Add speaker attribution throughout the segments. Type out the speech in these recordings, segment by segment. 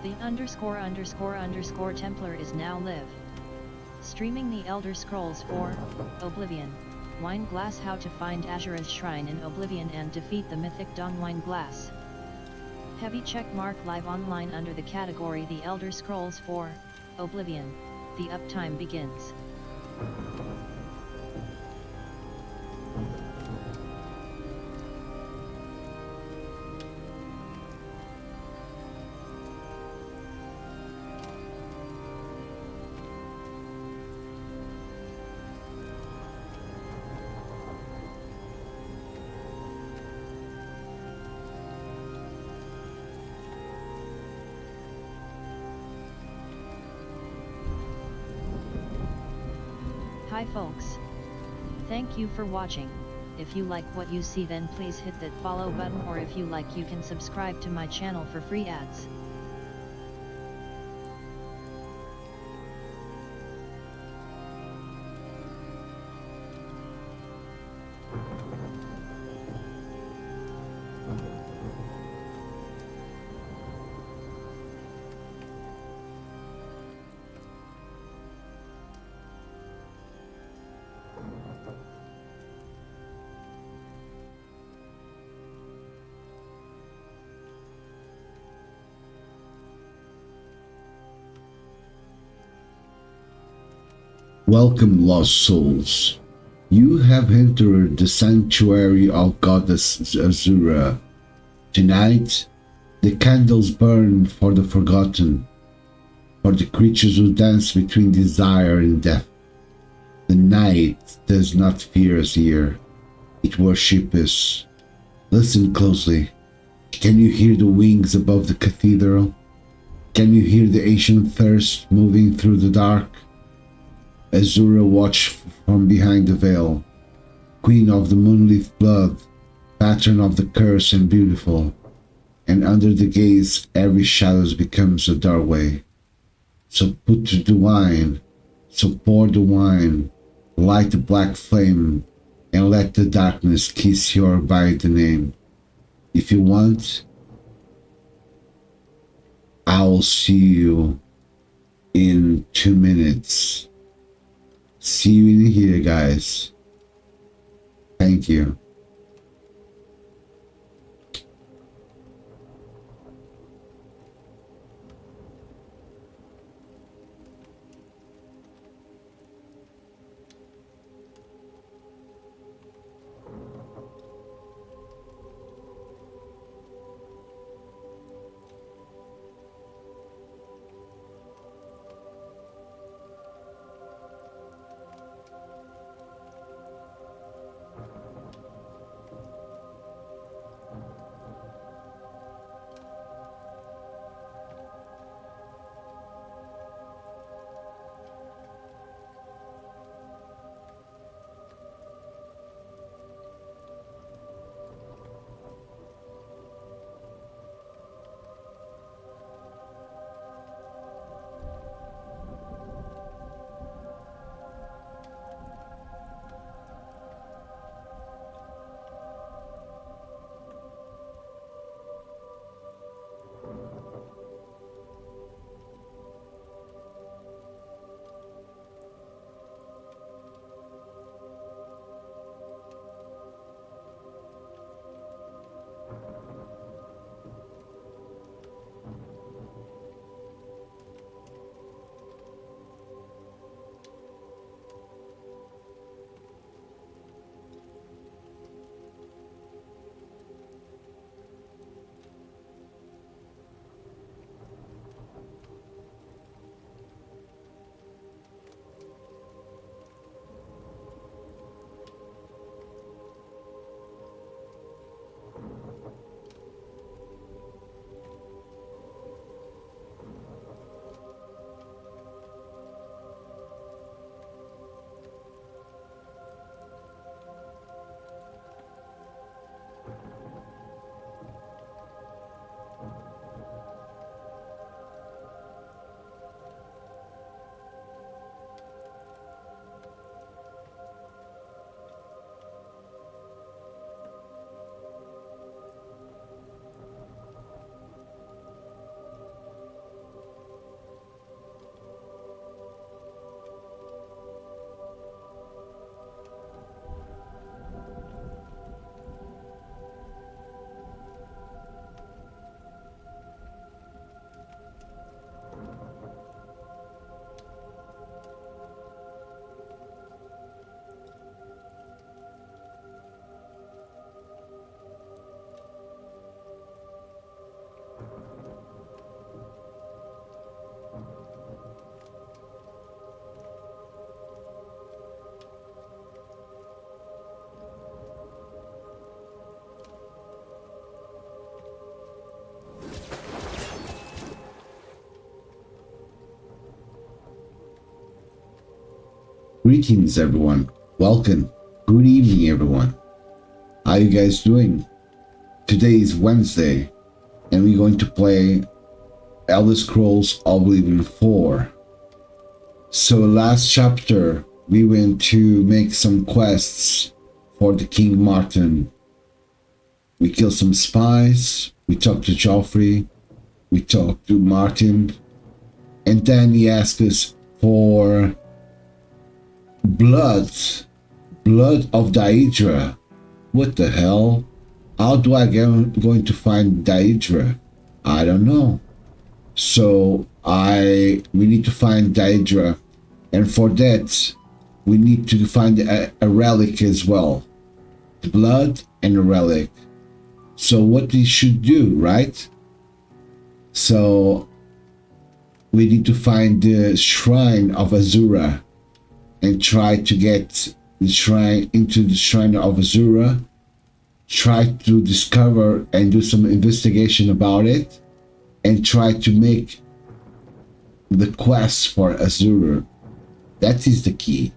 Speaker 1: The ___ Templar is now live. Streaming the Elder Scrolls 4, Oblivion, Wine Glass. How to find Azura's shrine in Oblivion and defeat the Mythic Dawn Wine Glass. Heavy check mark live online under the category The Elder Scrolls 4, Oblivion. The uptime begins. Hi folks. Thank you for watching. If you like what you see, then please hit that follow button, or if you like, you can subscribe to my channel for free ads.
Speaker 2: Welcome, lost souls. You have entered the sanctuary of Goddess Azura. Tonight, the candles burn for the forgotten, for the creatures who dance between desire and death. The night does not fear us here. It worships us. Listen closely. Can you hear the wings above the cathedral? Can you hear the ancient thirst moving through the dark? Azura watched from behind the veil, queen of the moonlit blood, pattern of the curse and beautiful, and under the gaze every shadow becomes a doorway. So put the wine, so pour the wine, light the black flame, and let the darkness kiss your by the name. If you want, I'll see you in 2 minutes. See you in here, guys. Thank you. Greetings, everyone. Welcome. Good evening, everyone. How you guys doing? Today is Wednesday, and we're going to play Elder Scrolls Oblivion 4. So last chapter, we went to make some quests for the King Martin. We killed some spies, we talked to Joffrey, we talked to Martin, and then he asked us for blood of Daedra. What the hell? How do I going to find Daedra? I don't know. So we need to find Daedra, and for that we need to find a relic as well. The blood and a relic. So what we should do, right? So we need to find the shrine of Azura and try to get the shrine into the shrine of Azura, try to discover and do some investigation about it, and try to make the quest for Azura. That is the key.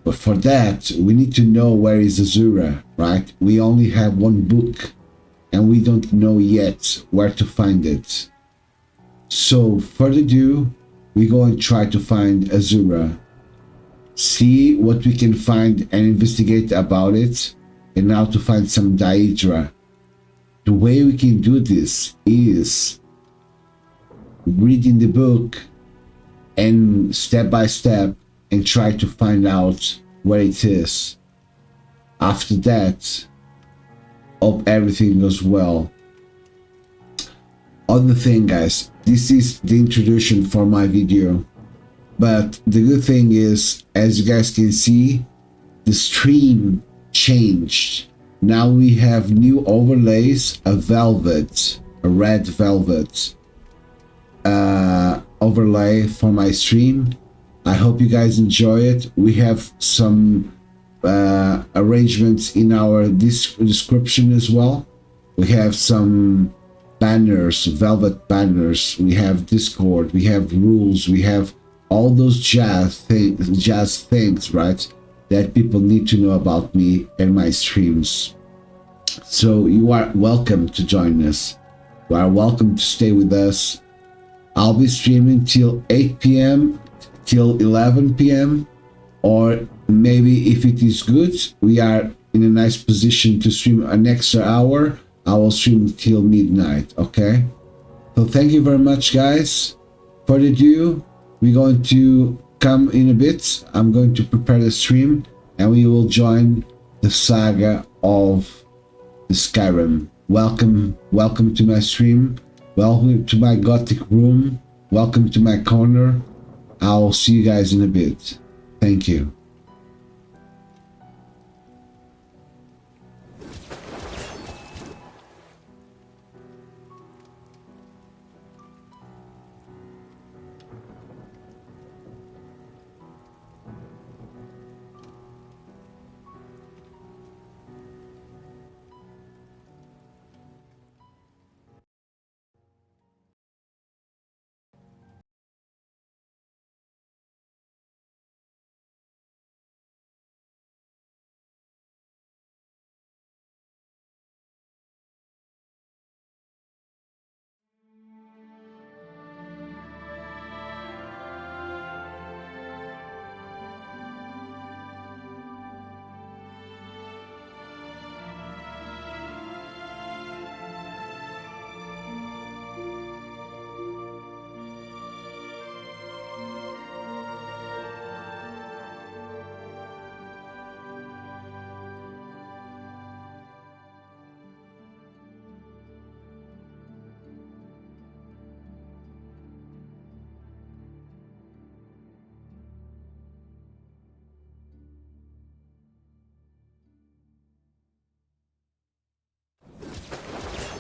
Speaker 2: But for that, we need to know where is Azura, right? We only have one book, and we don't know yet where to find it. So, further ado, we go and try to find Azura. See what we can find and investigate about it, and now to find some Daedra. The way we can do this is reading the book and step by step and try to find out where it is. After that, hope everything goes well. Other thing, guys, this is the introduction for my video, but the good thing is, as you guys can see, the stream changed. Now we have new overlays, a red velvet overlay for my stream. I hope you guys enjoy it. We have some arrangements in our description as well. We have some banners, velvet banners, we have Discord, we have rules, we have all those jazz things, right, that people need to know about me and my streams. So you are welcome to join us. You are welcome to stay with us. I'll be streaming till 8 p.m. till 11 p.m. or maybe if it is good, we are in a nice position to stream an extra hour, I will stream till midnight, okay? So thank you very much, guys. Further ado, we're going to come in a bit. I'm going to prepare the stream and we will join the saga of the Skyrim. Welcome to my stream. Welcome to my gothic room. Welcome to my corner. I'll see you guys in a bit. Thank you.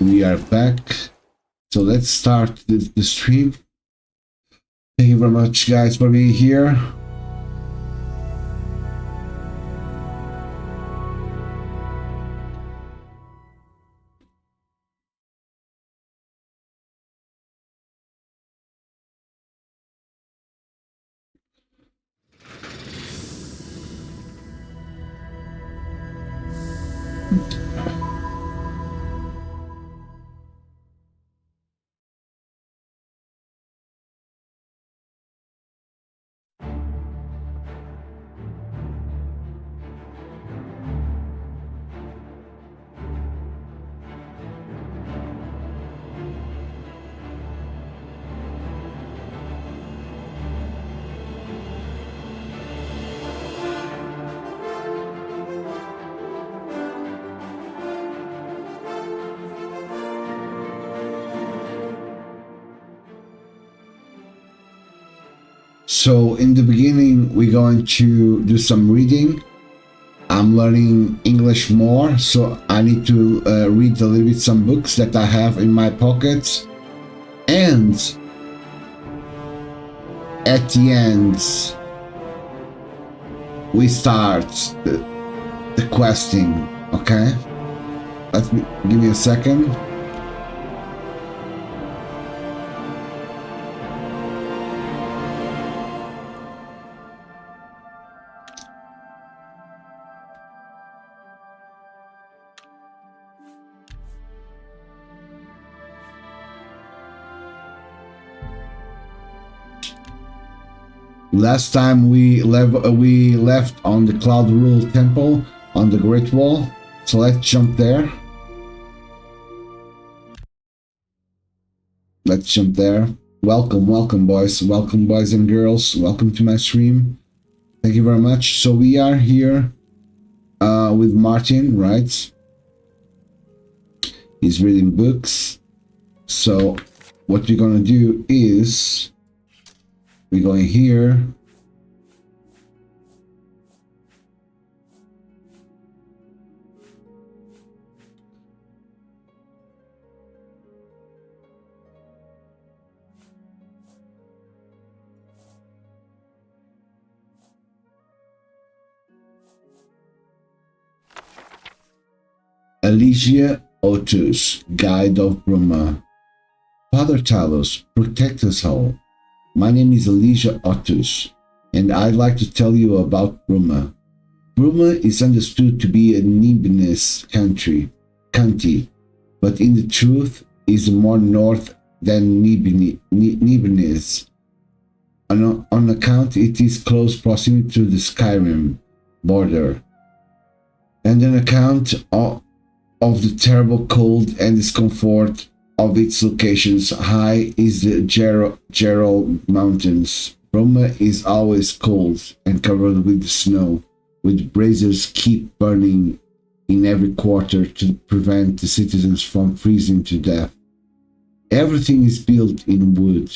Speaker 2: We are back. So let's start the stream. Thank you very much, guys, for being here. So in the beginning, we're going to do some reading. I'm learning English more, so I need to read a little bit some books that I have in my pockets. And at the end, we start the questing, okay? Give me a second. Last time we left on the Cloud Rule Temple on the Great Wall, so let's jump there. Let's jump there. Welcome boys, welcome boys and girls, welcome to my stream. Thank you very much. So we are here with Martin, right? He's reading books. So what we're gonna do is we're going here. Alicia Otus, Guide of Bruma. Father Talos, protect us all. My name is Alicia Otus, and I'd like to tell you about Bruma. Bruma is understood to be a Nibinese county, but in the truth is more north than Nibinese. On account it is close proximity to the Skyrim border, and an account of the terrible cold and discomfort of its locations. High is the Gerald Mountains. Bruma is always cold and covered with snow, with braziers keep burning in every quarter to prevent the citizens from freezing to death. Everything is built in wood,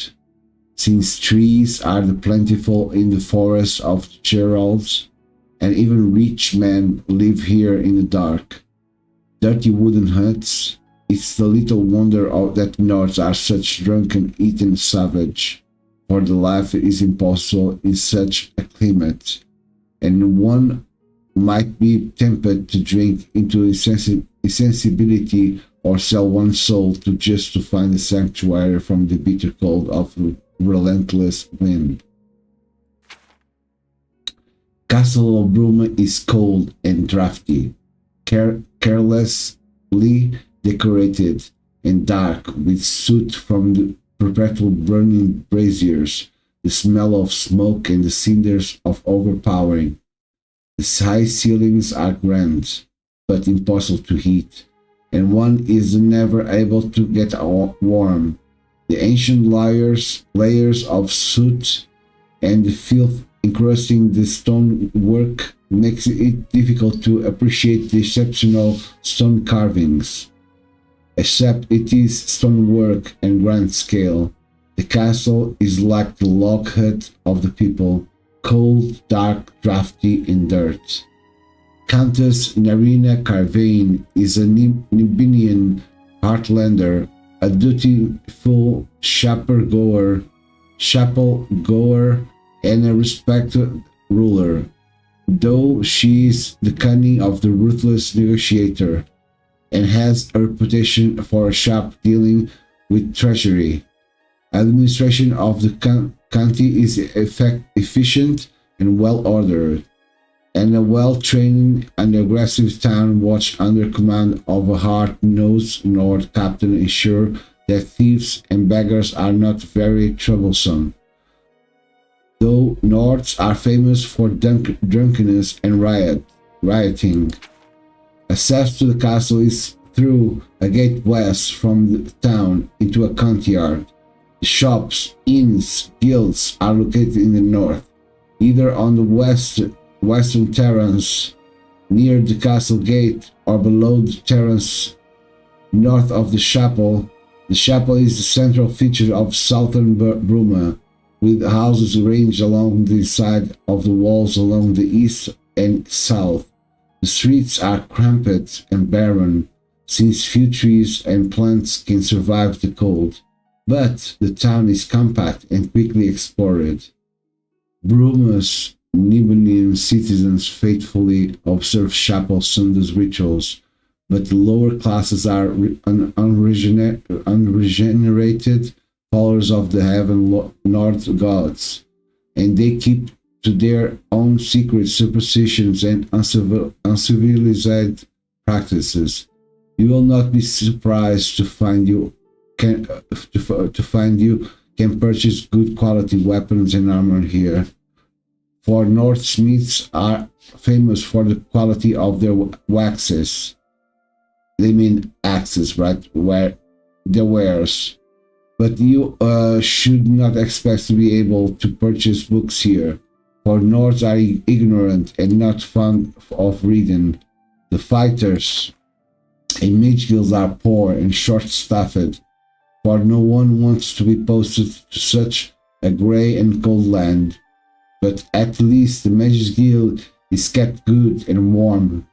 Speaker 2: since trees are plentiful in the forests of the Geralds, and even rich men live here in the dark. Dirty wooden huts. It's the little wonder that Nords are such drunken, eaten savage, for the life is impossible in such a climate, and one might be tempted to drink into insensibility or sell one's soul just to find a sanctuary from the bitter cold of relentless wind. Castle of Bruma is cold and drafty, carelessly decorated and dark with soot from the perpetual burning braziers, the smell of smoke and the cinders of overpowering. The high ceilings are grand, but impossible to heat, and one is never able to get warm. The ancient layers of soot and the filth encrusting the stonework makes it difficult to appreciate the exceptional stone carvings. Except it is stonework and grand scale, the castle is like the log hut of the people, cold, dark, drafty, and dirt. Countess Narina Carvane is a Nibinian heartlander, a dutiful chapel-goer, and a respected ruler, though she is the cunning of the ruthless negotiator, and has a reputation for sharp dealing with treasury. Administration of the county is efficient and well ordered. and a well-trained and aggressive town watch under command of a hard-nosed Nord captain ensure that thieves and beggars are not very troublesome. Though Nords are famous for drunkenness and rioting. Access to the castle is through a gate west from the town into a courtyard. The shops, inns, guilds are located in the north, either on the western terrace near the castle gate or below the terrace north of the chapel. The chapel is the central feature of southern Bruma, with houses arranged along the side of the walls along the east and south. The streets are cramped and barren, since few trees and plants can survive the cold, but the town is compact and quickly explored. Bruma's Nibonian citizens faithfully observe chapel Sunday rituals, but the lower classes are unregenerated followers of the heaven North gods, and they keep to their own secret superstitions and uncivilized practices. You will not be surprised to find you can purchase good quality weapons and armor here. For North smiths are famous for the quality of their waxes. They mean axes, right? Where their wares. But you should not expect to be able to purchase books here, for Nords are ignorant and not fond of reading. The fighters and mage guilds are poor and short-staffed, for no one wants to be posted to such a grey and cold land. But at least the Mage's Guild is kept good and warm,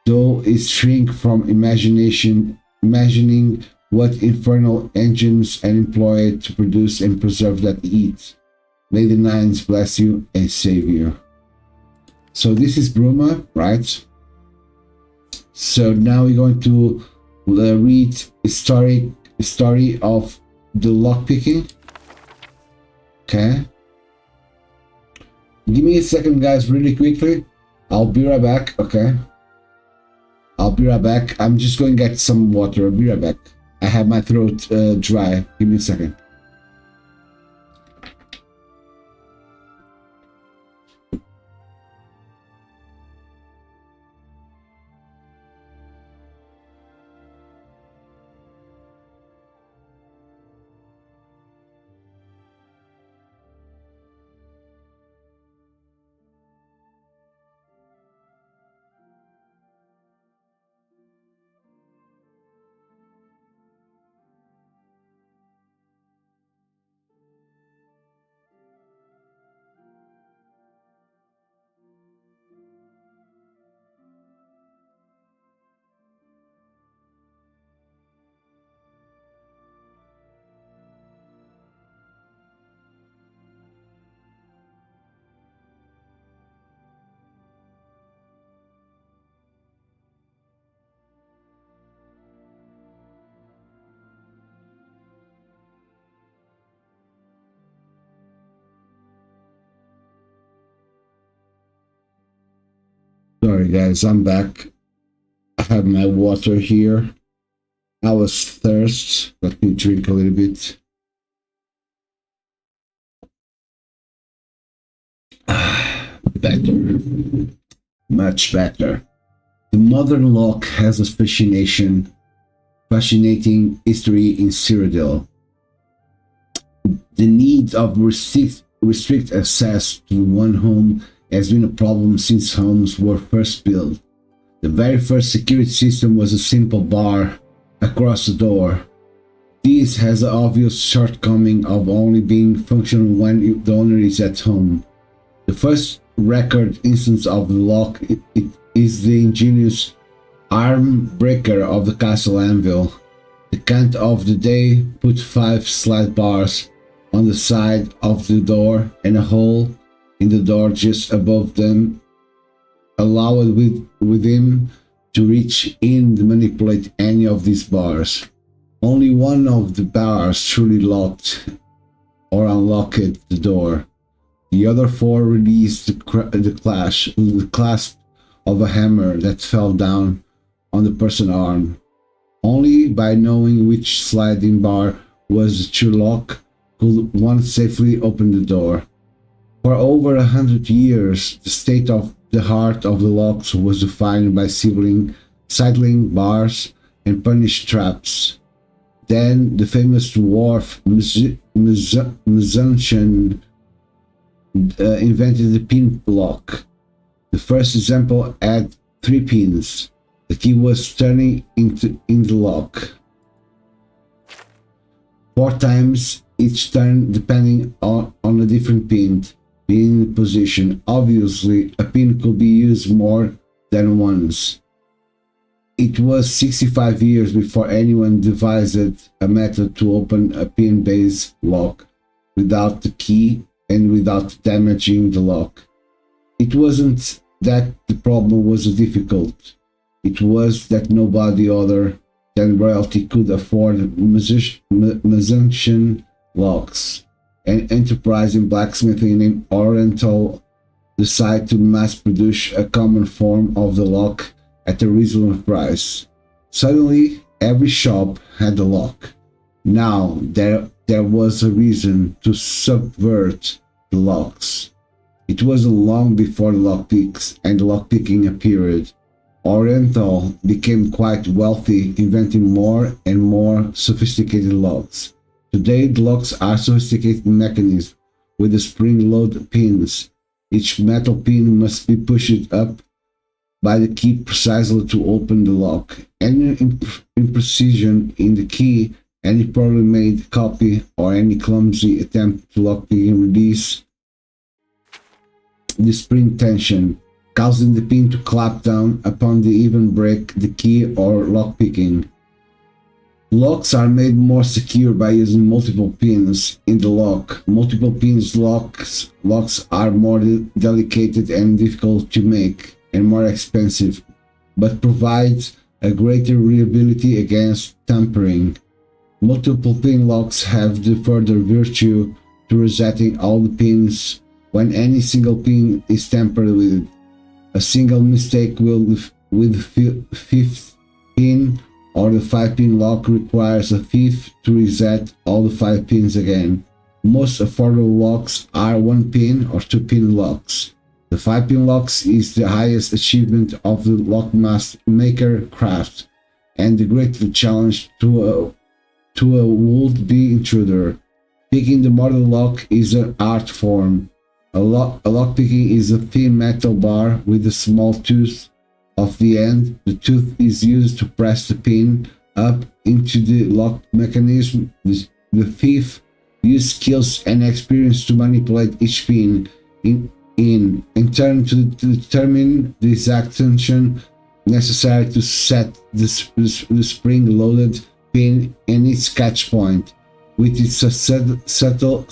Speaker 2: though it shrink from imagining what infernal engines are employed to produce and preserve that heat. May the Nines bless you and save you. So this is Bruma, right? So now we're going to read a story of the lockpicking. Okay. Give me a second, guys, really quickly. I'll be right back, okay? I'll be right back. I'm just going to get some water. I'll be right back. I have my throat dry. Give me a second. Sorry guys, I'm back. I have my water here. I was thirsty. Let me drink a little bit. Better. Much better. The modern lock has a fascinating history in Cyrodiil. The need of restrict access to one home has been a problem since homes were first built. The very first security system was a simple bar across the door. This has the obvious shortcoming of only being functional when the owner is at home. The first record instance of the lock is the ingenious arm breaker of the castle anvil. The count of the day put 5 slide bars on the side of the door and a hole in the door just above them, allowed with him to reach in and manipulate any of these bars. Only one of the bars truly locked or unlocked the door. The other four released the clasp of a hammer that fell down on the person's arm. Only by knowing which sliding bar was the true lock could one safely open the door. For over 100 years, the state of the heart of the locks was defined by sidling bars and punished traps. Then the famous dwarf musician invented the pin lock. The first example had 3 pins. The key was turning in the lock 4 times each turn, depending on a different pin being in position. Obviously, a pin could be used more than once. It was 65 years before anyone devised a method to open a pin-based lock without the key and without damaging the lock. It wasn't that the problem was difficult. It was that nobody other than royalty could afford musician locks. An enterprise in blacksmithing named Oriental decided to mass produce a common form of the lock at a reasonable price. Suddenly, every shop had a lock. Now there was a reason to subvert the locks. It wasn't long before the lockpicks and lockpicking appeared. Oriental became quite wealthy, inventing more and more sophisticated locks. Today, the locks are sophisticated mechanisms with the spring-loaded pins. Each metal pin must be pushed up by the key precisely to open the lock. Any imprecision in the key, any poorly made copy, or any clumsy attempt to lockpick release the spring tension, causing the pin to clap down upon the even break the key or lockpicking. Locks are made more secure by using multiple pins in the lock. Multiple pins locks are more delicate and difficult to make and more expensive, but provides a greater reliability against tampering. Multiple pin locks have the further virtue to resetting all the pins when any single pin is tampered with. A single mistake with the 5th pin or the 5-pin lock requires a thief to reset all the 5 pins again. Most affordable locks are 1-pin or 2-pin locks. The 5-pin locks is the highest achievement of the lockmaker craft, and the greatest challenge to a would-be intruder. Picking the modern lock is an art form. A lockpicking is a thin metal bar with a small tooth of the end. The tooth is used to press the pin up into the lock mechanism. The thief uses skills and experience to manipulate each pin in turn to determine the exact tension necessary to set the spring-loaded pin in its catch point, with its subtle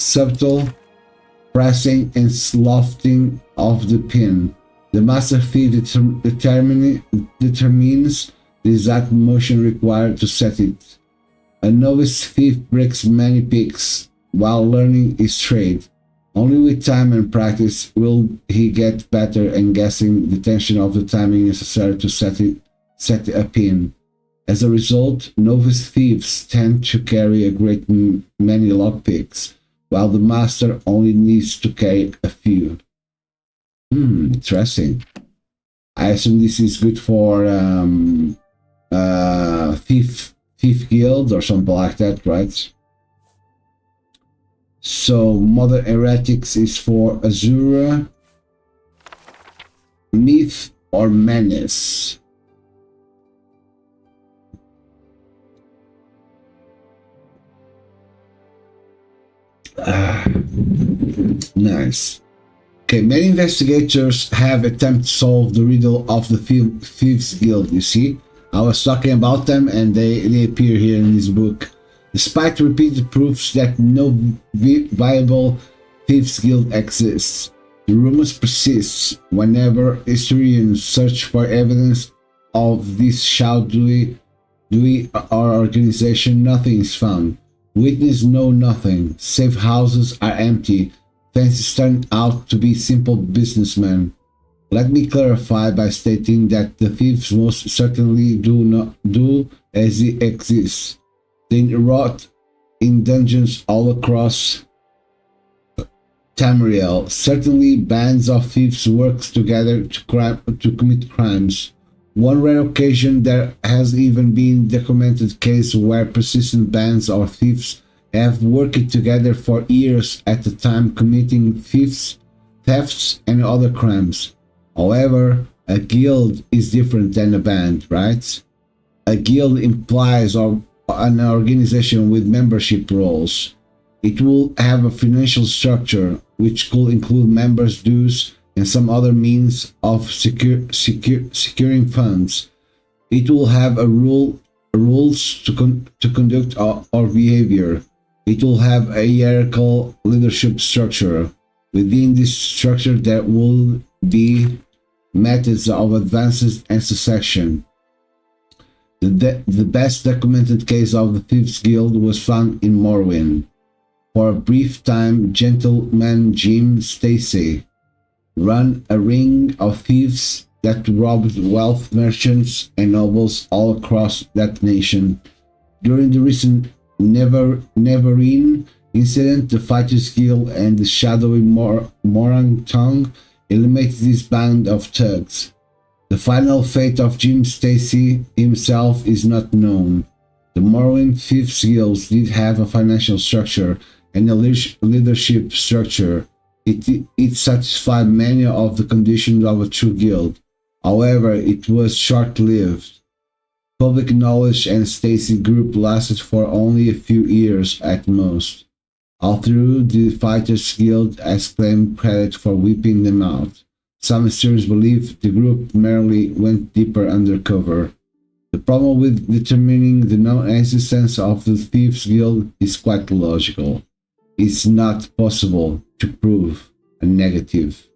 Speaker 2: pressing and slotting of the pin. The master thief determines the exact motion required to set it. A novice thief breaks many picks while learning his trade. Only with time and practice will he get better and guessing the tension of the timing necessary to set a pin. As a result, novice thieves tend to carry a great many lockpicks, while the master only needs to carry a few. Interesting. I assume this is good for thief guild or something like that, right? So Modern Heretics is for Azura, Myth, or Menace. Nice. Okay, many investigators have attempted to solve the riddle of the Thieves Guild. You see, I was talking about them and they appear here in this book. Despite repeated proofs that no viable Thieves Guild exists, the rumors persist. Whenever historians search for evidence of this shadowy organization, nothing is found. Witnesses know nothing. Safe houses are empty. fences turned out to be simple businessmen. Let me clarify by stating that the thieves most certainly do as it exists. They rot in dungeons all across Tamriel. Certainly, bands of thieves work together to commit crimes. One rare occasion there has even been documented case where persistent bands of thieves have worked together for years at a time committing thefts and other crimes. However, a guild is different than a band, right? A guild implies an organization with membership roles. It will have a financial structure, which could include members' dues and some other means of securing funds. It will have rules to conduct our behavior. It will have a hierarchical leadership structure. Within this structure, there will be methods of advances and succession. The best documented case of the Thieves Guild was found in Morrowind. For a brief time, Gentleman Jim Stacy ran a ring of thieves that robbed wealth merchants and nobles all across that nation. During the recent Neverine incident, the Fighters Guild and the shadowy Morang Tongue eliminated this band of thugs. The final fate of Jim Stacy himself is not known. The Morrowind Thieves Guilds did have a financial structure and a leadership structure. It satisfied many of the conditions of a true guild. However, it was short-lived. Public knowledge and Stacy group lasted for only a few years at most. Although the Fighters Guild has claimed credit for wiping them out, some historians believe the group merely went deeper undercover. The problem with determining the non-existence of the Thieves Guild is quite logical. It's not possible to prove a negative.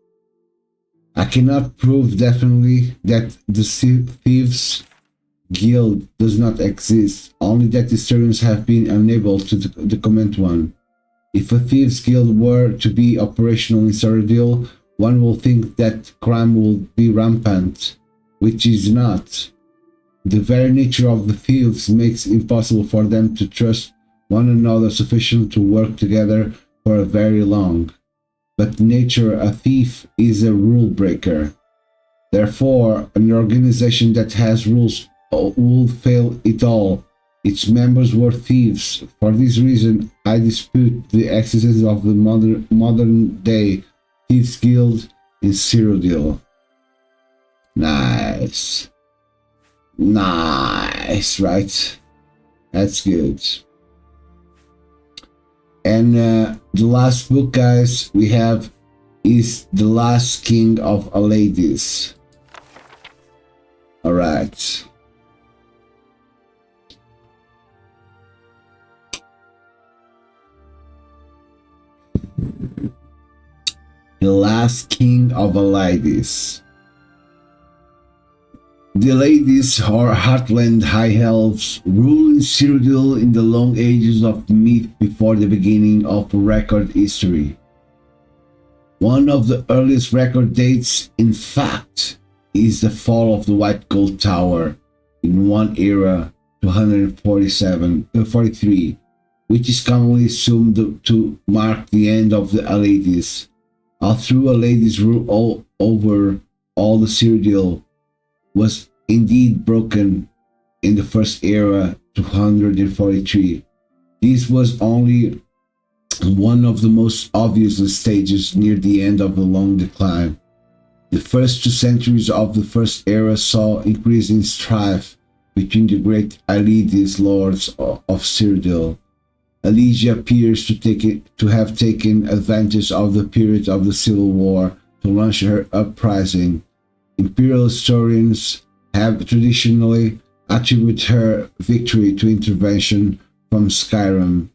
Speaker 2: I cannot prove definitely that the Thieves Guild does not exist, only that historians have been unable to document one. If a Thieves Guild were to be operational in Cyrodiil, one will think that crime will be rampant, which is not. The very nature of the thieves makes it impossible for them to trust one another sufficient to work together for very long. But nature, a thief is a rule breaker. Therefore, an organization that has rules will fail it all. Its members were thieves. For this reason, I dispute the existence of the modern day Thieves Guild in Cyrodiil. Nice. Nice, right? That's good. And the last book, guys, we have is The Last King of Alades. Alright. The Last King of Alades. The Alades, or Heartland High Elves, ruled in Cyrodiil in the long ages of myth before the beginning of record history. One of the earliest record dates, in fact, is the fall of the White Gold Tower in one era, 243, which is commonly assumed to mark the end of the Alades. Although Alades rule over all the Cyrodiil was indeed broken in the first era, 243. This was only one of the most obvious stages near the end of the long decline. The first 2 centuries of the first era saw increasing strife between the great Alades lords of Cyrodiil. Alesia appears to have taken advantage of the period of the Civil War to launch her uprising. Imperial historians have traditionally attributed her victory to intervention from Skyrim,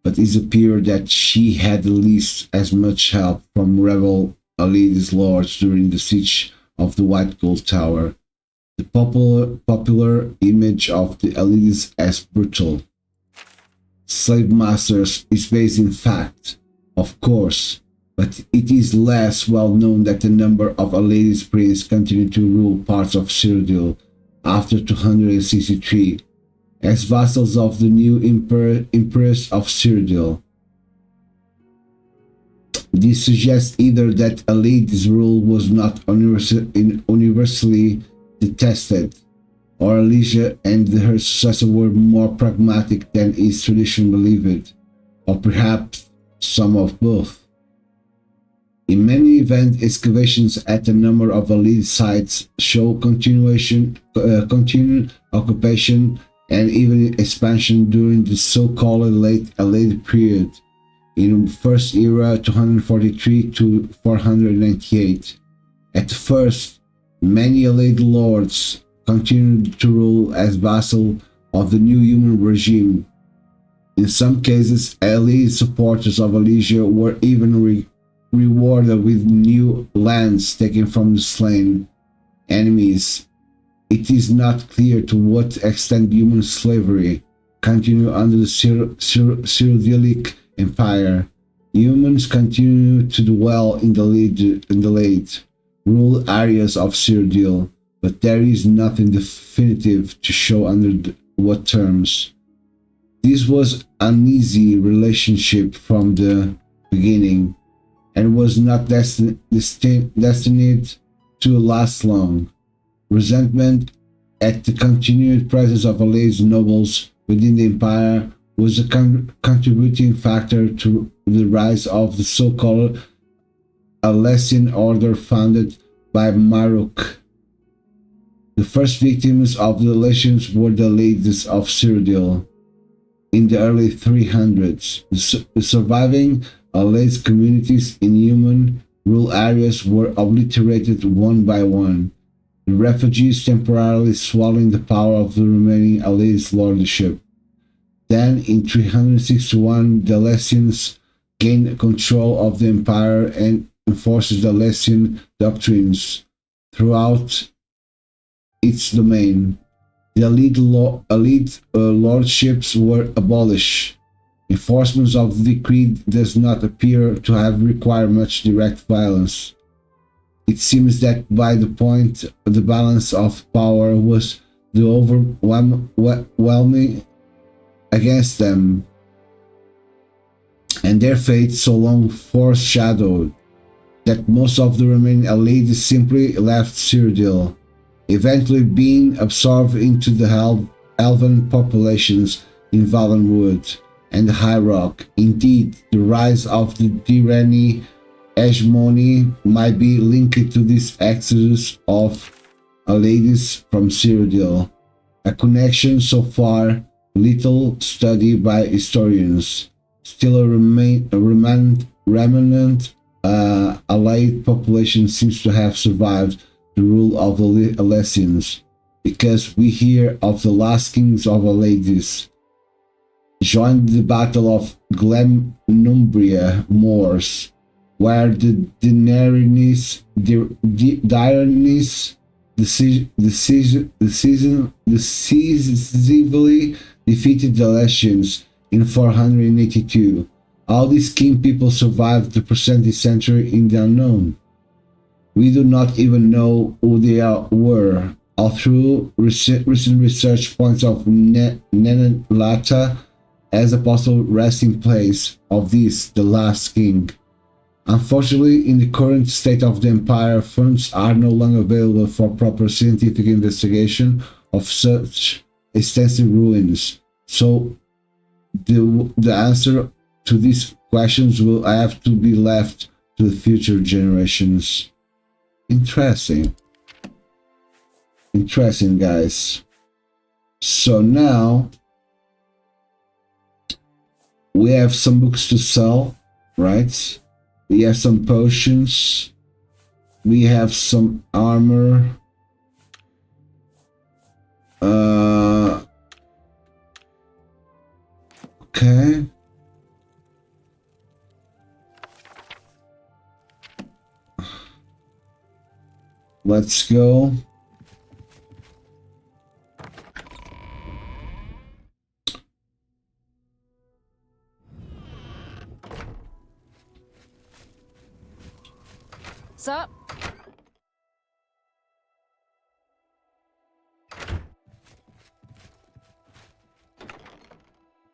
Speaker 2: but it appears that she had at least as much help from rebel Alades lords during the siege of the White Gold Tower. The popular image of the Alades as brutal slave masters is based in fact, of course, but it is less well known that the number of Aladi's princes continued to rule parts of Cyrodiil after 263 as vassals of the new Empress of Cyrodiil. This suggests either that Aladi's rule was not universally detested, or Alicia and her successor were more pragmatic than is traditionally believed, or perhaps some of both. In many event excavations at a number of Alid sites show continued occupation and even expansion during the so-called late Alid period, in First Era 243 to 498. At first, many Alid lords continued to rule as vassal of the new human regime. In some cases, Alid supporters of Alicia were even rewarded with new lands taken from the slain enemies. It is not clear to what extent human slavery continued under the Cyrodiilic Empire. Humans continue to dwell in the late rural areas of Cyrodiil, but there is nothing definitive to show under what terms. This was an easy relationship from the beginning, and was not destined to last long. Resentment at the continued presence of Aladi's nobles within the empire was a contributing factor to the rise of the so-called Alessian order founded by Maruk. The first victims of the Alessians were the ladies of Cyrodiil. In the early 300s, the surviving Allied communities in human rural areas were obliterated one by one, the refugees temporarily swallowing the power of the remaining Allied lordship. Then, in 361, the Alessians gained control of the empire and enforced the Alessian doctrines throughout its domain. The elite lordships were abolished. Enforcement of the decree does not appear to have required much direct violence. It seems that by the point the balance of power was the overwhelming against them, and their fate so long foreshadowed, that most of the remaining Aladi simply left Cyrodiil, eventually being absorbed into the elven populations in Valenwood and the High Rock. Indeed, the rise of the Direni hegemony might be linked to this exodus of Alades from Cyrodiil, a connection so far little studied by historians. Still a remnant Allied population seems to have survived the rule of the Alessians, because we hear of the last kings of Alades joined the Battle of Glenumbria Moors, where the Daenerys decisively defeated the Alessians in 482. All these king people survived the present century in the unknown. We do not even know who they were, although recent research points of Nenelata as a possible resting place of this, the last king. Unfortunately, in the current state of the empire, funds are no longer available for proper scientific investigation of such extensive ruins. So the answer to these questions will have to be left to the future generations. Interesting, guys. So now we have some books to sell, right? We have some potions. We have some armor. Okay. Let's go.
Speaker 3: Sir?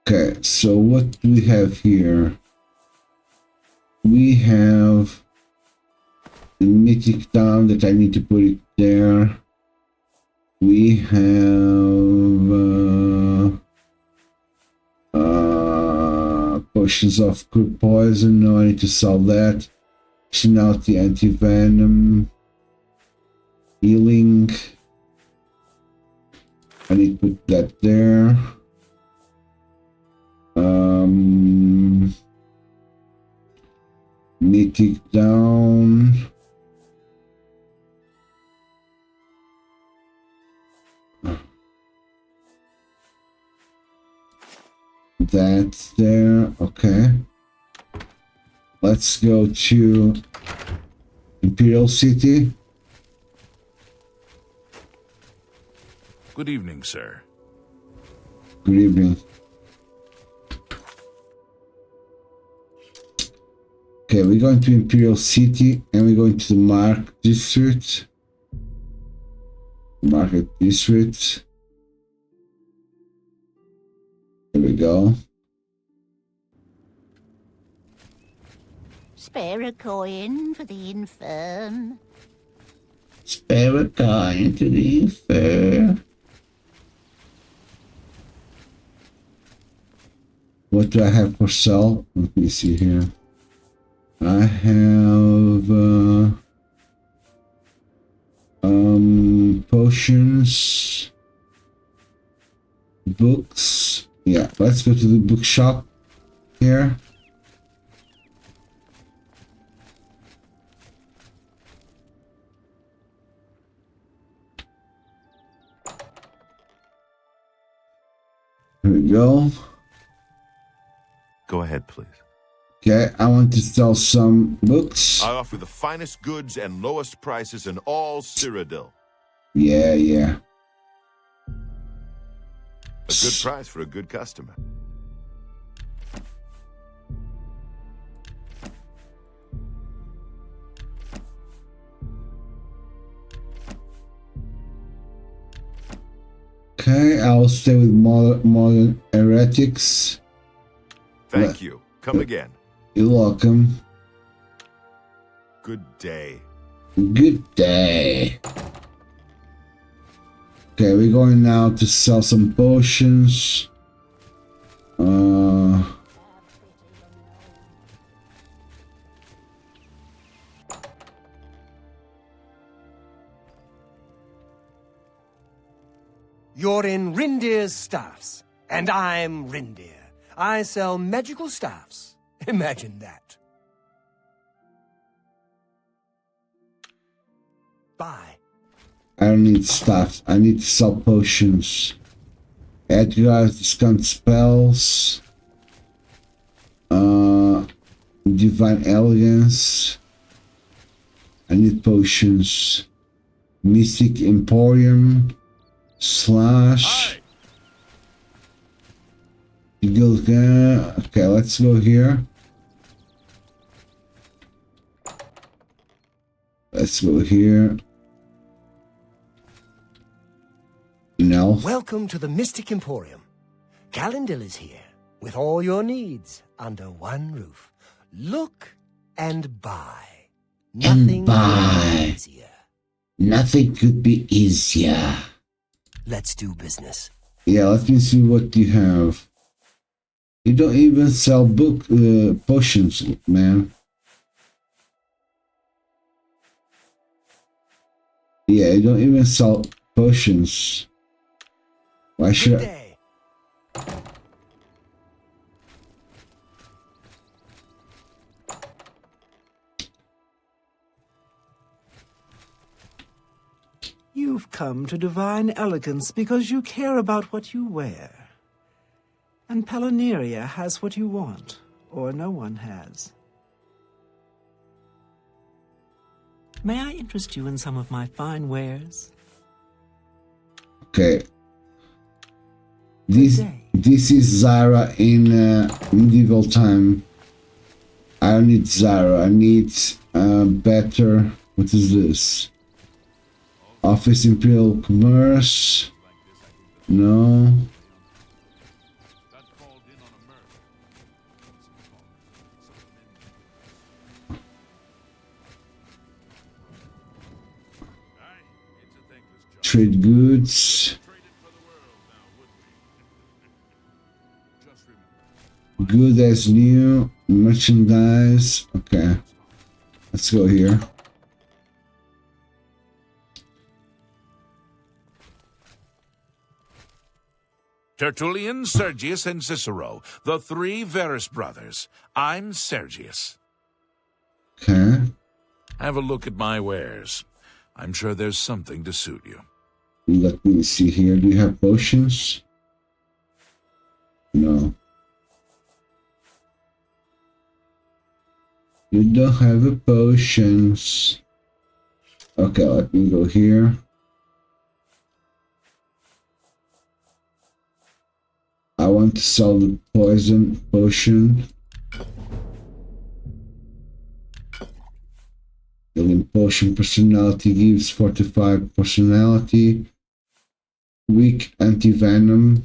Speaker 2: Okay, so what do we have here? We have the Mythic down that I need to put it there. We have potions of good poison. No, I need to sell that. Pushing out the anti-venom. Healing. I need to put that there. Mythic down. That's there. Okay. Let's go to Imperial City.
Speaker 4: Good evening, sir.
Speaker 2: Good evening. Okay, we're going to Imperial City and we're going to the Market District. Market District. There we go.
Speaker 5: Spare a coin for the infirm.
Speaker 2: Spare a coin to the infirm. What do I have for sale? Let me see here. I have potions, books. Yeah, let's go to the bookshop here. Here we go.
Speaker 4: Go ahead, please.
Speaker 2: Okay, I want to sell some books.
Speaker 6: I offer the finest goods and lowest prices in all Cyrodiil.
Speaker 2: Yeah.
Speaker 6: A good price for a good customer.
Speaker 2: Okay, I'll stay with modern heretics.
Speaker 6: Thank you. Come again.
Speaker 2: You're welcome.
Speaker 6: Good day.
Speaker 2: Good day. Okay, we're going now to sell some potions.
Speaker 7: You're in Rindir's Staffs, and I'm Rindir. I sell magical staffs. Imagine that. Bye.
Speaker 2: I don't need stuff. I need to sell potions. Edgar discount spells. Divine elegance. I need potions. Mythic Emporium. Slash. Okay, let's go here. Let's go here. No.
Speaker 7: Welcome to the Mystic Emporium. Calendil is here, with all your needs under one roof. Look and buy. Nothing could be easier.
Speaker 2: Nothing could be easier.
Speaker 7: Let's do business.
Speaker 2: Yeah, let me see what you have. You don't even sell potions, man. Yeah, you don't even sell potions. Why should I?
Speaker 8: You've come to divine elegance because you care about what you wear. And Palaneria has what you want, or no one has. May I interest you in some of my fine wares?
Speaker 2: Okay. This is Zara in medieval time. I don't need Zara. I need better. What is this? Office Imperial Commerce. No. Trade goods. Good as new. Merchandise. Okay. Let's go here.
Speaker 4: Tertullian, Sergius, and Cicero, the three Verus brothers. I'm Sergius.
Speaker 2: Okay.
Speaker 4: Have a look at my wares. I'm sure there's something to suit you.
Speaker 2: Let me see here. Do you have potions? No. You don't have a potions. Okay, let me go here. I want to sell the poison potion. Healing potion personality gives 45 personality. Weak anti-venom.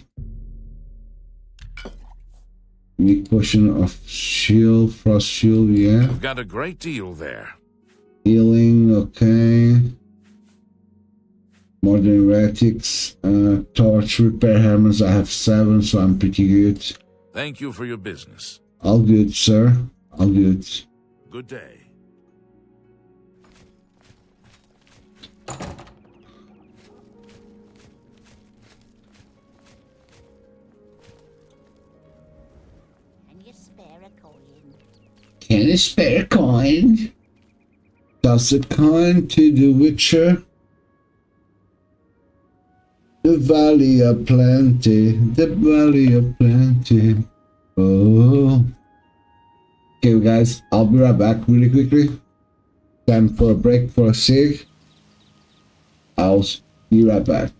Speaker 2: Weak potion of shield, frost shield, yeah.
Speaker 4: I've got a great deal there.
Speaker 2: Healing, okay. Modern erratics, torch, repair hammers, I have 7, so I'm pretty good.
Speaker 4: Thank you for your business.
Speaker 2: All good, sir. All good.
Speaker 4: Good day.
Speaker 5: Can you spare a coin?
Speaker 2: Can you spare a coin? Toss a coin to the Witcher. The Valley of Plenty. The Valley of Plenty. Oh. Okay, guys, I'll be right back really quickly. Time for a break for a cig. I'll be right back.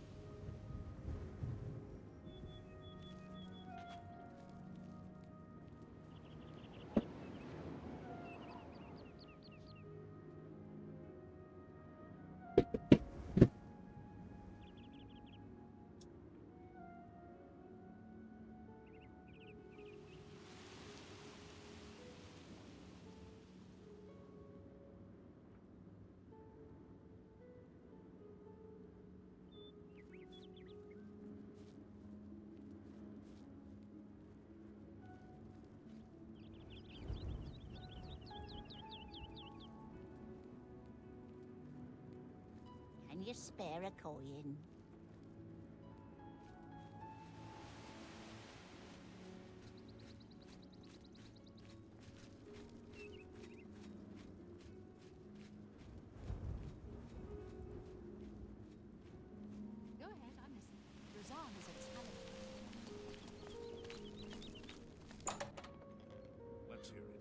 Speaker 5: Can you spare a coin?
Speaker 3: Go ahead, I'm listening. Razan is a talent.
Speaker 4: Let's hear it.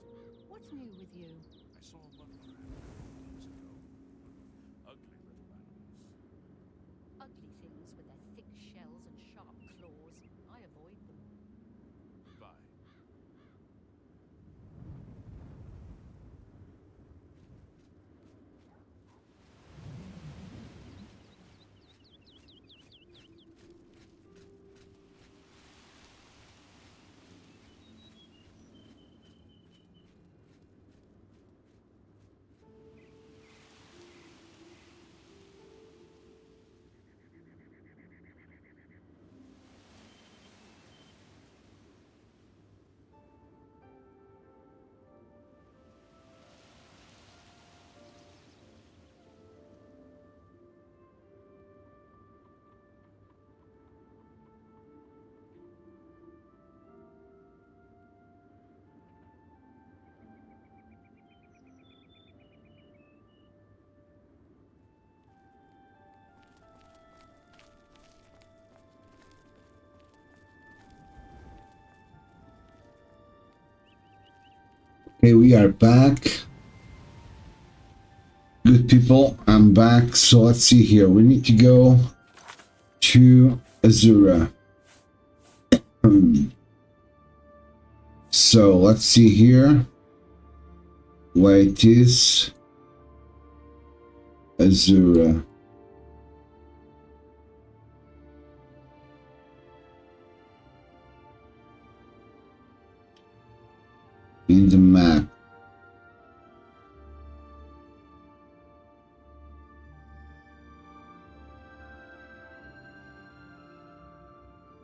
Speaker 3: What's new with you?
Speaker 4: I saw a buffalo months ago. Ugly little animals.
Speaker 3: Ugly things with their thick shells and sharp claws. I avoid them.
Speaker 4: Goodbye.
Speaker 2: Okay, we are back. Good people, I'm back. So let's see here. We need to go to Azura. So let's see here. where it is. Azura. In the map.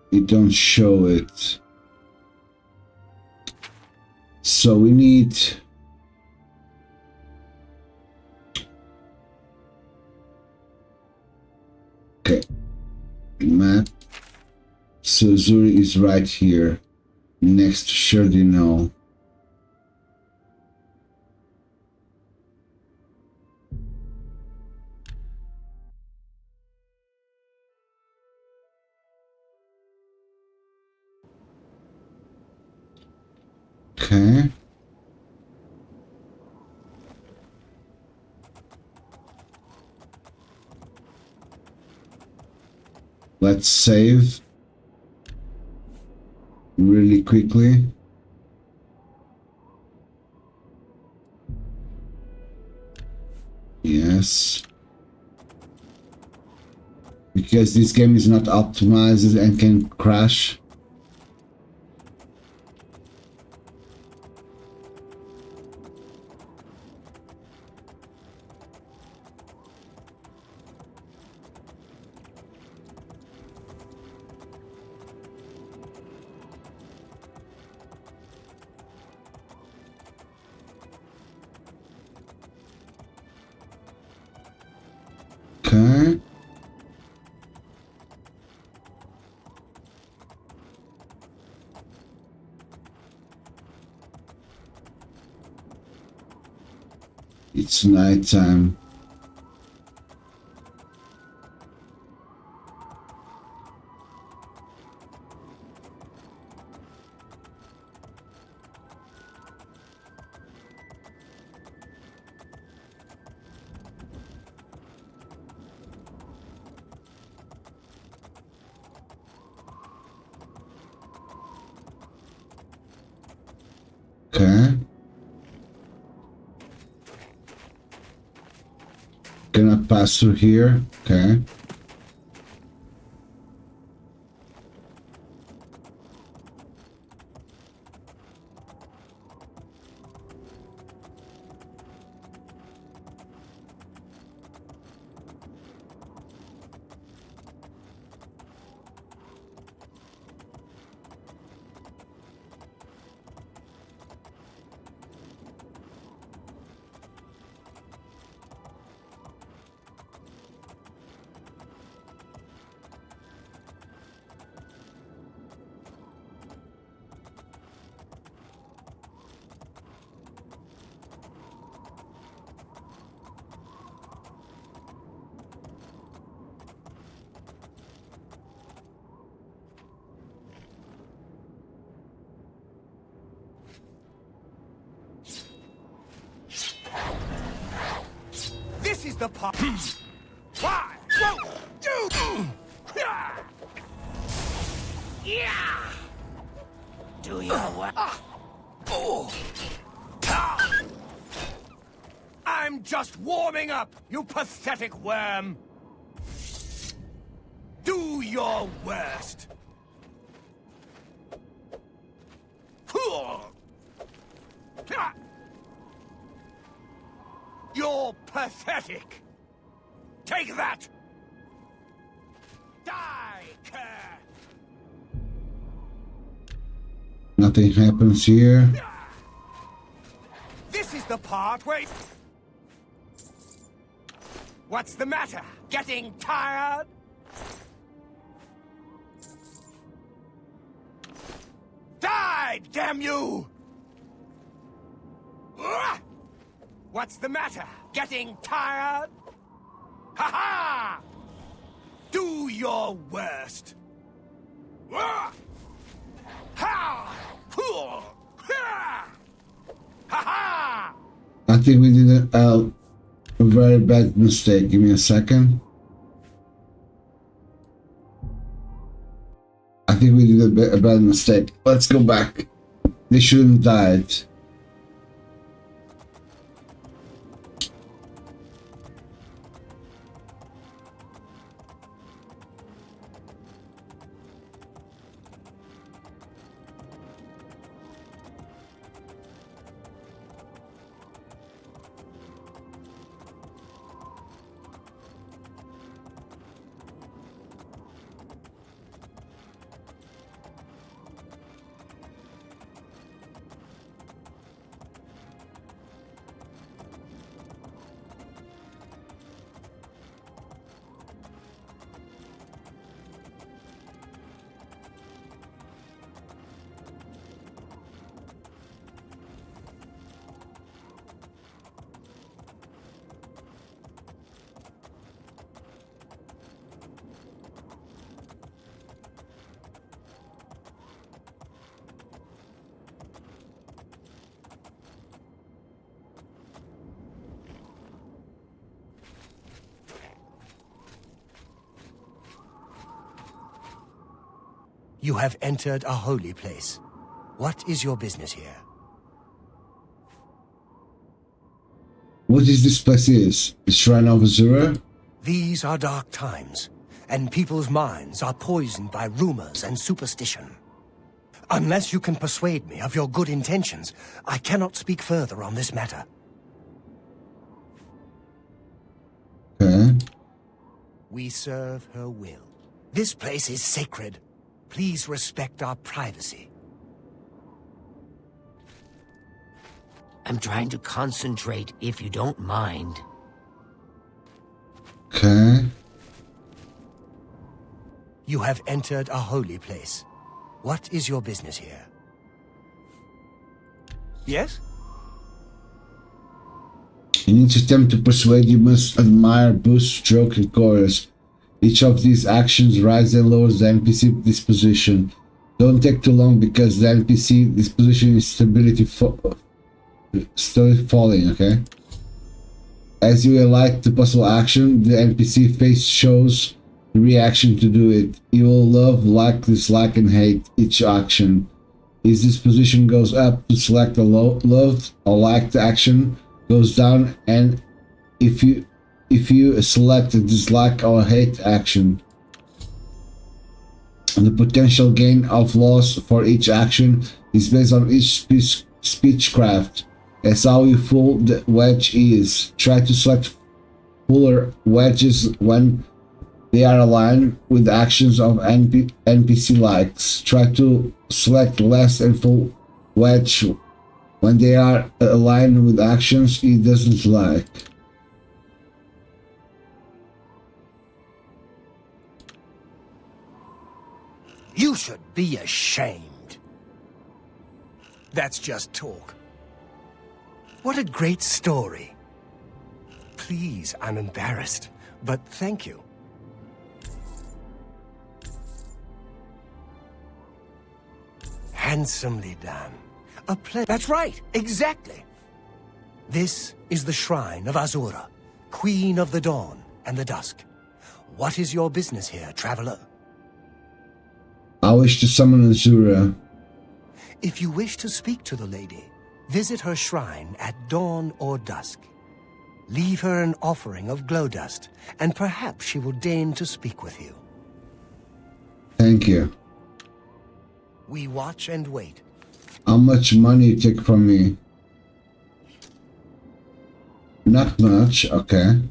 Speaker 2: It don't show it. So we need okay. Map. So Azura is right here. Next to Sherdino. Okay. Let's save really quickly. Yes. Because this game is not optimized and can crash. Okay. It's nighttime. Okay. Can I pass through here? Okay.
Speaker 7: This is the part. Why? Yeah. Do your work. I'm just warming up, you pathetic worm. Do your worst. You're pathetic. Take that. Die, cur.
Speaker 2: Nothing happens here.
Speaker 7: This is the part where... What's the matter? Getting tired? Die, damn you! What's the matter? Getting tired? Ha-ha! Do your worst. Ha! Ha-ha!
Speaker 2: I think we did a very bad mistake. Give me a second. I think we did a bad mistake. Let's go back. They shouldn't have died.
Speaker 7: You have entered a holy place. What is your business here?
Speaker 2: What is this place is? The Shrine of Azura?
Speaker 7: These are dark times, and people's minds are poisoned by rumors and superstition. Unless you can persuade me of your good intentions, I cannot speak further on this matter.
Speaker 2: Okay.
Speaker 7: We serve her will. This place is sacred. Please respect our privacy.
Speaker 9: I'm trying to concentrate, if you don't mind.
Speaker 2: Okay.
Speaker 7: You have entered a holy place. What is your business here? Yes?
Speaker 2: In each attempt to persuade, you must admire, boost, stroke, and chorus. Each of these actions rises and lowers the NPC disposition. Don't take too long because the NPC disposition is still falling, okay? As you elect the possible action, the NPC face shows the reaction to do it. You will love, like, dislike, and hate each action. His disposition goes up to select a loved or liked action, goes down, and if you select a dislike or hate action, the potential gain of loss for each action is based on each speechcraft. That's how full the wedge is. Try to select fuller wedges when they are aligned with the actions of NPC likes. Try to select less and full wedge when they are aligned with actions he doesn't like.
Speaker 7: You should be ashamed. That's just talk. What a great story. Please, I'm embarrassed, but thank you. Handsomely done. That's right, exactly. This is the shrine of Azura, Queen of the Dawn and the Dusk. What is your business here, traveler?
Speaker 2: I wish to summon Azura.
Speaker 7: If you wish to speak to the lady, visit her shrine at dawn or dusk. Leave her an offering of glow dust, and perhaps she will deign to speak with you.
Speaker 2: Thank you.
Speaker 7: We watch and wait.
Speaker 2: How much money you take from me? Not much, okay.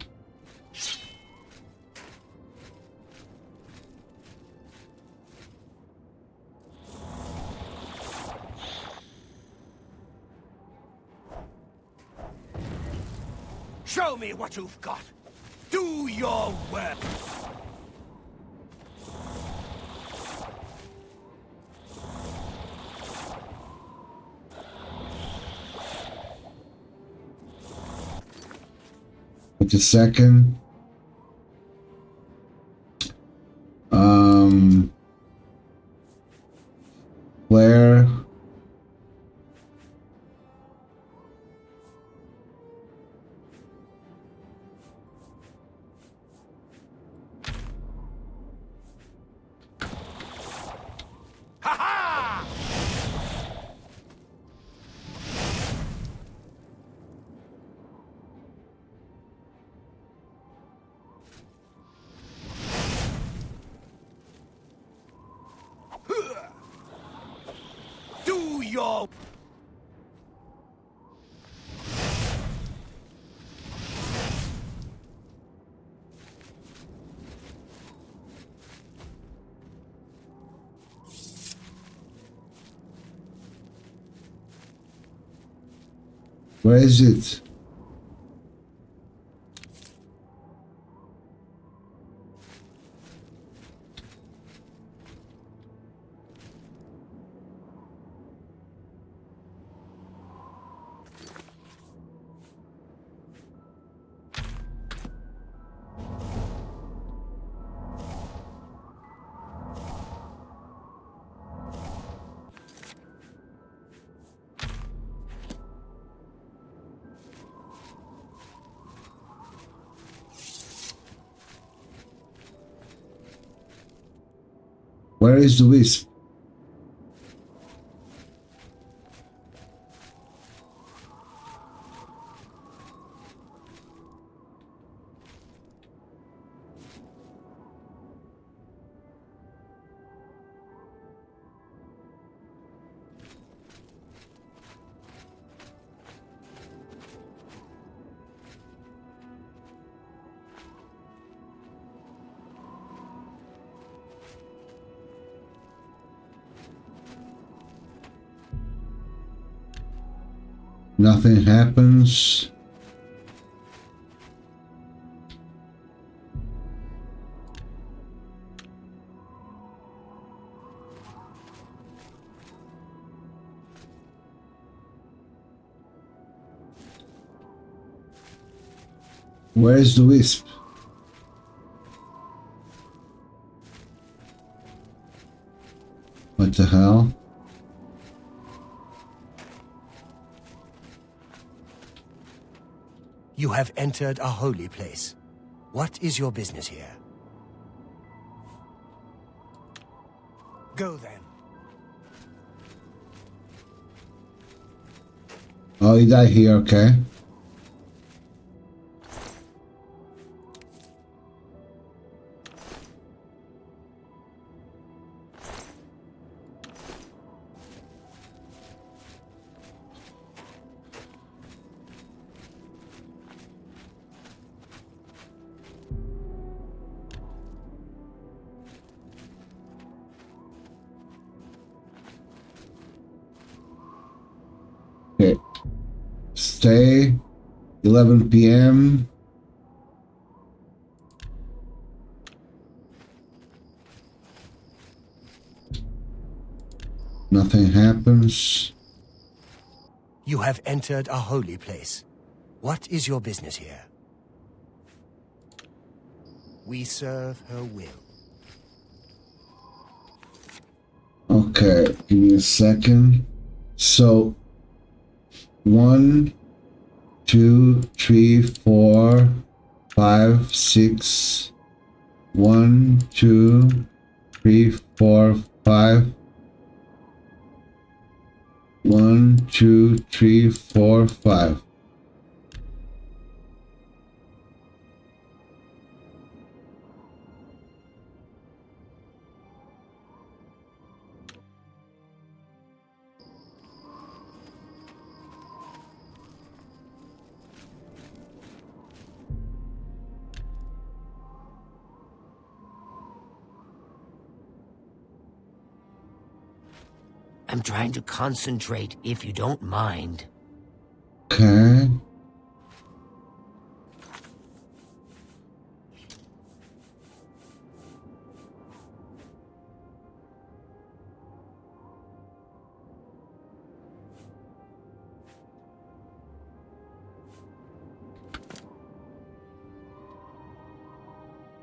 Speaker 7: Show me what you've got. Do your work.
Speaker 2: Wait a second. Where?
Speaker 7: Do your...
Speaker 2: Where is it? Where is the wisp? Nothing happens. Where is the wisp? What the hell?
Speaker 7: You have entered a holy place. What is your business here? Go then.
Speaker 2: Oh, he died here, okay. Okay. Stay. 11 p.m. Nothing happens.
Speaker 7: You have entered a holy place. What is your business here? We serve her will.
Speaker 2: Okay, give me a second. So, 1, 2, 3, 4, 5, 6. 1, 2, 3, 4, 5. 1, 2, 3, 4, 5.
Speaker 9: I'm trying to concentrate, if you don't mind.
Speaker 2: Okay.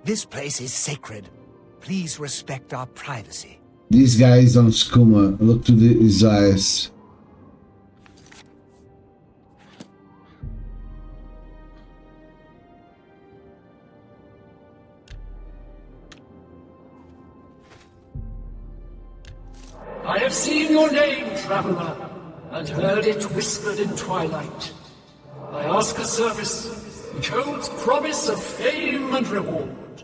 Speaker 7: This place is sacred. Please respect our privacy.
Speaker 2: This guy is on skooma. Look to his eyes.
Speaker 10: I have seen your name, traveler, and heard it whispered in twilight. I ask a service which holds promise of fame and reward.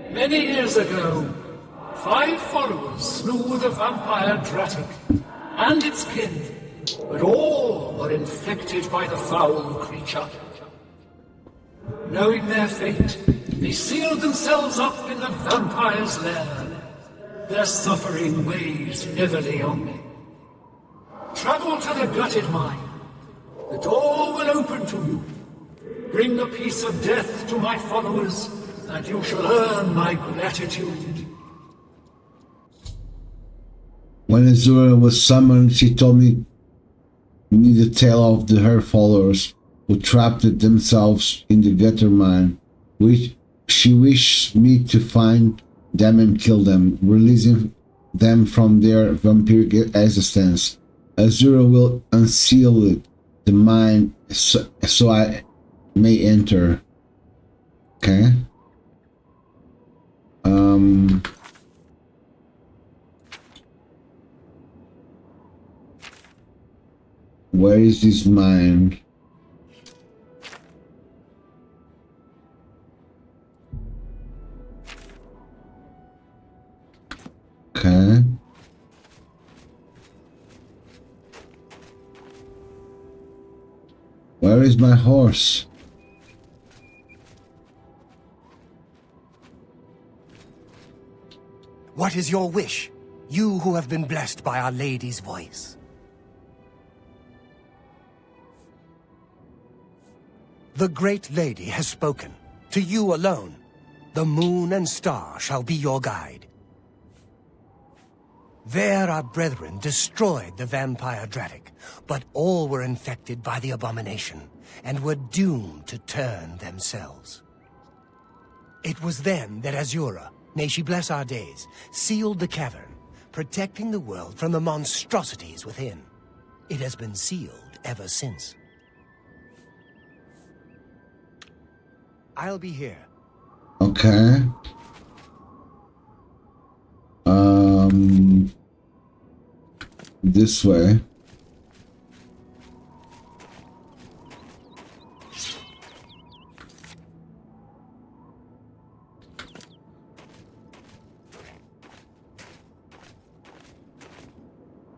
Speaker 10: Many years ago, 5 followers slew the vampire Dratic and its kin, but all were infected by the foul creature. Knowing their fate, they sealed themselves up in the vampire's lair. Their suffering weighs heavily on me. Travel to the gutted mine. The door will open to you. Bring the piece of death to my followers, and you shall earn my gratitude.
Speaker 2: When Azura was summoned, she told me the tale of her followers who trapped themselves in the gutter mine, which she wished me to find them and kill them, releasing them from their vampiric existence. Azura will unseal the mine so I may enter. Okay. Where is this mine? Okay. Where is my horse?
Speaker 7: What is your wish? You who have been blessed by Our Lady's voice. The great lady has spoken. To you alone. The moon and star shall be your guide. There our brethren destroyed the vampire Dratic, but all were infected by the abomination, and were doomed to turn themselves. It was then that Azura, may she bless our days, sealed the cavern, protecting the world from the monstrosities within. It has been sealed ever since. I'll be here.
Speaker 2: Okay. This way.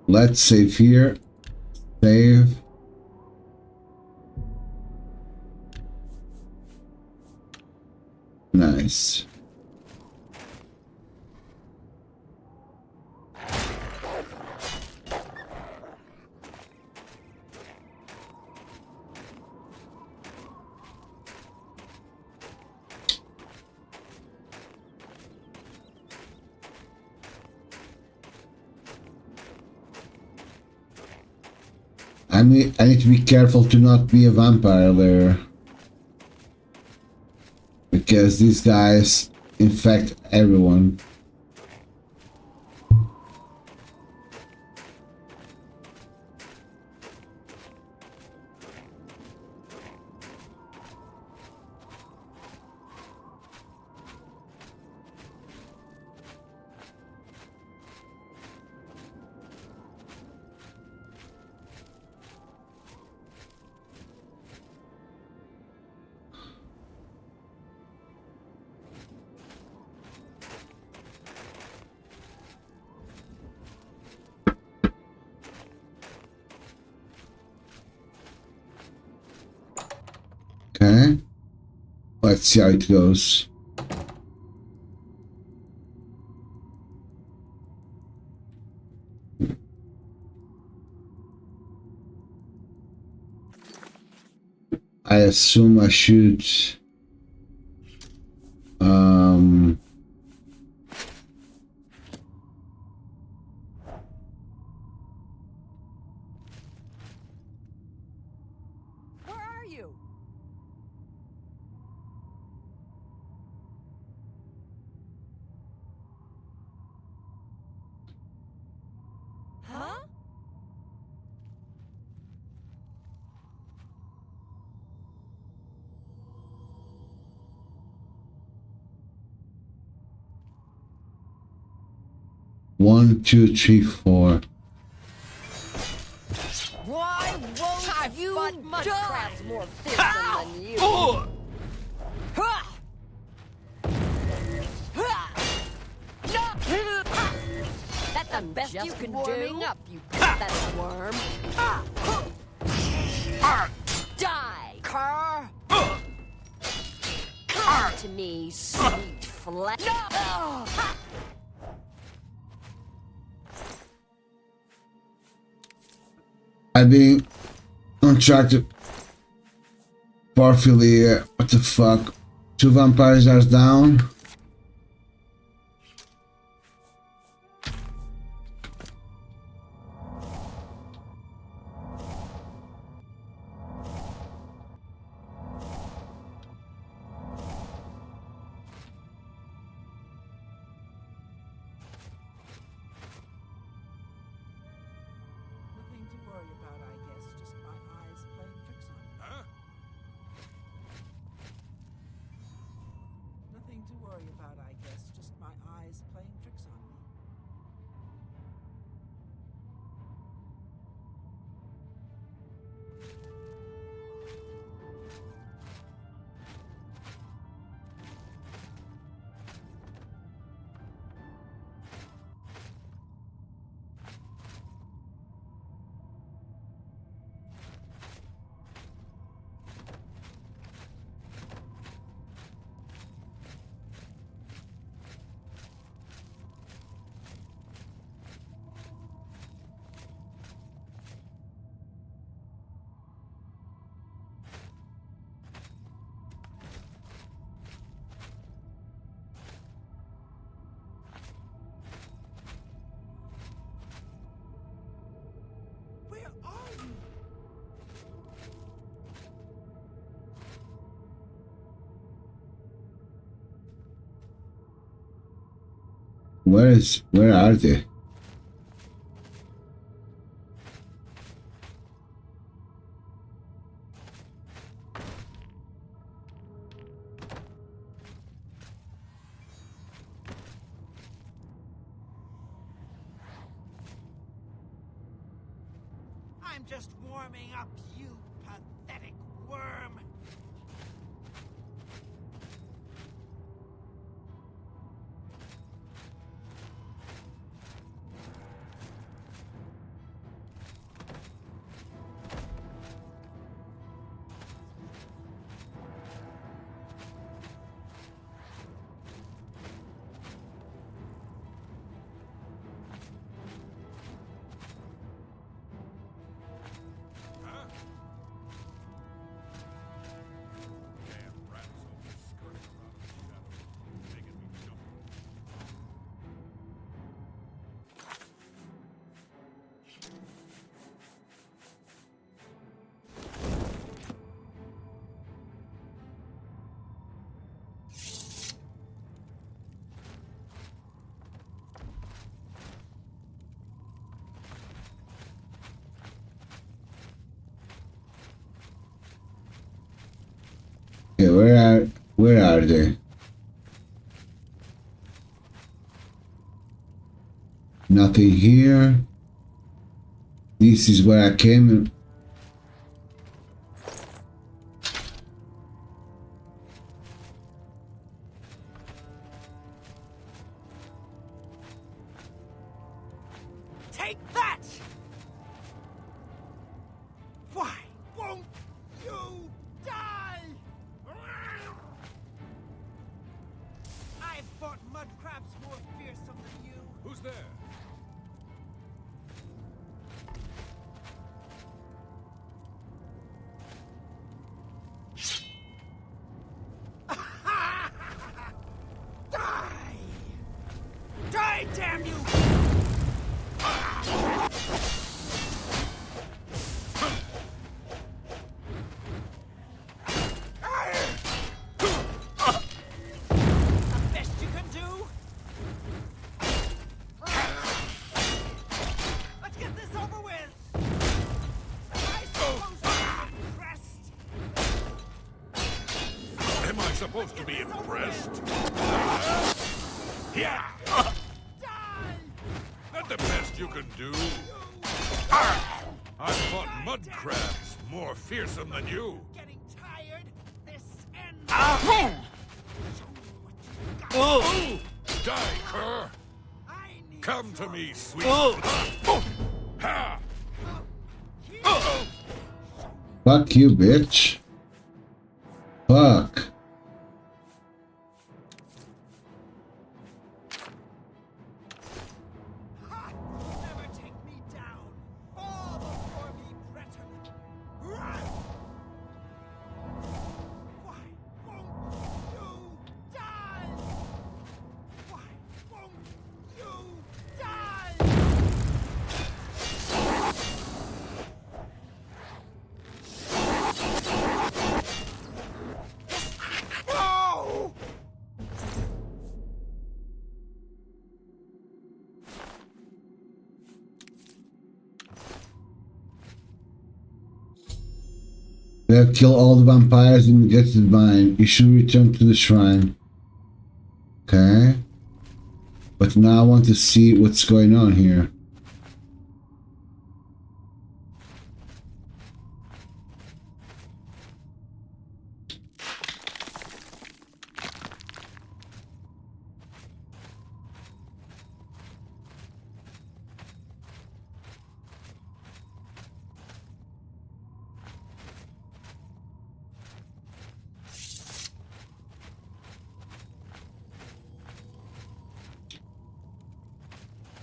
Speaker 2: Let's save here. Save. Nice. I need to be careful to not be a vampire there. Because these guys infect everyone. Okay. Let's see how it goes. I assume I should
Speaker 3: Where are you? Huh?
Speaker 2: One, two, three, four.
Speaker 3: Why won't you die? More fearsome than you. That's the best you can do. Up, you pathetic worm. Die, Cur. Come to me, sweet flesh.
Speaker 2: I've been on track to Porphyria. What the fuck? 2 vampires are down.
Speaker 8: Nothing to worry about, I guess. Just my eyes playing tricks on me. Nothing to worry
Speaker 2: Where are they?
Speaker 11: I'm just warming up, you pathetic worm.
Speaker 2: Okay, where are they? Nothing here. This is where I came.
Speaker 11: Take that! Why won't you die? I've fought mud crabs more fearsome than you.
Speaker 6: Who's there?
Speaker 11: Die! Die, damn you! The best you can do? Let's get this over with! I suppose I'm impressed.
Speaker 6: Am I supposed to be impressed? Yeah!
Speaker 11: Die!
Speaker 6: That the best you can do? I've fought mud crabs more fearsome than you.
Speaker 11: Getting tired? This ends.
Speaker 6: Die, cur!
Speaker 11: I need
Speaker 6: Come to me, sweet. Ha!
Speaker 2: Fuck you, bitch. Fuck.
Speaker 11: Never take me down. Fall before me, Breton. Run! Why won't you die? Why won't you die? No!
Speaker 2: We have killed all the vampires and get the mine. You should return to the shrine. Okay. But now I want to see what's going on here.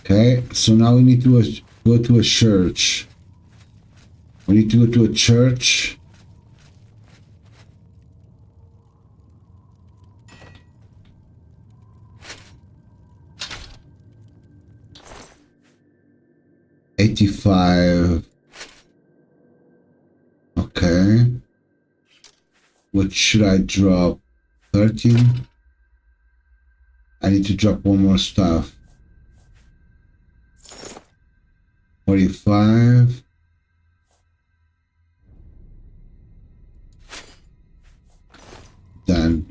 Speaker 2: Okay, so now we need to go to a church. We need to go to a church. $85. Okay. What should I drop? 13? I need to drop one more stuff. 45. Done.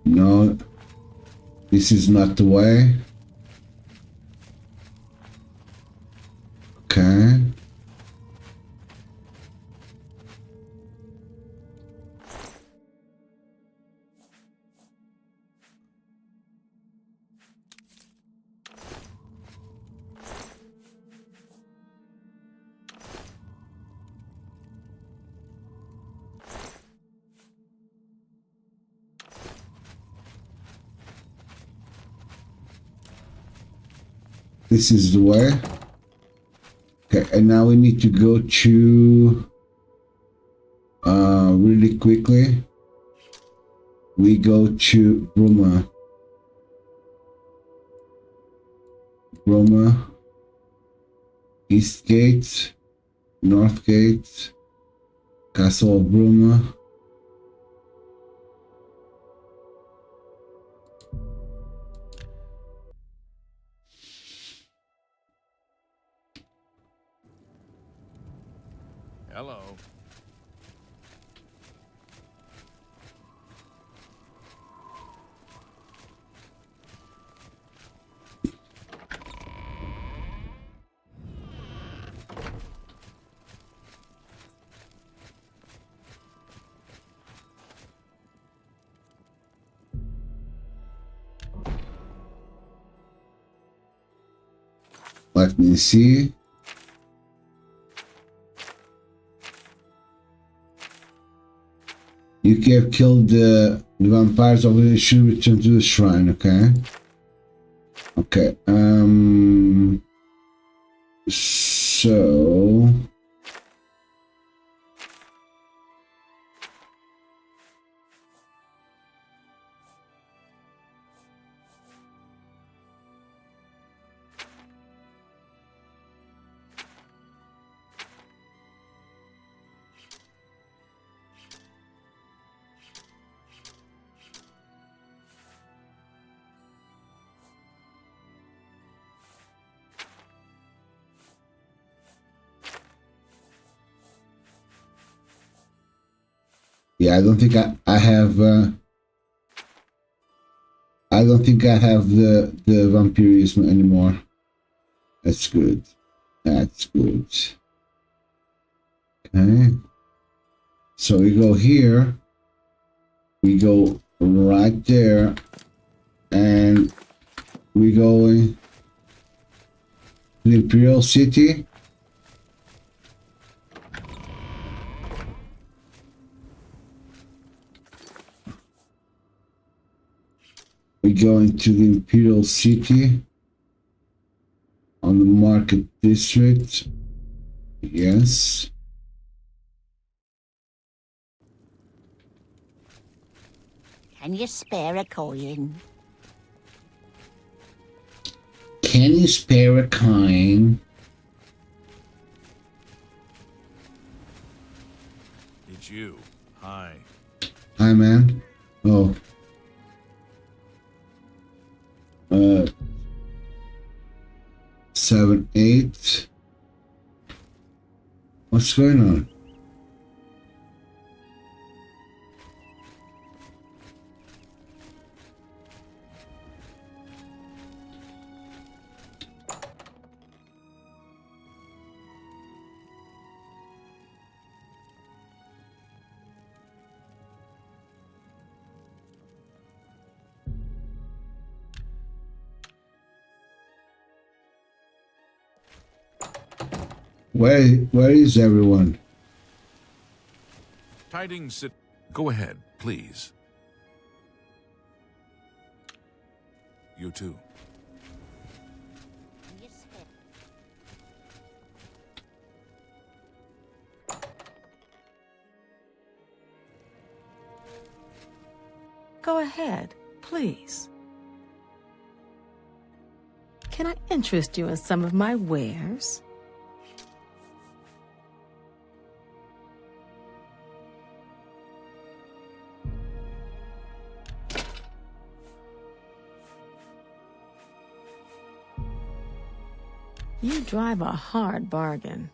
Speaker 2: No, this is not the way. Okay. This is the way. Okay, and now we need to go to really quickly. We go to Broma, East Gate, North Gate, Castle of Broma.
Speaker 4: Hello.
Speaker 2: Let me see. You have killed the vampires of the should return to the shrine, okay? Okay, so yeah, I don't think I have I don't think I have the vampirism anymore. That's good. That's good. Okay. So we go here. We go right there. And we go to the Imperial City. We go into the Imperial City on the Market District. Yes.
Speaker 5: Can you spare a coin?
Speaker 2: Can you spare a coin?
Speaker 4: It's you. Hi.
Speaker 2: Hi, man. Oh. 7, 8. What's going on? Where is everyone?
Speaker 4: Tidings. Go ahead, please. You too.
Speaker 5: Can you spare?
Speaker 12: Go ahead, Please. Can I interest you in some of my wares? You drive a hard bargain.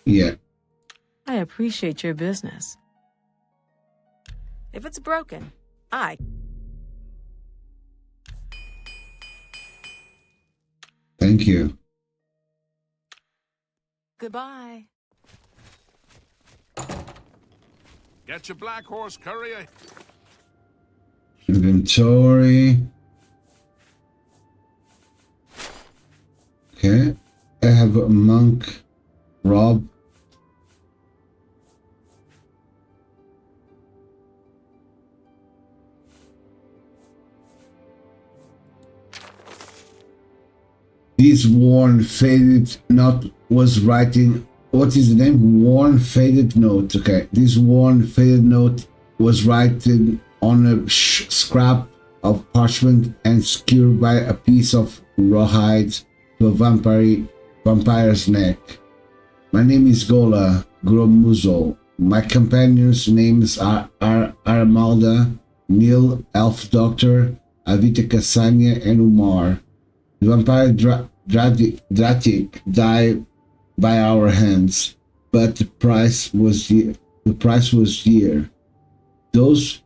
Speaker 2: Yeah.
Speaker 12: I appreciate your business. If it's broken,
Speaker 2: Thank you.
Speaker 12: Goodbye.
Speaker 4: Get your black horse, courier.
Speaker 2: Inventory. Okay. I have a monk. Rob. This worn, faded note was writing. What is the name? Worn, faded note. Okay. This worn, faded note was written on a scrap of parchment and secured by a piece of rawhide to a vampire's neck. My name is Gola Gromuzo. My companions' names are Armalda, Neil, Elf Doctor, Avita Kasanya, and Umar. The vampire Dratic died by our hands, but the price was dear. Those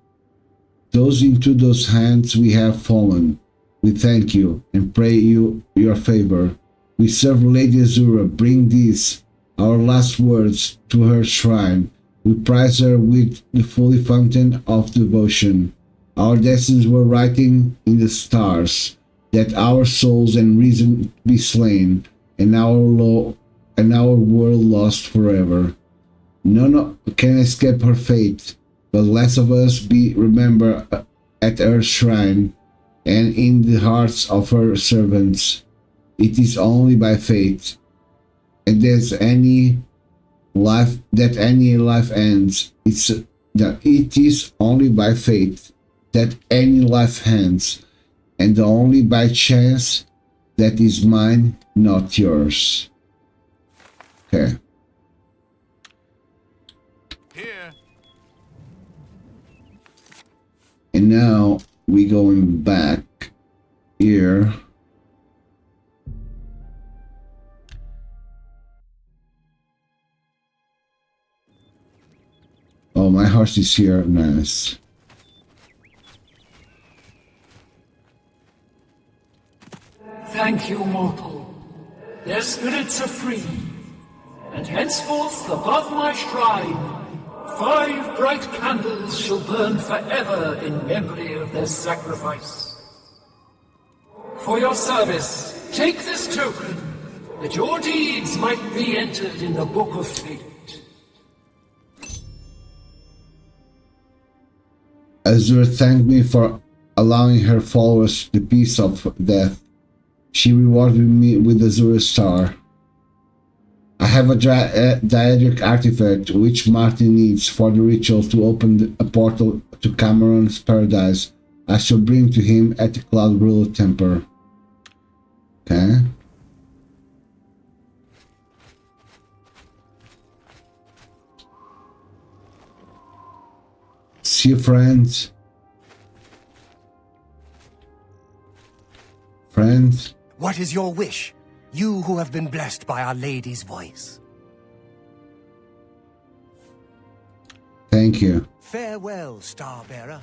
Speaker 2: into those hands we have fallen. We thank you and pray you your favor. We serve Lady Azura. Bring these, our last words, to her shrine. We prize her with the holy fountain of devotion. Our destinies were writing in the stars, that our souls and reason be slain, and our world lost forever. None can escape her fate, but less of us be remembered at her shrine and in the hearts of her servants. It is only by faith, and that any life ends. It is only by faith that any life ends, and only by chance that is mine, not yours. Okay.
Speaker 4: Here.
Speaker 2: And now we going back here. Oh, my horse is here. Nice.
Speaker 10: Thank you, mortal. Their spirits are free, and henceforth above my shrine 5 bright candles shall burn forever in memory of their sacrifice. For your service, take this token, that your deeds might be entered in the Book of Fate.
Speaker 2: Azura thanked me for allowing her followers the peace of death. She rewarded me with Azura Star. I have a diedric artifact which Martin needs for the ritual to open a portal to Cameron's paradise. I shall bring to him at the Cloud Ruler Temple. Okay. See you, friends. Friends.
Speaker 7: What is your wish? You who have been blessed by Our Lady's voice.
Speaker 2: Thank you.
Speaker 7: Farewell, Starbearer.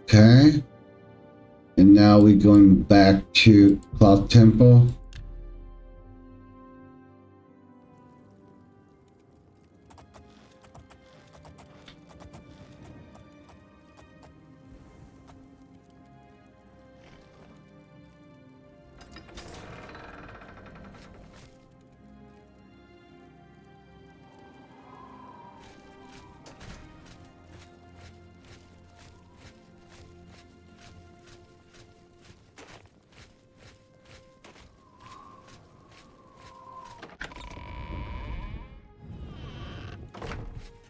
Speaker 2: Okay. And now we're going back to Cloud Temple.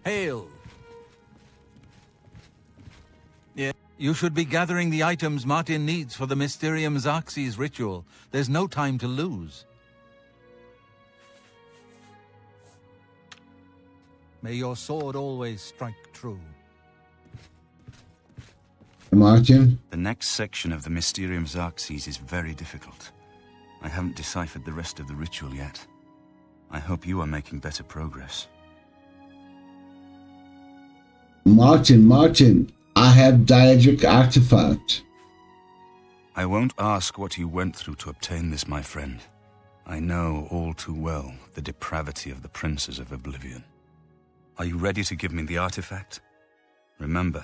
Speaker 13: Hail! Yeah, you should be gathering the items Martin needs for the Mysterium Xarxes ritual. There's no time to lose. May your sword always strike true.
Speaker 2: Martin?
Speaker 14: The next section of the Mysterium Xarxes is very difficult. I haven't deciphered the rest of the ritual yet. I hope you are making better progress.
Speaker 2: Martin, I have Diedric artifact.
Speaker 14: I won't ask what you went through to obtain this, my friend. I know all too well the depravity of the princes of Oblivion. Are you ready to give me the artifact? Remember,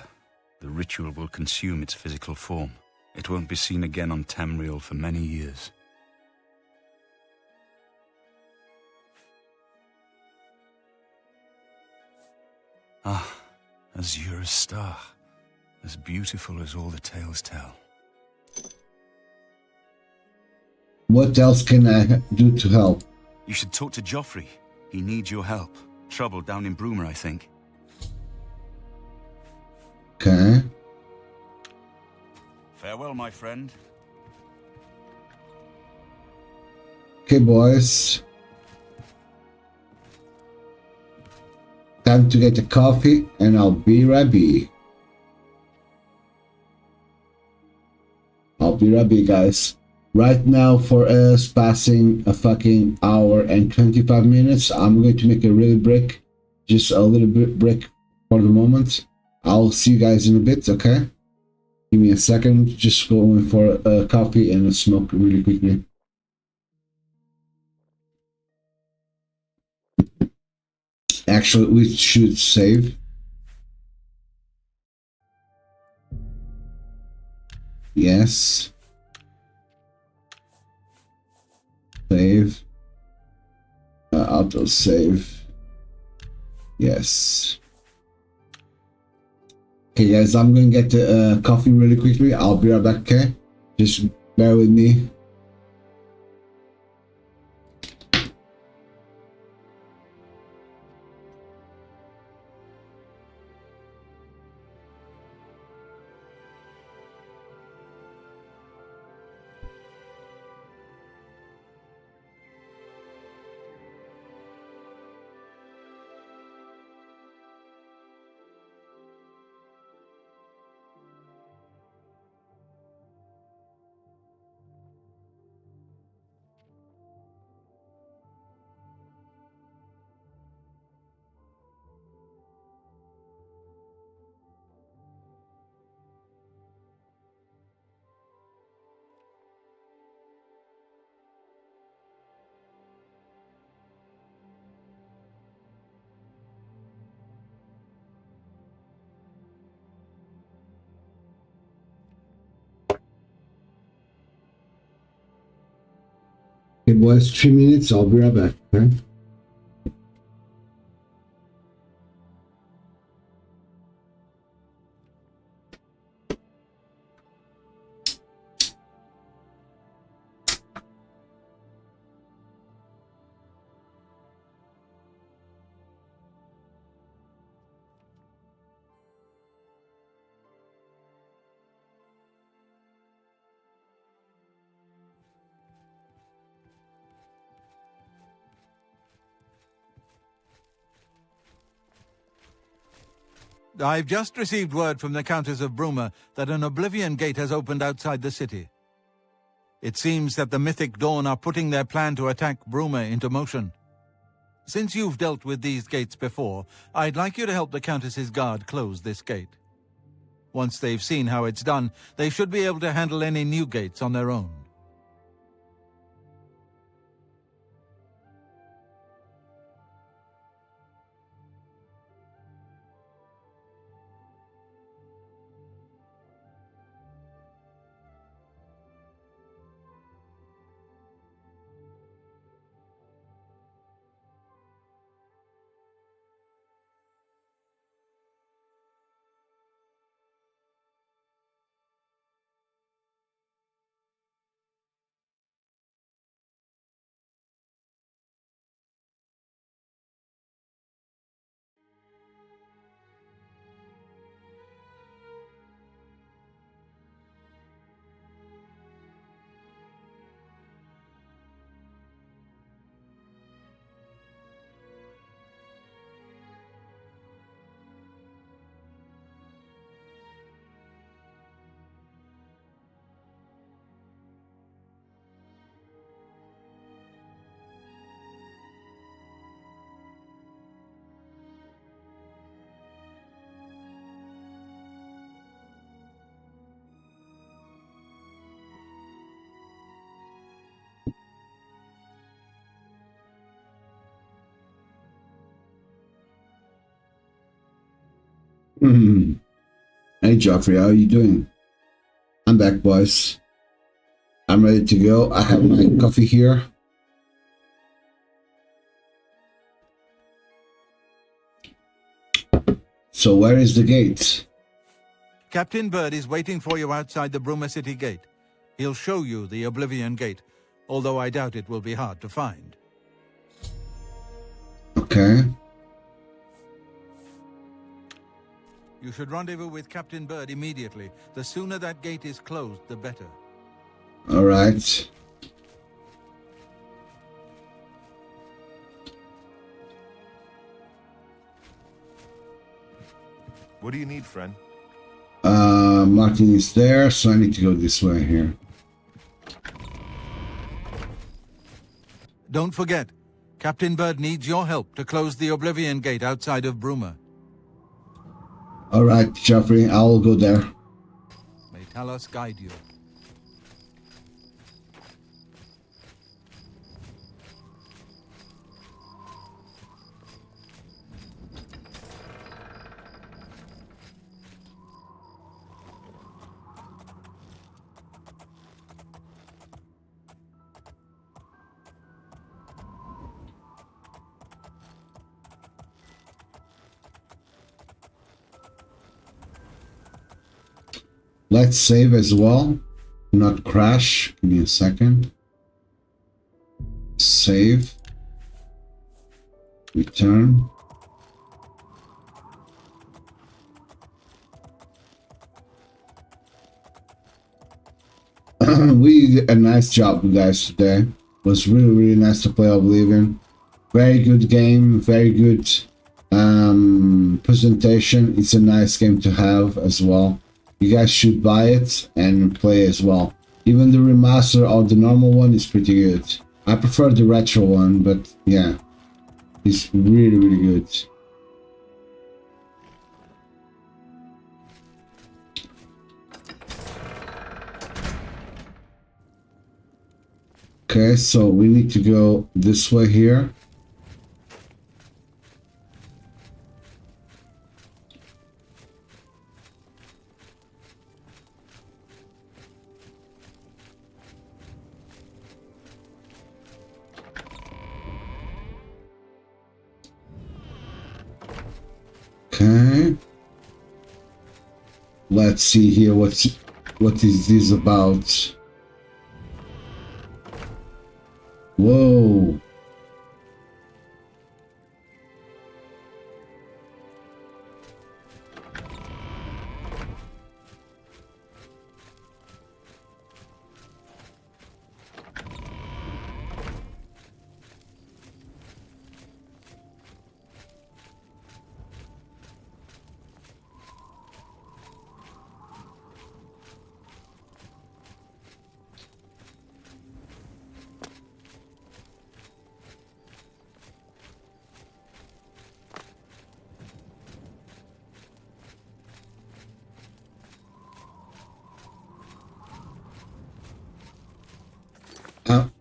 Speaker 14: the ritual will consume its physical form. It won't be seen again on Tamriel for many years. Ah, Azura's star. As beautiful as all the tales tell.
Speaker 2: What else can I do to help?
Speaker 14: You should talk to Joffrey. He needs your help. Trouble down in Broomer, I think.
Speaker 2: Okay.
Speaker 14: Farewell, my friend.
Speaker 2: Okay, boys. Time to get a coffee, and I'll be right. I'll be right, guys. Right now, for us passing a fucking hour and 25 minutes, I'm going to make a really break. Just a little bit break for the moment. I'll see you guys in a bit, okay? Give me a second. Just going for a coffee and a smoke really quickly. Actually, we should save. Yes. Save. Auto save. Yes. Okay, guys, I'm gonna get the coffee really quickly. I'll be right back, okay? Just bear with me. Okay, boys, 3 minutes. I'll be right back, okay?
Speaker 13: I've just received word from the Countess of Broomer that an Oblivion gate has opened outside the city. It seems that the Mythic Dawn are putting their plan to attack Broomer into motion. Since you've dealt with these gates before, I'd like you to help the Countess's guard close this gate. Once they've seen how it's done, they should be able to handle any new gates on their own.
Speaker 2: Hey Joffrey, how are you doing? I'm back, boys. I'm ready to go. I have my coffee here. So where is the gate?
Speaker 13: Captain Bird is waiting for you outside the Bruma City gate. He'll show you the Oblivion gate, although I doubt it will be hard to find.
Speaker 2: Okay.
Speaker 13: You should rendezvous with Captain Bird immediately. The sooner that gate is closed, the better.
Speaker 2: All right.
Speaker 6: What do you need, friend?
Speaker 2: Martin is there, so I need to go this way here.
Speaker 13: Don't forget, Captain Bird needs your help to close the Oblivion gate outside of Bruma.
Speaker 2: All right, Joffrey, I'll go there.
Speaker 13: May Talos guide you.
Speaker 2: Let's save as well. Not crash. Give me a second. Save. Return. We did a nice job, guys, today. It was really nice to play Oblivion. Very good game. Very good presentation. It's a nice game to have as well. You guys should buy it and play as well. Even the remaster or the normal one is pretty good. I prefer the retro one, but yeah, it's really good. Okay, so we need to go this way here. Okay. Let's see here what is this about. Whoa.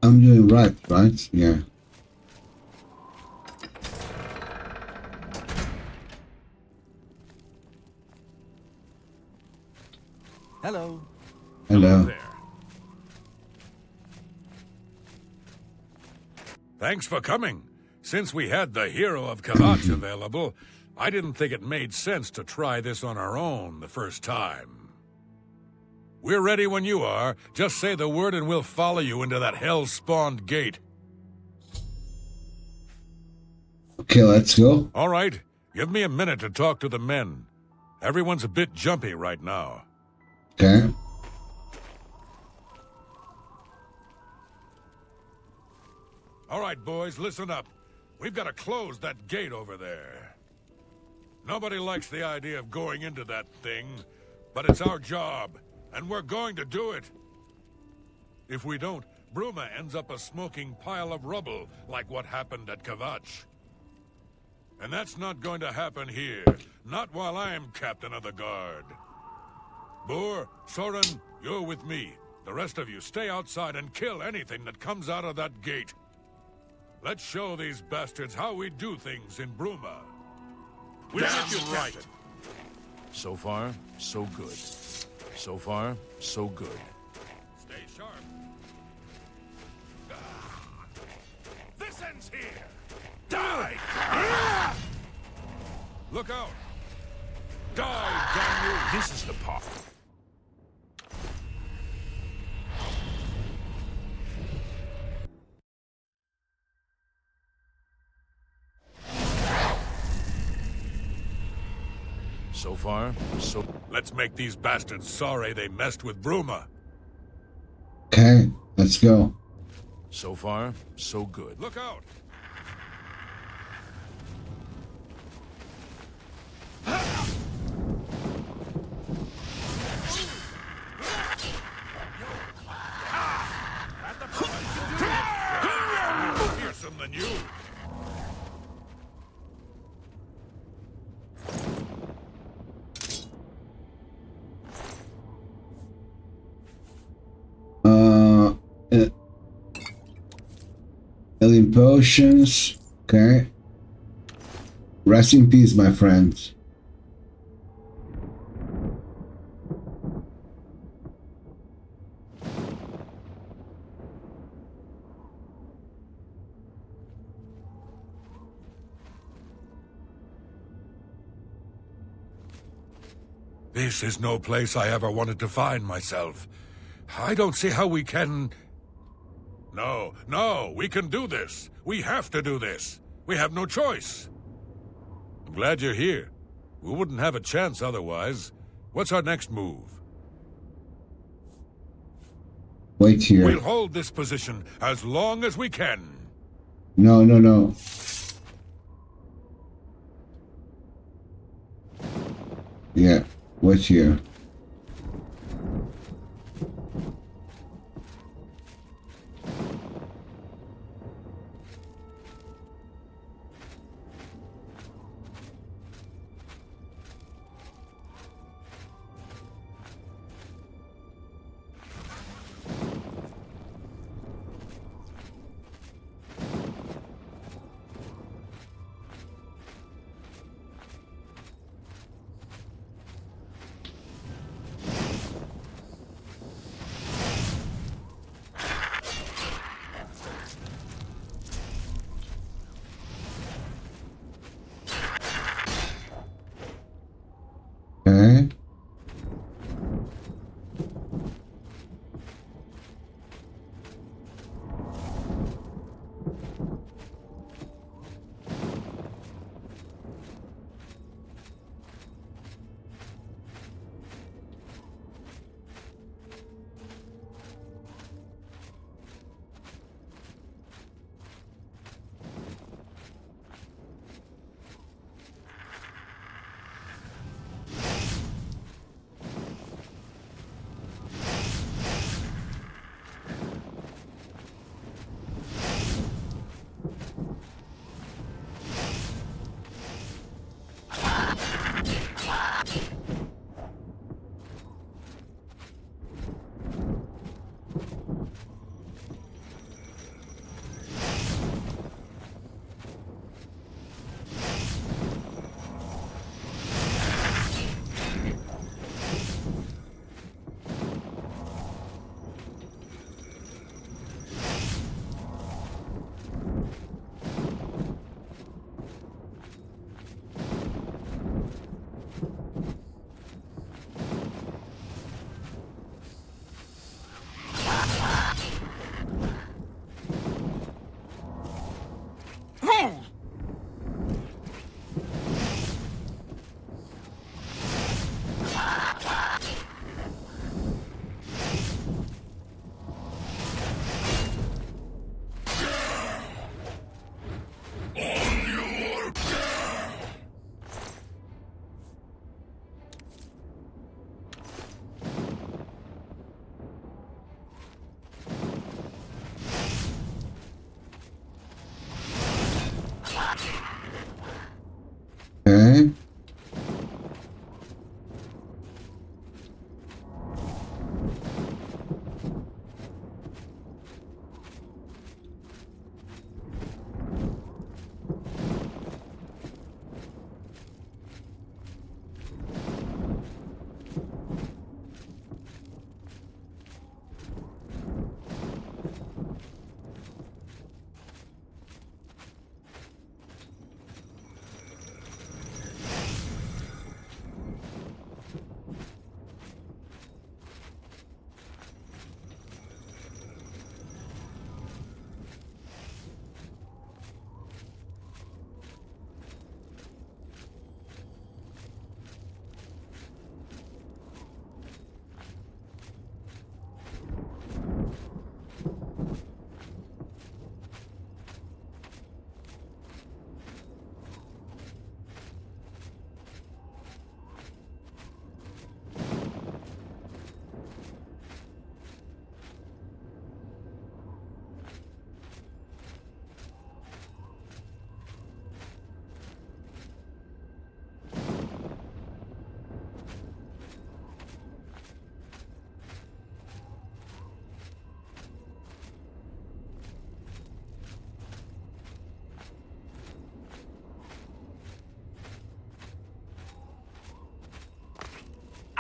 Speaker 2: I'm doing right? Yeah.
Speaker 13: Hello.
Speaker 2: Hello.
Speaker 4: There. Thanks for coming. Since we had the hero of Kavach available, I didn't think it made sense to try this on our own the first time. We're ready when you are. Just say the word and we'll follow you into that hell-spawned gate.
Speaker 2: Okay, let's go.
Speaker 4: All right. Give me a minute to talk to the men. Everyone's a bit jumpy right now.
Speaker 2: Okay.
Speaker 4: All right, boys, listen up. We've got to close that gate over there. Nobody likes the idea of going into that thing, but it's our job, and we're going to do it. If we don't, Bruma ends up a smoking pile of rubble, like what happened at Kavach. And that's not going to happen here, not while I'm captain of the guard. Boor, Soren, you're with me. The rest of you stay outside and kill anything that comes out of that gate. Let's show these bastards how we do things in Bruma. We'll get you right. So far, so good. So far, so good. Stay sharp. This ends here. Die! Look out! Die, damn you! This is the part. So far, so... Let's make these bastards sorry they messed with Bruma.
Speaker 2: Okay, let's go.
Speaker 4: So far, so good. Look out! More fearsome than you.
Speaker 2: Healing potions. Okay. Rest in peace, my friend.
Speaker 4: This is no place I ever wanted to find myself. I don't see how we can... No, we can do this. We have to do this. We have no choice. I'm glad you're here. We wouldn't have a chance otherwise. What's our next move?
Speaker 2: Wait here.
Speaker 4: We'll hold this position as long as we can.
Speaker 2: No. Yeah, wait here.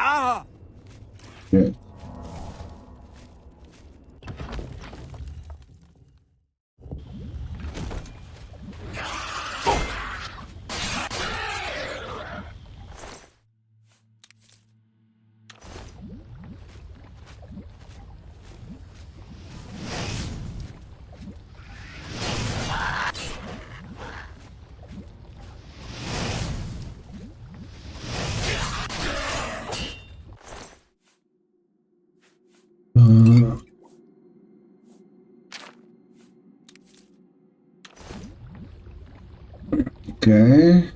Speaker 2: Yeah. Okay.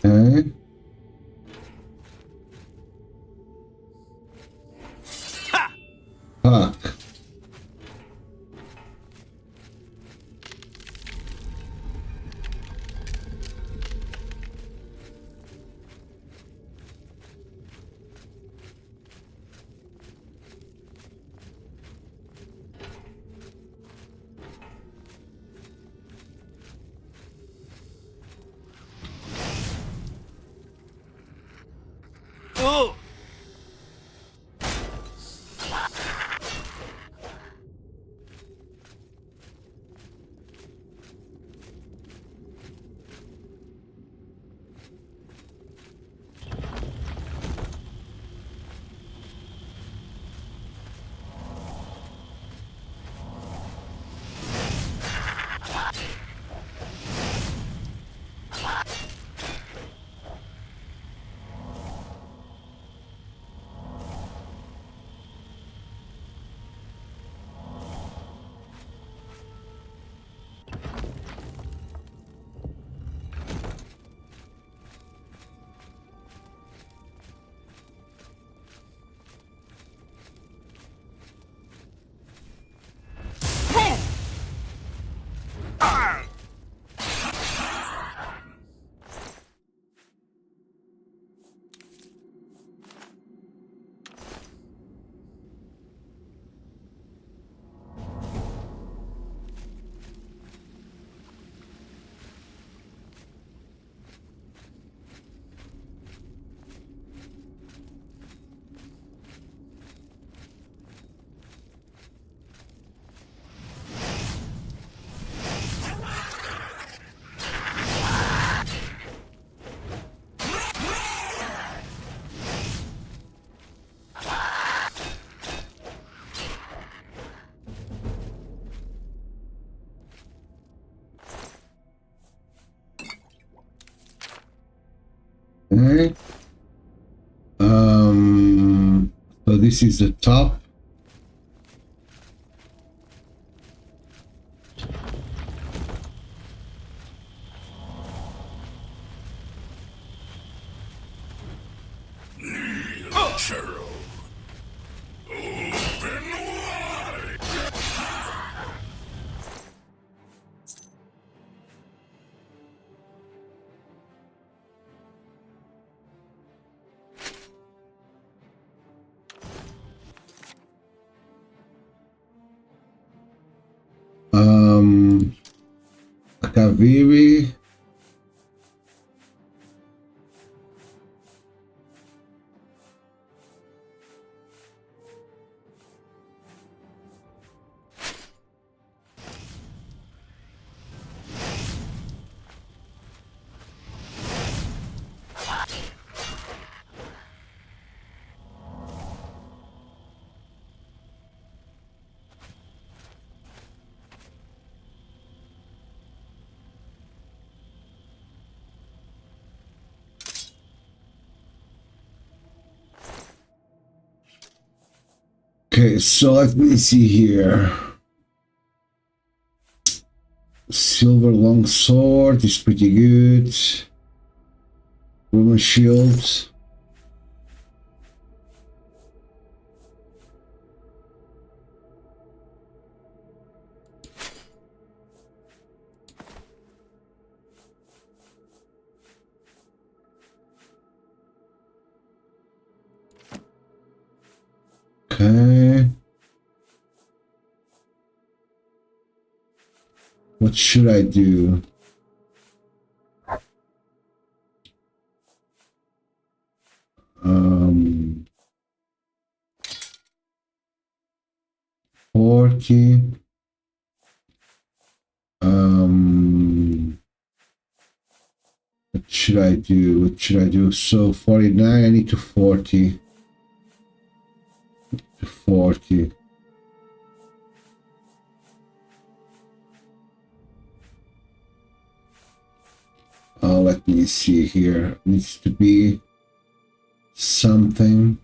Speaker 2: Okay. Fuck. Okay. So this is the top. Kaviri. Okay, so let me see here. Silver longsword is pretty good. Roman shield. Okay. What should I do? Um, 40. What should I do? What should I do? So 49, I need to 40. To 40. Let me see here. It needs to be something.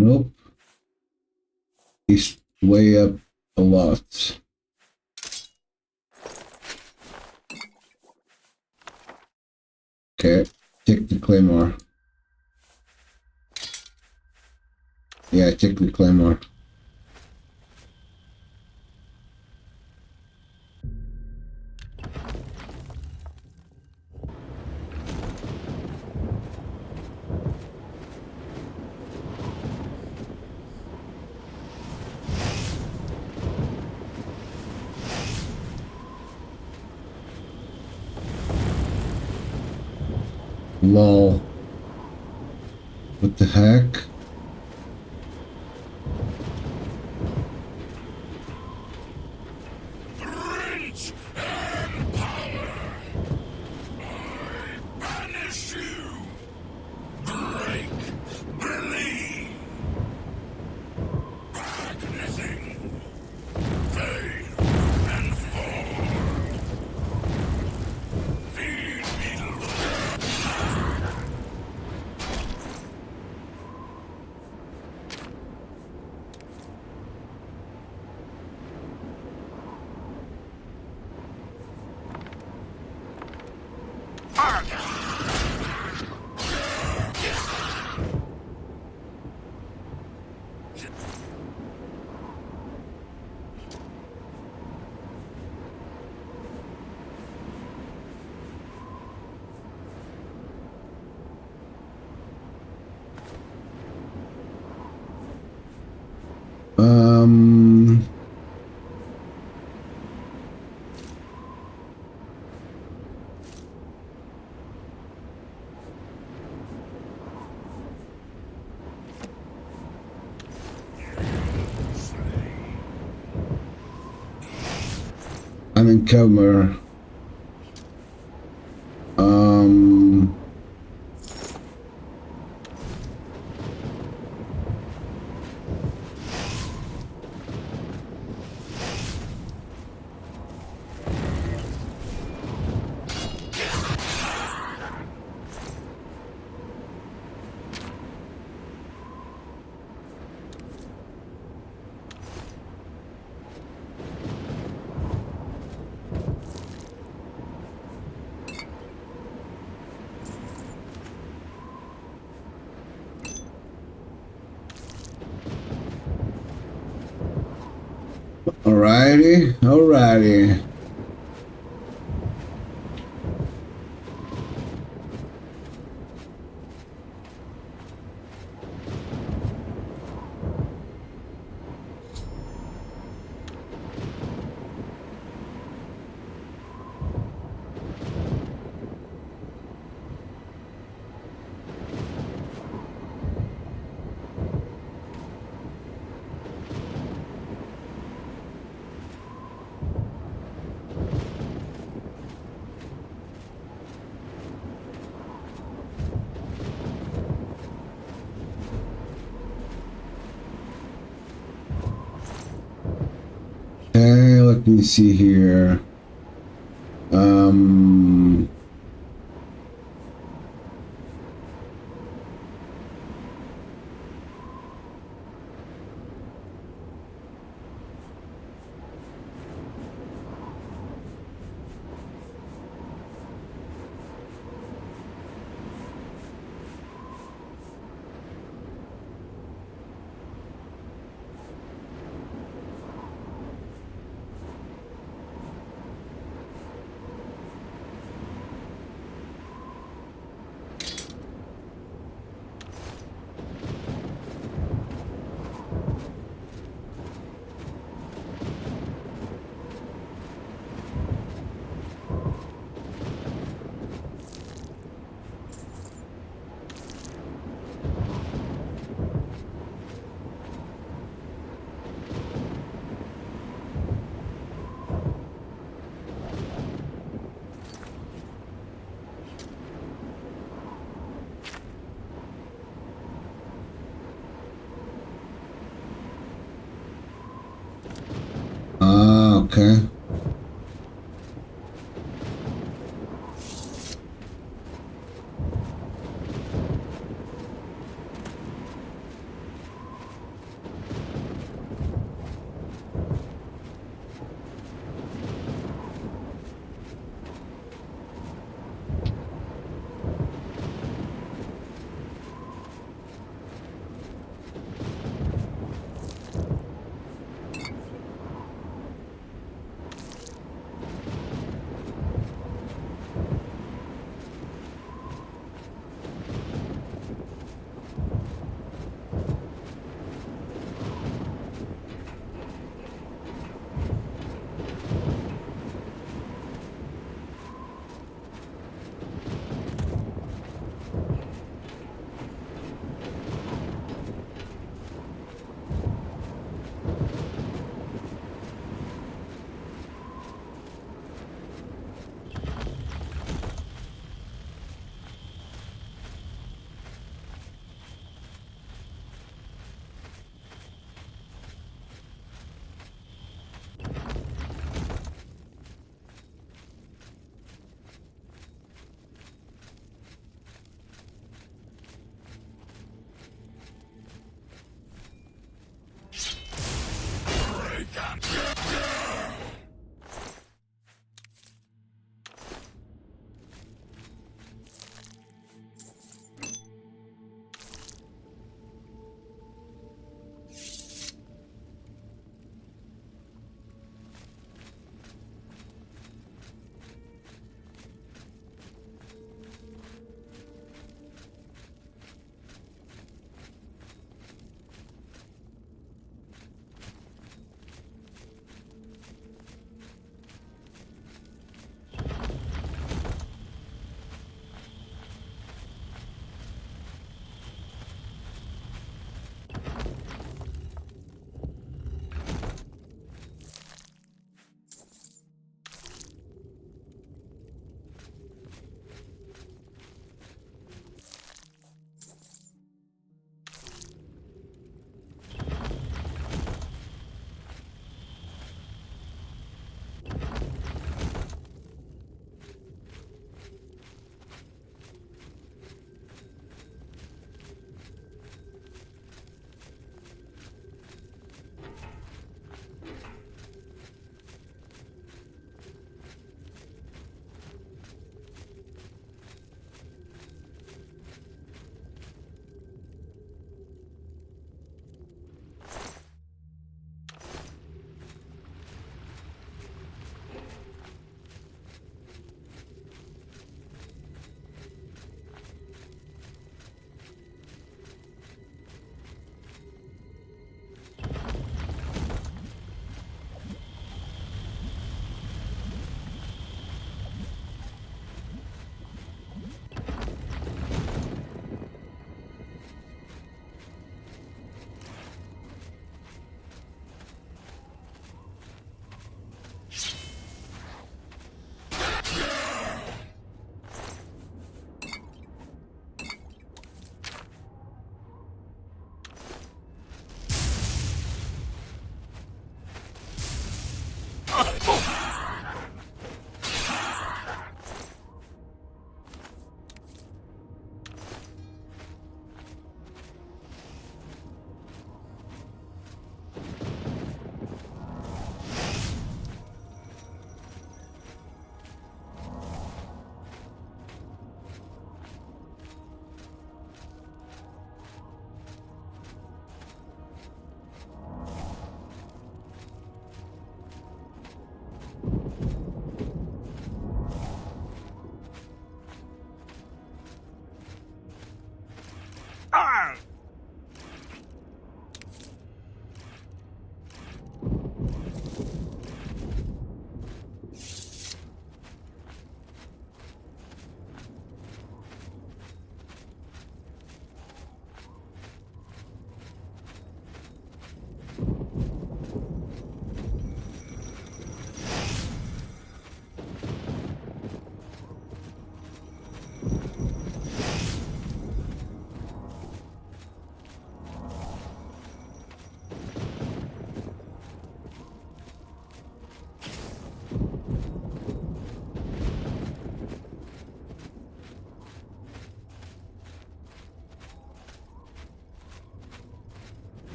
Speaker 2: Nope. It's way up a lot. Okay, take the claymore. Yeah, take the claymore. Lol. What the heck?
Speaker 4: Rage and power. I banish you. Break, believe. Back nothing. Fade and fall. Feed me the I'm in cover. Alrighty, alrighty.
Speaker 2: Okay, let me see here. Okay.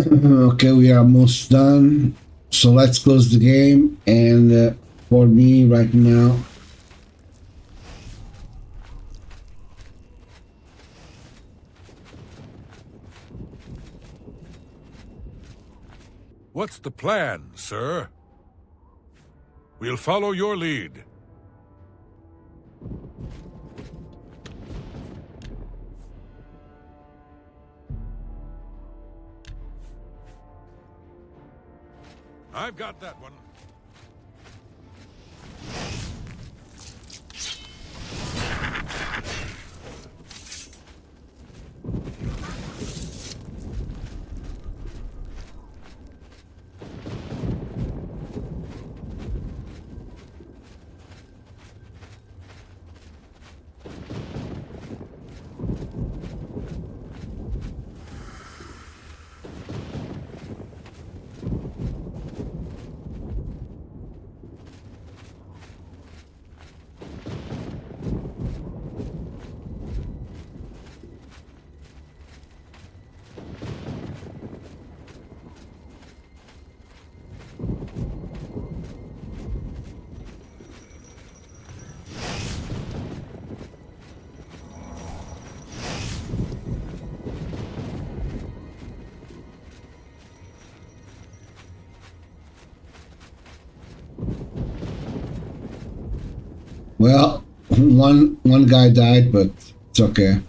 Speaker 2: Okay, we are almost done. So let's close the game. And for me right now,
Speaker 4: What's the plan, sir? We'll follow your lead. I've got that one.
Speaker 2: well, one guy died, but it's okay.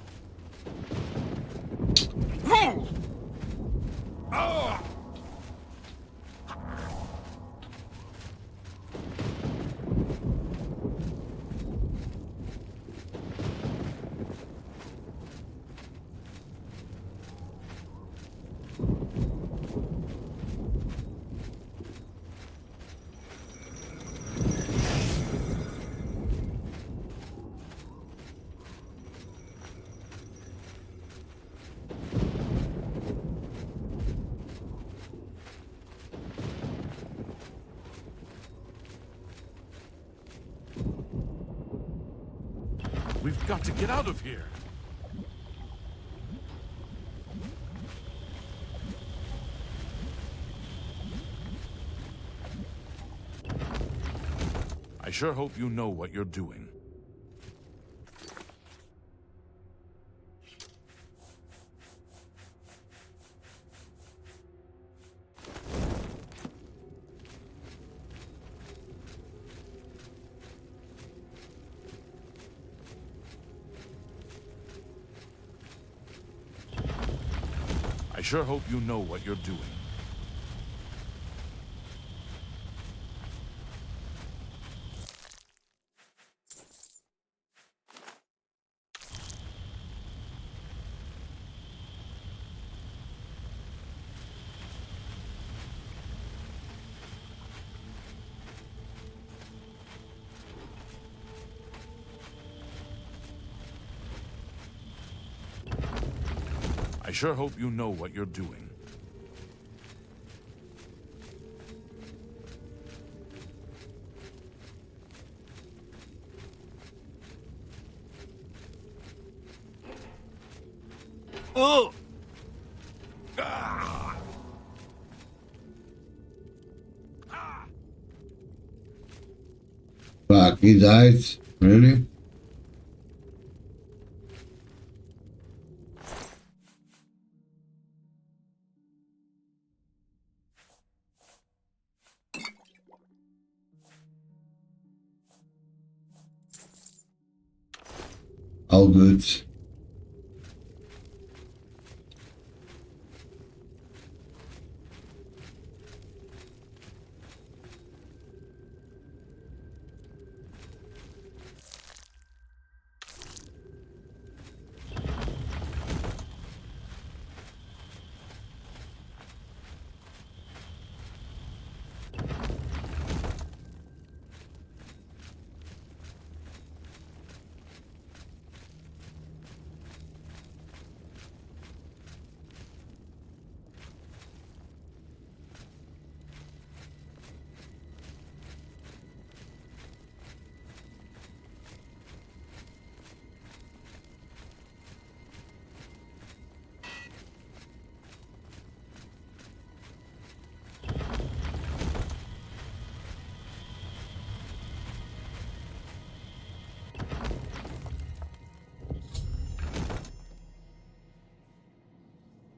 Speaker 4: We've got to get out of here.
Speaker 6: I sure hope you know what you're doing. I sure hope you know what you're doing.
Speaker 15: I sure hope you know what you're doing.
Speaker 13: Oh!
Speaker 2: Fuck, he died? Really? All good.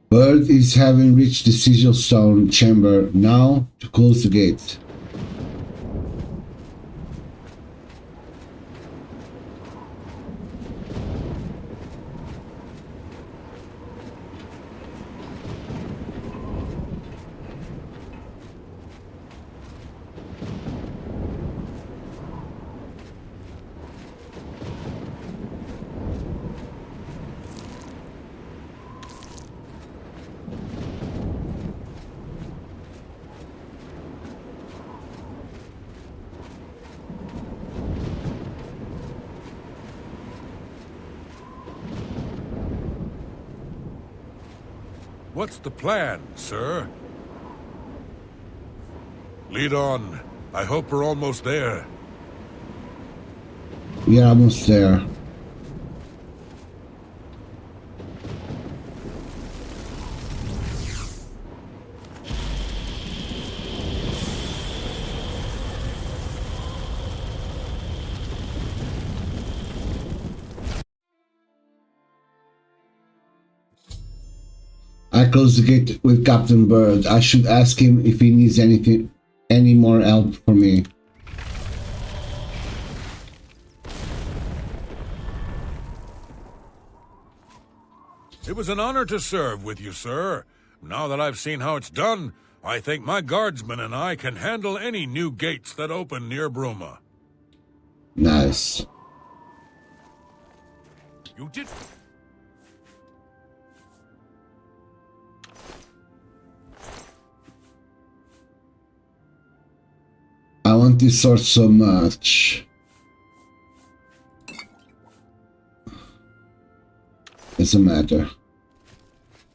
Speaker 2: Bird is having reached the sigil stone chamber now to close the gate.
Speaker 4: What's the plan, sir? Lead on. I hope we're almost there.
Speaker 2: We're almost there. I close the gate with Captain Bird. I should ask him if he needs any more help for me.
Speaker 4: It was an honor to serve with you, sir. Now that I've seen how it's done, I think my guardsmen and I can handle any new gates that open near Bruma.
Speaker 2: Nice.
Speaker 4: You did...
Speaker 2: I want this sword so much. Doesn't matter.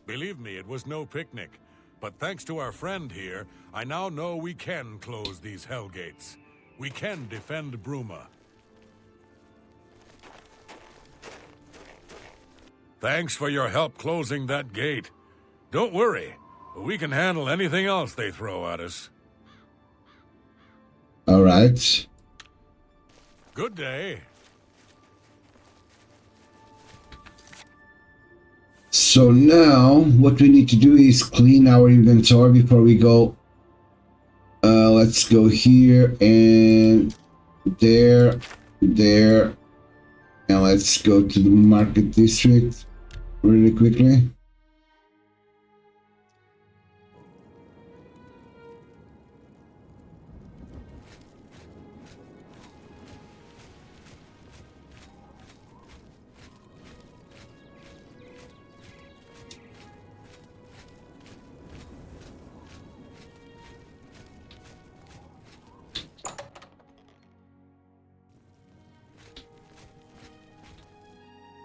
Speaker 4: Believe me, it was no picnic. But thanks to our friend here, I now know we can close these hell gates. We can defend Bruma. Thanks for your help closing that gate. Don't worry, we can handle anything else they throw at us.
Speaker 2: All right.
Speaker 4: Good day.
Speaker 2: So now what we need to do is clean our inventory before we go. Let's go here and there, and let's go to the market district really quickly.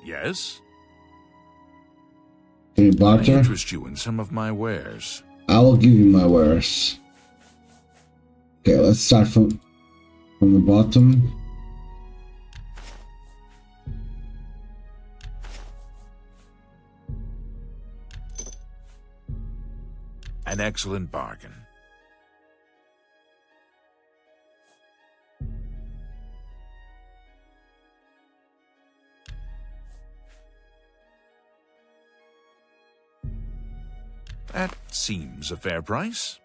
Speaker 15: Yes?
Speaker 2: Can you
Speaker 15: I
Speaker 2: barter?
Speaker 15: interest you in some of my wares.
Speaker 2: I will give you my wares. Okay, let's start from the bottom.
Speaker 15: An excellent bargain. That seems a fair price.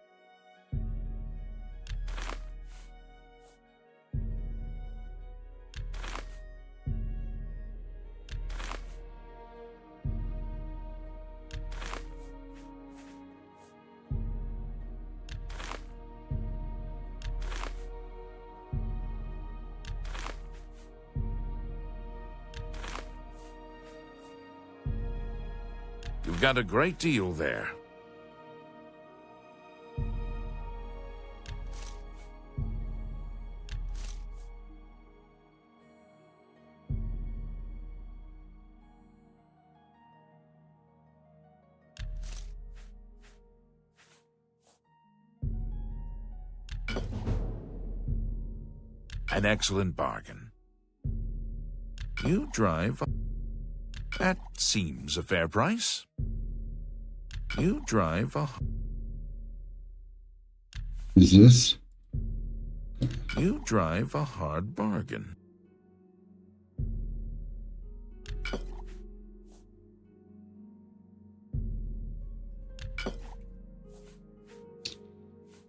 Speaker 15: You've got a great deal there. An excellent bargain. You drive... That seems a fair price. You drive a...
Speaker 2: Is this?
Speaker 15: You drive a hard bargain.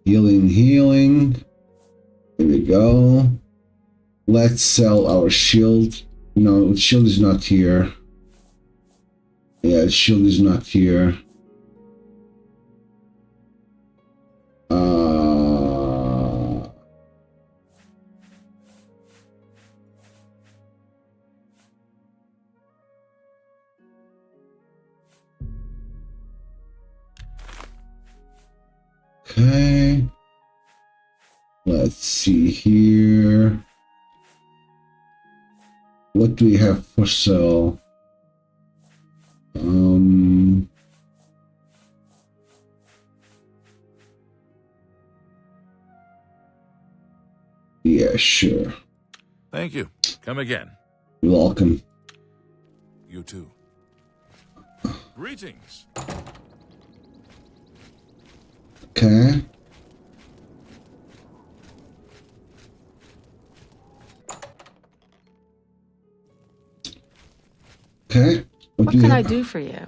Speaker 2: Healing. Here we go. Let's sell our shield. No, shield is not here. Yeah, shield is not here. Okay. Let's see here. What do we have for sale? Yeah, sure.
Speaker 15: Thank you. Come again.
Speaker 2: You're welcome.
Speaker 15: You too. Greetings.
Speaker 2: Okay. Okay.
Speaker 12: What can I do for you?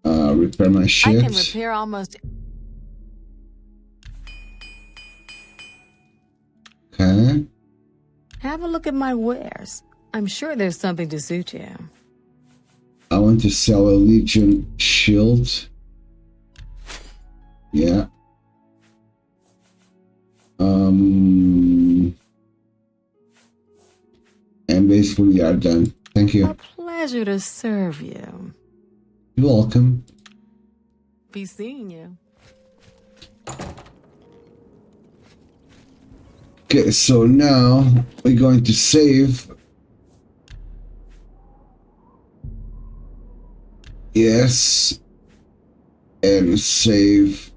Speaker 2: Repair my shit.
Speaker 12: I can repair almost...
Speaker 2: Okay.
Speaker 12: Have a look at my wares. I'm sure there's something to suit you.
Speaker 2: I want to sell a Legion shield. Yeah. And basically we are done. Thank you.
Speaker 12: A pleasure to serve you.
Speaker 2: You're welcome.
Speaker 12: Be seeing you.
Speaker 2: Okay, so now we're going to save. Yes. And save.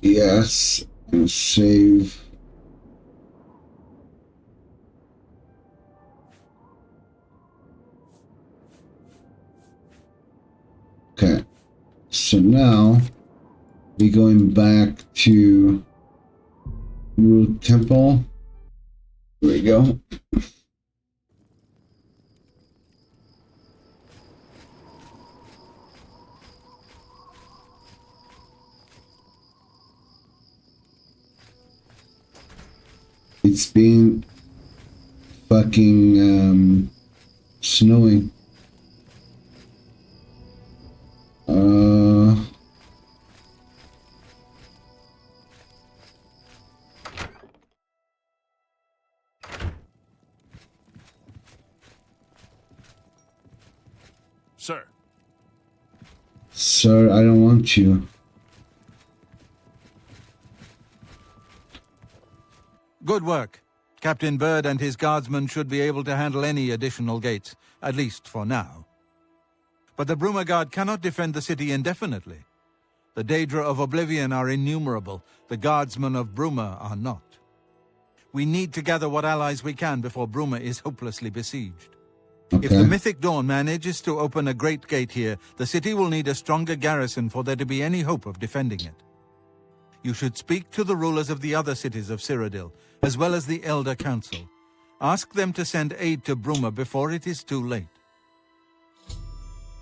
Speaker 2: Yes. And save. Okay, so now we're going back to Root Temple. Here we go. It's been fucking snowing.
Speaker 15: Sir.
Speaker 2: Sir, I don't want you.
Speaker 13: Good work. Captain Bird and his guardsmen should be able to handle any additional gates, at least for now. But the Bruma Guard cannot defend the city indefinitely. The Daedra of Oblivion are innumerable, the guardsmen of Bruma are not. We need to gather what allies we can before Bruma is hopelessly besieged.
Speaker 2: Okay.
Speaker 13: If the Mythic Dawn manages to open a great gate here, the city will need a stronger garrison for there to be any hope of defending it. You should speak to the rulers of the other cities of Cyrodiil, as well as the Elder Council. Ask them to send aid to Bruma before it is too late.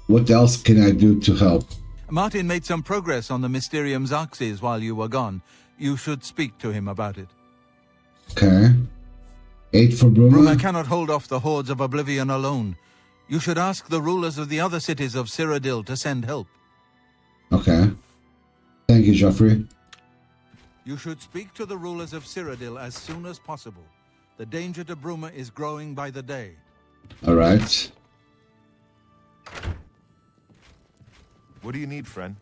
Speaker 2: What else can I do to help?
Speaker 13: Martin made some progress on the Mysterium Xarxes while you were gone. You should speak to him about it.
Speaker 2: Okay. Aid for Bruma?
Speaker 13: Bruma cannot hold off the hordes of Oblivion alone. You should ask the rulers of the other cities of Cyrodiil to send help.
Speaker 2: Okay. Thank you, Joffrey.
Speaker 13: You should speak to the rulers of Cyrodiil as soon as possible. The danger to Bruma is growing by the day.
Speaker 2: All right.
Speaker 6: What do you need, friend?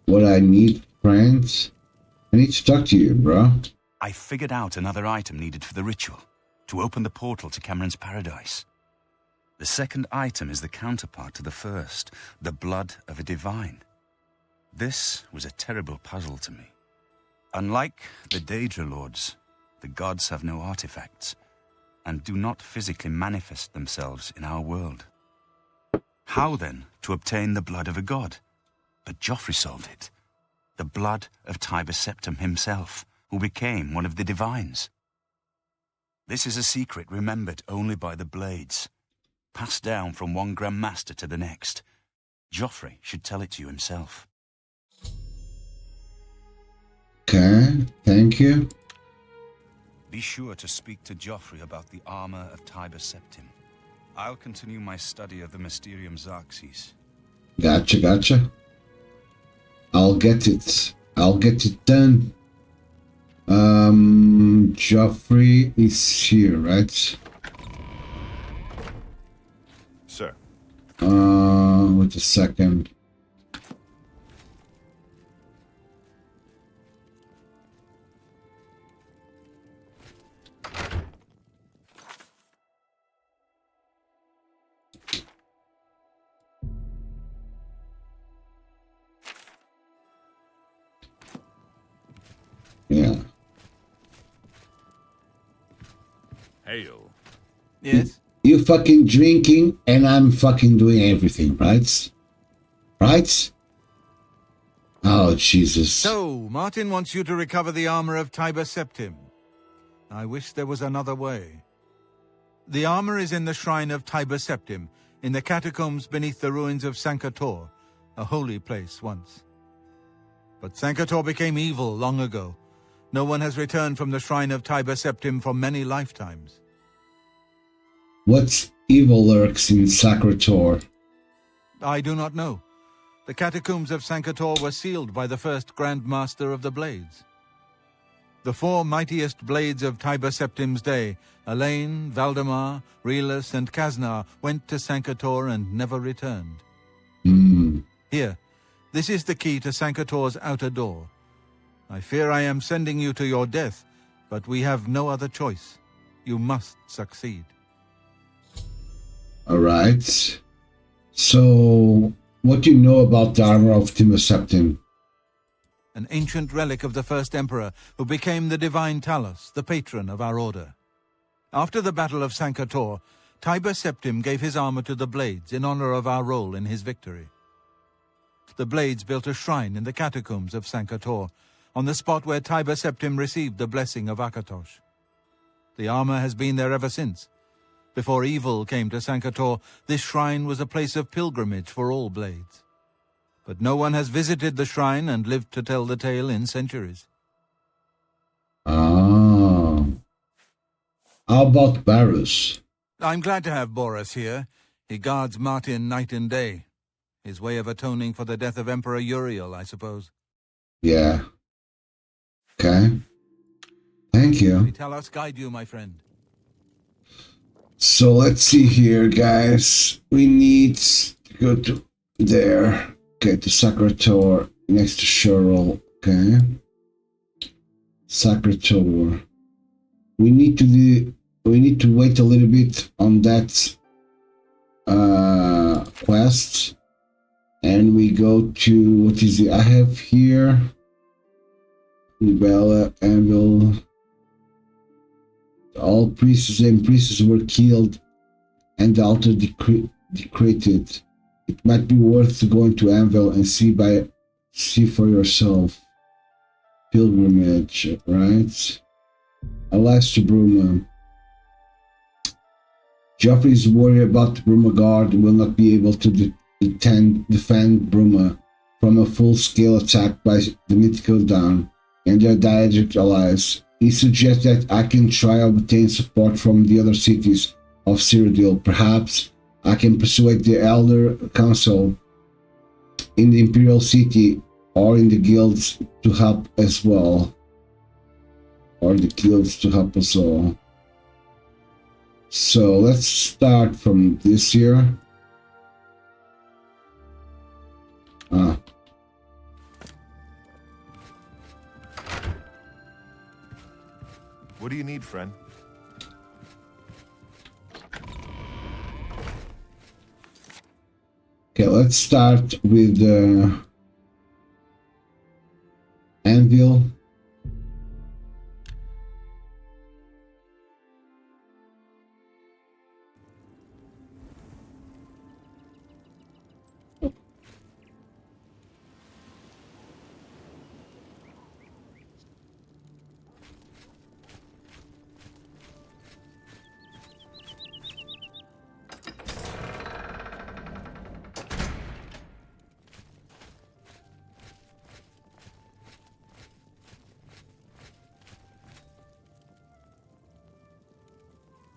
Speaker 2: What I need, friends? I need to talk to you, bro.
Speaker 14: I figured out another item needed for the ritual, to open the portal to Cameron's paradise. The second item is the counterpart to the first, the blood of a divine. This was a terrible puzzle to me. Unlike the Daedra Lords, the gods have no artifacts, and do not physically manifest themselves in our world. How, then, to obtain the blood of a god? But Joffrey solved it. The blood of Tiber Septim himself, who became one of the divines. This is a secret remembered only by the Blades, passed down from one Grand Master to the next. Joffrey should tell it to you himself.
Speaker 2: Okay, thank you.
Speaker 14: Be sure to speak to Joffrey about the armor of Tiber Septim. I'll continue my study of the Mysterium Xarxes.
Speaker 2: Gotcha. I'll get it done. Joffrey is here, right?
Speaker 6: Sir.
Speaker 2: Wait a second. Yeah.
Speaker 15: Hail.
Speaker 13: Yes?
Speaker 2: You fucking drinking and I'm fucking doing everything, right? Right? Oh, Jesus.
Speaker 13: So, Martin wants you to recover the armor of Tiber Septim. I wish there was another way. The armor is in the shrine of Tiber Septim, in the catacombs beneath the ruins of Sankator, a holy place once. But Sankator became evil long ago. No one has returned from the shrine of Tiber Septim for many lifetimes.
Speaker 2: What evil lurks in Sakrator?
Speaker 13: I do not know. The catacombs of Sankator were sealed by the first Grand Master of the Blades. The four mightiest blades of Tiber Septim's day, Elaine, Valdemar, Relus, and Kaznar, went to Sankator and never returned. Here, this is the key to Sankator's outer door. I fear I am sending you to your death, but we have no other choice. You must succeed.
Speaker 2: Alright. So, what do you know about the armor of Tiber Septim?
Speaker 13: An ancient relic of the first emperor who became the divine Talos, the patron of our order. After the Battle of Sankator, Tiber Septim gave his armor to the Blades in honor of our role in his victory. The Blades built a shrine in the catacombs of Sankator, on the spot where Tiber Septim received the blessing of Akatosh. The armor has been there ever since. Before evil came to Sankator, this shrine was a place of pilgrimage for all Blades. But no one has visited the shrine and lived to tell the tale in centuries.
Speaker 2: Ah. How about Varus?
Speaker 13: I'm glad to have Boris here. He guards Martin night and day. His way of atoning for the death of Emperor Uriel, I suppose.
Speaker 2: Yeah. Okay. Thank you.
Speaker 13: Tell us, guide you, my friend.
Speaker 2: So let's see here, guys. We need to go to there. Okay, to Sakrator, next to Shurl. Okay. Sakrator. we need to wait a little bit on that quest, and we go to what is it? I have here Bella Anvil. All priests and priestesses were killed, and the altar decreed. It might be worth going to Anvil and see for yourself. Pilgrimage, right? Alas to Bruma. Joffrey is worried about the Bruma Guard will not be able to defend Bruma from a full-scale attack by the Mythical Dawn and their direct allies. He suggests that I can try to obtain support from the other cities of Cyrodiil. Perhaps I can persuade the Elder Council in the Imperial City or in the guilds to help as well. So let's start from this here.
Speaker 6: What do you need, friend?
Speaker 2: Okay, let's start with Anvil.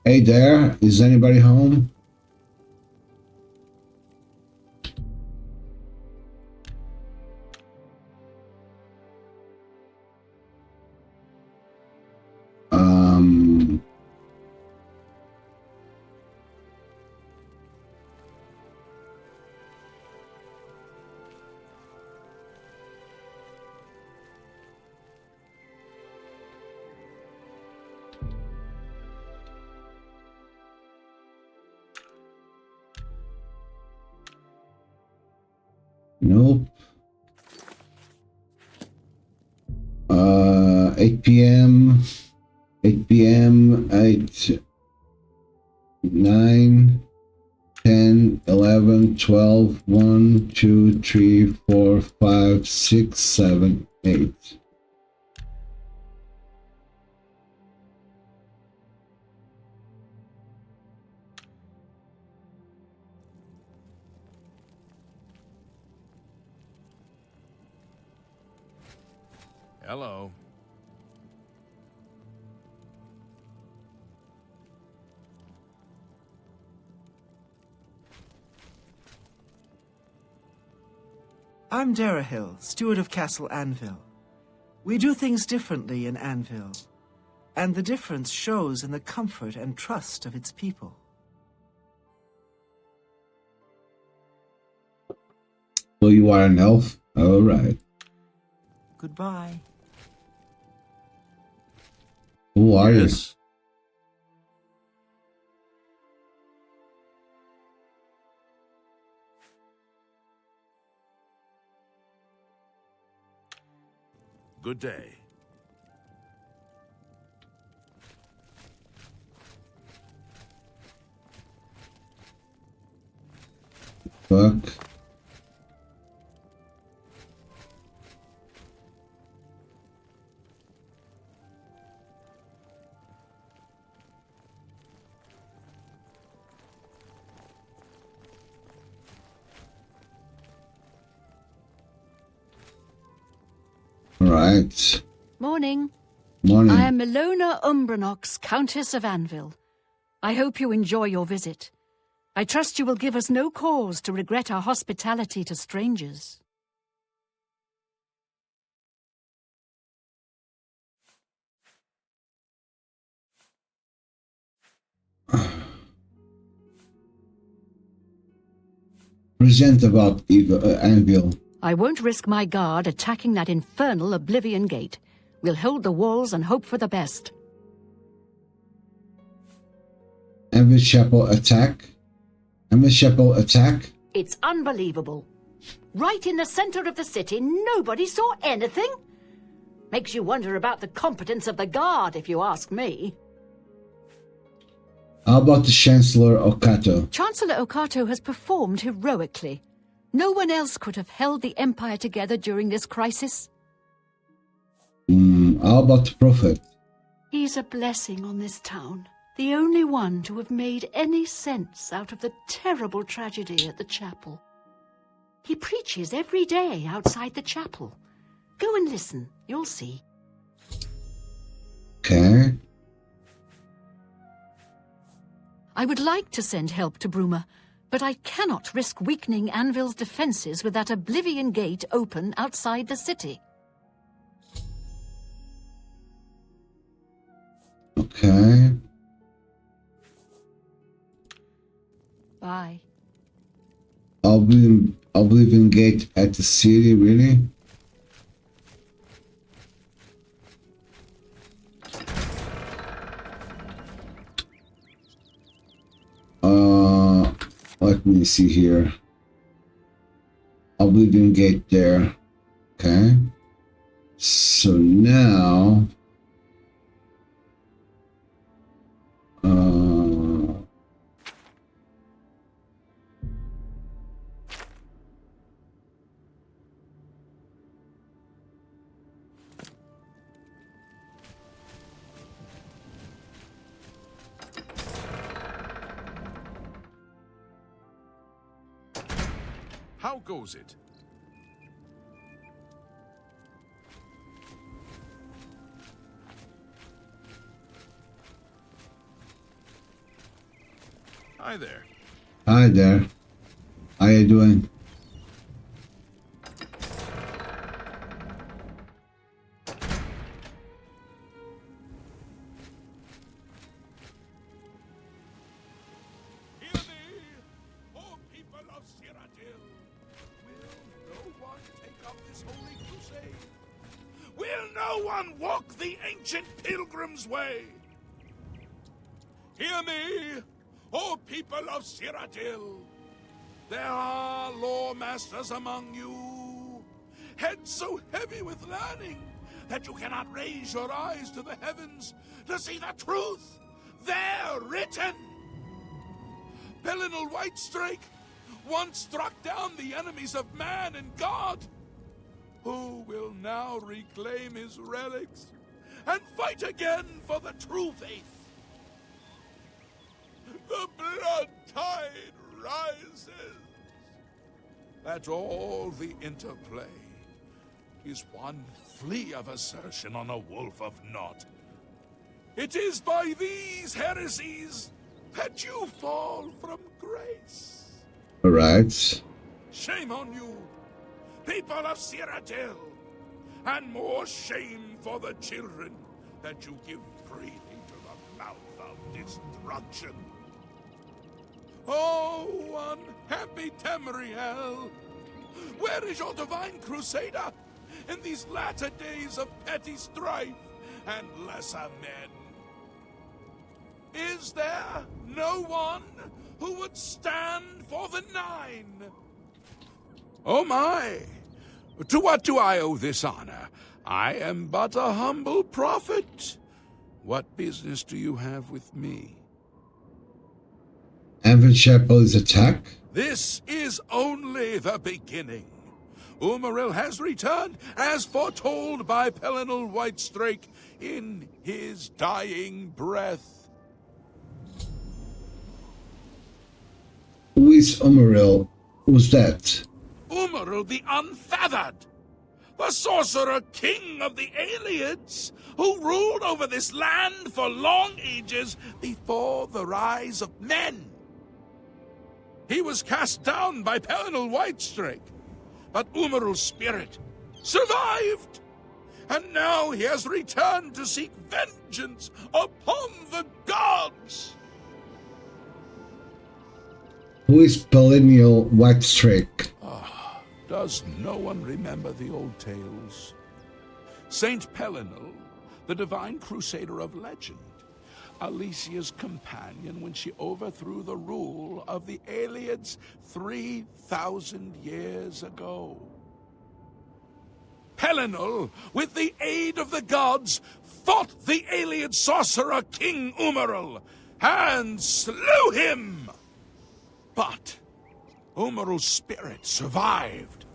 Speaker 2: Hey there, is anybody home? Nope. 8 p.m. 8 p.m. 8, 9, 10, 11, 12, 1, 2, 3, 4, 5, 6, 7, 8.
Speaker 15: Hello.
Speaker 8: I'm Darahil, steward of Castle Anvil. We do things differently in Anvil, and the difference shows in the comfort and trust of its people.
Speaker 2: So you are an elf? All right.
Speaker 8: Goodbye.
Speaker 2: Who are you?
Speaker 6: Good day.
Speaker 2: Fuck. Right.
Speaker 3: Morning.
Speaker 2: Morning.
Speaker 3: I am Milona Umbranox, Countess of Anvil. I hope you enjoy your visit. I trust you will give us no cause to regret our hospitality to strangers.
Speaker 2: Present about Anvil.
Speaker 3: I won't risk my guard attacking that infernal Oblivion gate. We'll hold the walls and hope for the best.
Speaker 2: Anvil Chapel attack. Anvil Chapel attack.
Speaker 3: It's unbelievable. Right in the center of the city, nobody saw anything? Makes you wonder about the competence of the guard, if you ask me.
Speaker 2: How about the Chancellor Okato?
Speaker 3: Chancellor Okato has performed heroically. No one else could have held the Empire together during this crisis.
Speaker 2: How about the Prophet?
Speaker 3: He's a blessing on this town. The only one to have made any sense out of the terrible tragedy at the chapel. He preaches every day outside the chapel. Go and listen, you'll see.
Speaker 2: Okay.
Speaker 3: I would like to send help to Bruma, but I cannot risk weakening Anvil's defenses with that Oblivion gate open outside the city.
Speaker 2: Okay.
Speaker 3: Bye.
Speaker 2: Oblivion gate at the city, really? Let me see here. Oblivion gate there. Okay. So now
Speaker 15: How goes it? Hi there.
Speaker 2: Hi there. How you doing?
Speaker 4: Will no one walk the ancient pilgrim's way? Hear me, O people of Cyrodiil. There are lore masters among you, heads so heavy with learning that you cannot raise your eyes to the heavens to see the truth there written. Pelinal Whitestrake once struck down the enemies of man and God. Who will now reclaim his relics and fight again for the true faith? The blood tide rises. That's all the interplay is one flea of assertion on a wolf of naught. It is by these heresies that you fall from grace.
Speaker 2: All right.
Speaker 4: Shame on you, people of Cyrodiil, and more shame for the children that you give freely to the mouth of destruction. Oh, unhappy Tamriel, where is your divine crusader in these latter days of petty strife and lesser men? Is there no one who would stand for the Nine? Oh my! To what do I owe this honor? I am but a humble prophet. What business do you have with me?
Speaker 2: Anvil Chapel is attacked.
Speaker 4: This is only the beginning. Umaril has returned, as foretold by Pelinal Whitestrake in his dying breath.
Speaker 2: Who is Umaril? Who's that?
Speaker 4: Umaril the Unfeathered, the sorcerer king of the Aliens, who ruled over this land for long ages before the rise of men. He was cast down by Pelinal Whitestrake, but Umaril's spirit survived, and now he has returned to seek vengeance upon the gods.
Speaker 2: Who is Pelinal Whitestrake?
Speaker 4: Does no one remember the old tales? Saint Pelinal, the divine crusader of legend,
Speaker 16: Alicia's companion when she overthrew the rule of the Aelids 3,000 years ago. Pelinal, with the aid of the gods, fought the Aeliad sorcerer King Umaril and slew him. But Umaril's spirit survived,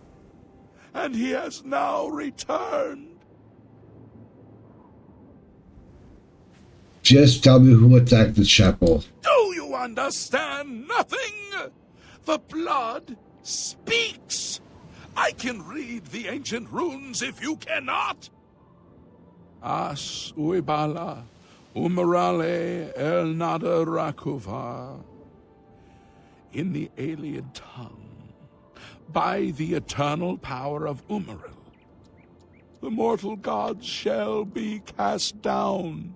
Speaker 16: and he has now returned.
Speaker 2: Just tell me who attacked the chapel.
Speaker 16: Do you understand nothing? The blood speaks. I can read the ancient runes if you cannot. As uibala, umarale el nada rakuva. In the Aeliad tongue, by the eternal power of Umaril, the mortal gods shall be cast down.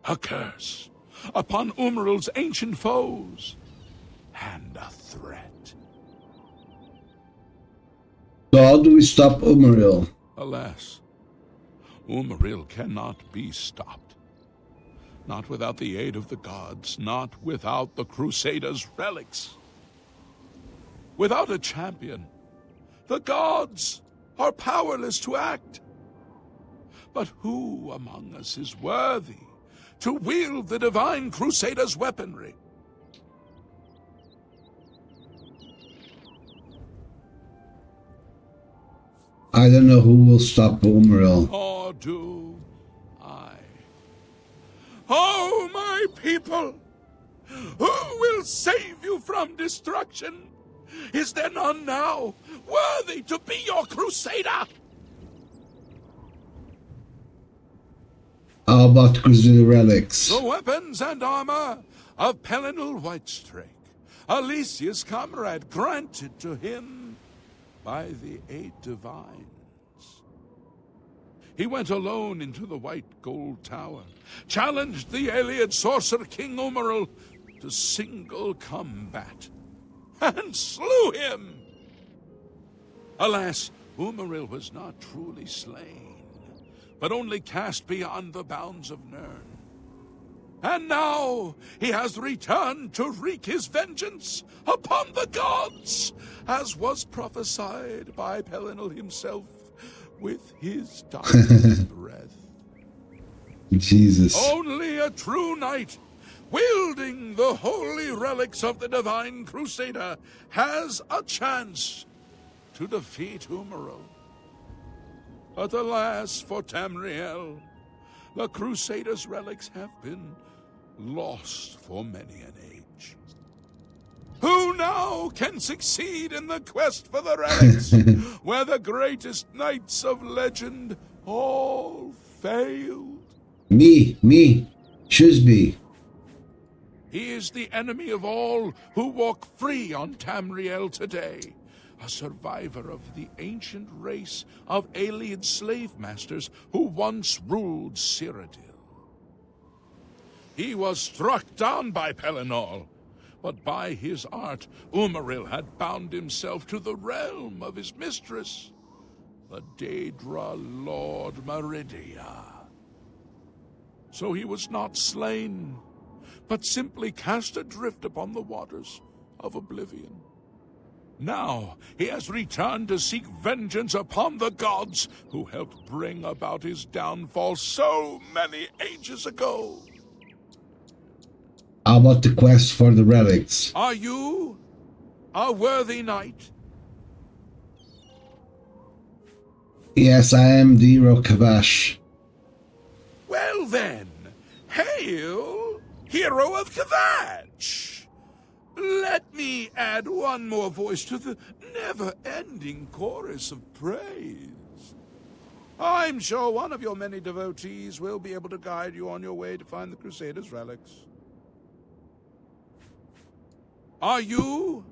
Speaker 16: A curse upon Umaril's ancient foes, and a threat.
Speaker 2: So how do we stop Umaril?
Speaker 16: Alas, Umaril cannot be stopped. Not without the aid of the gods, not without the Crusaders' relics. Without a champion, the gods are powerless to act. But who among us is worthy to wield the divine Crusaders' weaponry?
Speaker 2: I don't know who will stop Umaril.
Speaker 16: Or do I? Oh, my people! Who will save you from destruction? Is there none now worthy to be your crusader?
Speaker 2: How about Crusader relics?
Speaker 16: The weapons and armor of Pelinal Whitestrake, Alicia's comrade, granted to him by the 8 divines. He went alone into the White Gold Tower, challenged the Aeliad sorcerer King Umaril to single combat, and slew him. Alas, Umaril was not truly slain, but only cast beyond the bounds of Nirn. And now he has returned to wreak his vengeance upon the gods, as was prophesied by Pelinal himself with his dying breath.
Speaker 2: Jesus.
Speaker 16: Only a true knight, wielding the holy relics of the divine Crusader, has a chance to defeat Umaril. But alas for Tamriel, the Crusader's relics have been lost for many an age. Who now can succeed in the quest for the relics, where the greatest knights of legend all failed?
Speaker 2: Me. Should be.
Speaker 16: He is the enemy of all who walk free on Tamriel today, a survivor of the ancient race of Aeliad slave masters who once ruled Cyrodiil. He was struck down by Pelinal, but by his art, Umaril had bound himself to the realm of his mistress, the Daedra Lord Meridia. So he was not slain, but simply cast adrift upon the waters of Oblivion. Now he has returned to seek vengeance upon the gods who helped bring about his downfall so many ages ago.
Speaker 2: How about the quest for the relics?
Speaker 16: Are you a worthy knight?
Speaker 2: Yes, I am the hero Kavash.
Speaker 16: Well then, hail, hero of Kvatch! Let me add one more voice to the never-ending chorus of praise. I'm sure one of your many devotees will be able to guide you on your way to find the Crusaders' relics. Are you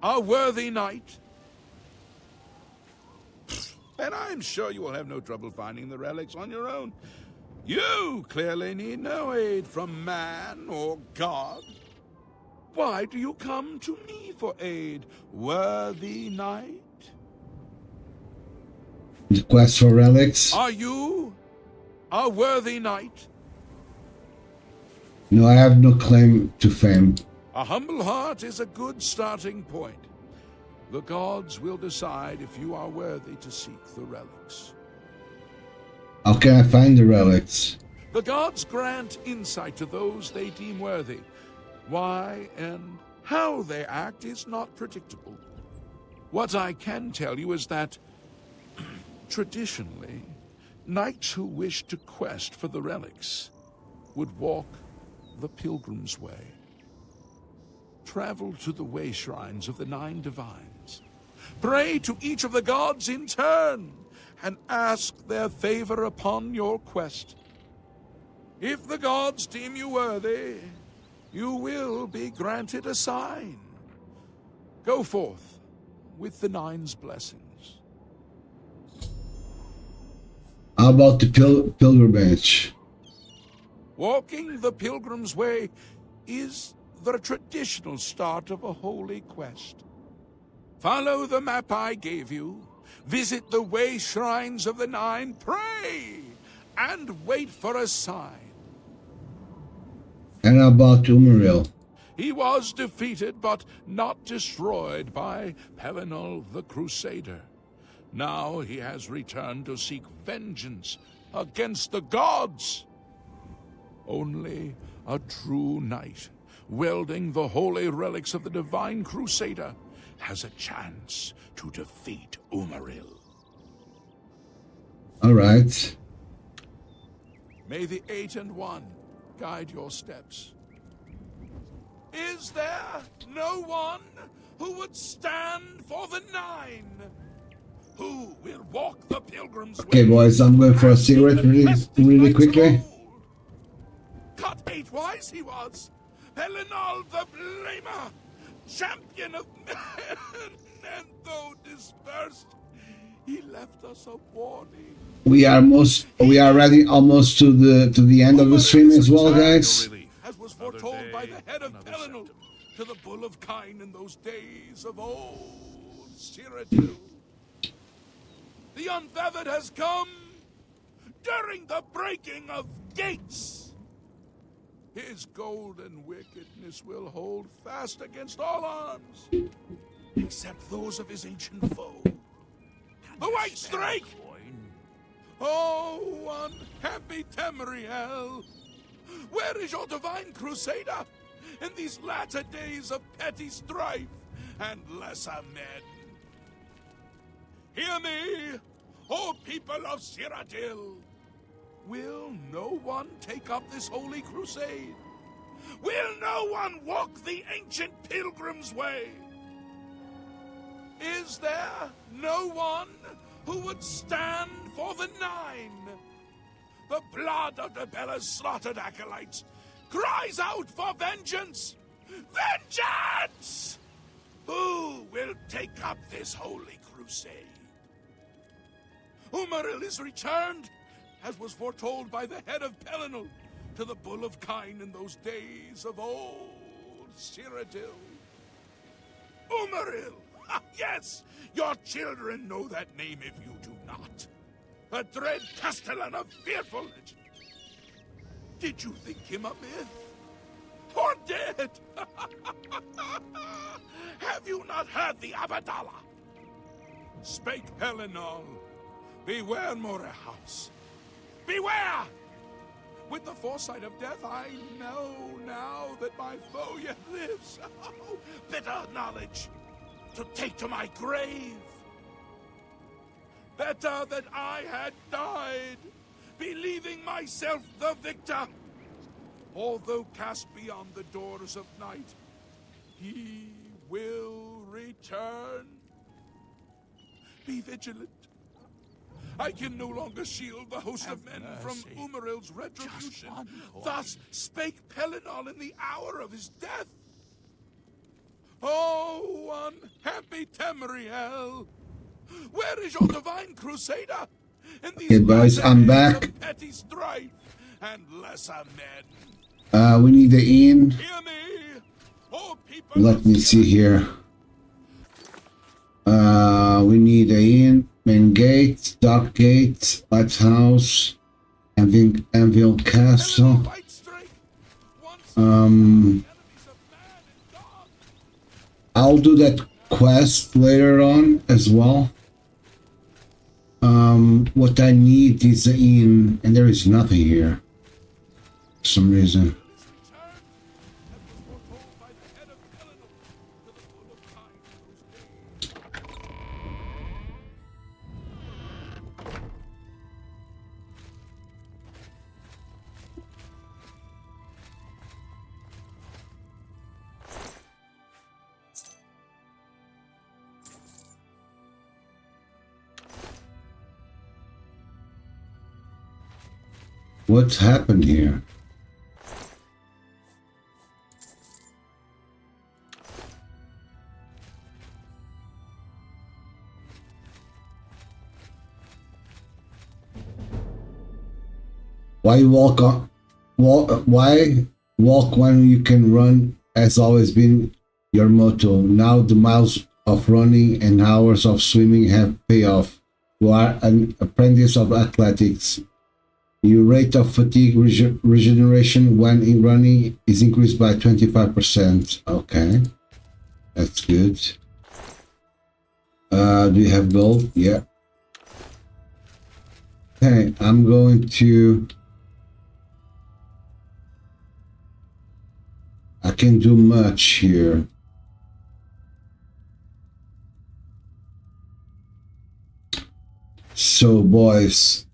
Speaker 16: a worthy knight? And I'm sure you will have no trouble finding the relics on your own. You clearly need no aid from man or god. Why do you come to me for aid, worthy knight?
Speaker 2: The quest for relics?
Speaker 16: Are you a worthy knight?
Speaker 2: No, I have no claim to fame.
Speaker 16: A humble heart is a good starting point. The gods will decide if you are worthy to seek the relics.
Speaker 2: How can I find the relics?
Speaker 16: The gods grant insight to those they deem worthy. Why and how they act is not predictable. What I can tell you is that, traditionally, knights who wish to quest for the relics would walk the pilgrim's way. Travel to the way shrines of the 9 divines. Pray to each of the gods in turn, and ask their favor upon your quest. If the gods deem you worthy, you will be granted a sign. Go forth with the 9's blessings.
Speaker 2: How about the pilgrimage?
Speaker 16: Walking the pilgrim's way is the traditional start of a holy quest. Follow the map I gave you, visit the way shrines of the 9, pray, and wait for a sign.
Speaker 2: And about Umaril?
Speaker 16: He was defeated but not destroyed by Pellinol the Crusader. Now he has returned to seek vengeance against the gods. Only a true knight, wielding the holy relics of the divine Crusader, has a chance to defeat Umaril.
Speaker 2: All right.
Speaker 16: May the 8 and 1 guide your steps. Is there no one who would stand for the 9? Who will walk the pilgrim's way?
Speaker 2: Okay, boys, I'm going for a cigarette really quickly.
Speaker 16: Cut 8 wise he was. Pellinol the Blamer, champion of men, and though dispersed, he left us a warning.
Speaker 2: We are already almost to the end of the stream as well, guys.
Speaker 16: As was foretold by the head of Pellinol to the Bull of Kine in those days of old Cyrodiil. The unfeathered has come during the breaking of gates. His golden wickedness will hold fast against all arms, except those of his ancient foe, the White Strike! Oh, unhappy Tamriel! Where is your divine Crusader in these latter days of petty strife and lesser men? Hear me, O people of Cyrodiil! Will no one take up this holy crusade? Will no one walk the ancient pilgrim's way? Is there no one who would stand for the 9? The blood of Nabella's slaughtered acolytes cries out for vengeance! Vengeance! Who will take up this holy crusade? Umaril is returned, as was foretold by the head of Pellinol to the Bull of Kine in those days of old Cyrodiil. Umaril! Yes, your children know that name if you do not. A dread castellan of fearful legend. Did you think him a myth? Or dead? Have you not heard the Abadallah? Spake Pellinol, beware Morehouse. Beware! With the foresight of death, I know now that my foe yet lives. Oh, bitter knowledge to take to my grave. Better that I had died, believing myself the victor. Although cast beyond the doors of night, he will return. Be vigilant. I can no longer shield the host of men from Umaril's retribution. Thus spake Pellinol in the hour of his death. Oh, unhappy Tamriel! Where is your divine Crusader? In these
Speaker 2: Okay, boys, I'm back.
Speaker 16: Petty strife and lesser men.
Speaker 2: We need the inn.
Speaker 16: Hear me, oh people.
Speaker 2: Let me see here. We need a inn, main gate, dark gate, lighthouse, Anvil Castle. I'll do that quest later on as well. What I need is in, and there is nothing here for some reason. What's happened here? Why walk on? Why walk when you can run? Has always been your motto. Now the miles of running and hours of swimming have paid off. You are an apprentice of athletics. Your rate of fatigue regeneration when in running is increased by 25%. Okay, that's good. Do you have gold? Yeah. Okay, I'm going to... I can do much here. So, boys,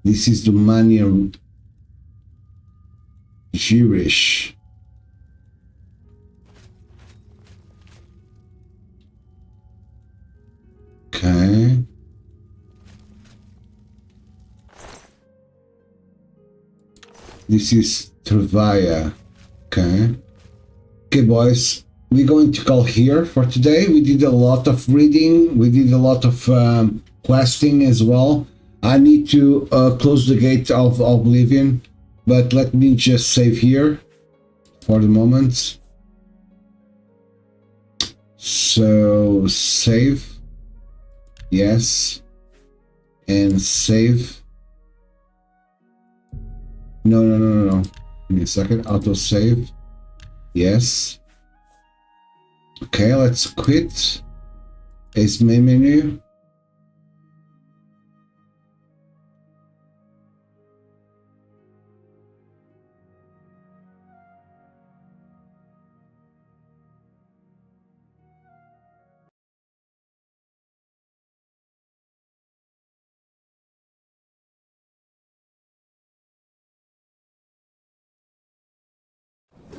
Speaker 2: this is the money of Jewish. Okay. This is Trevaya. Okay. Okay, boys. We're going to call here for today. We did a lot of reading. We did a lot of questing as well. I need to close the gate of Oblivion, but let me just save here for the moment. So save, yes, and save. No. Give me a second. Auto save, yes. Okay, let's quit. It's main menu.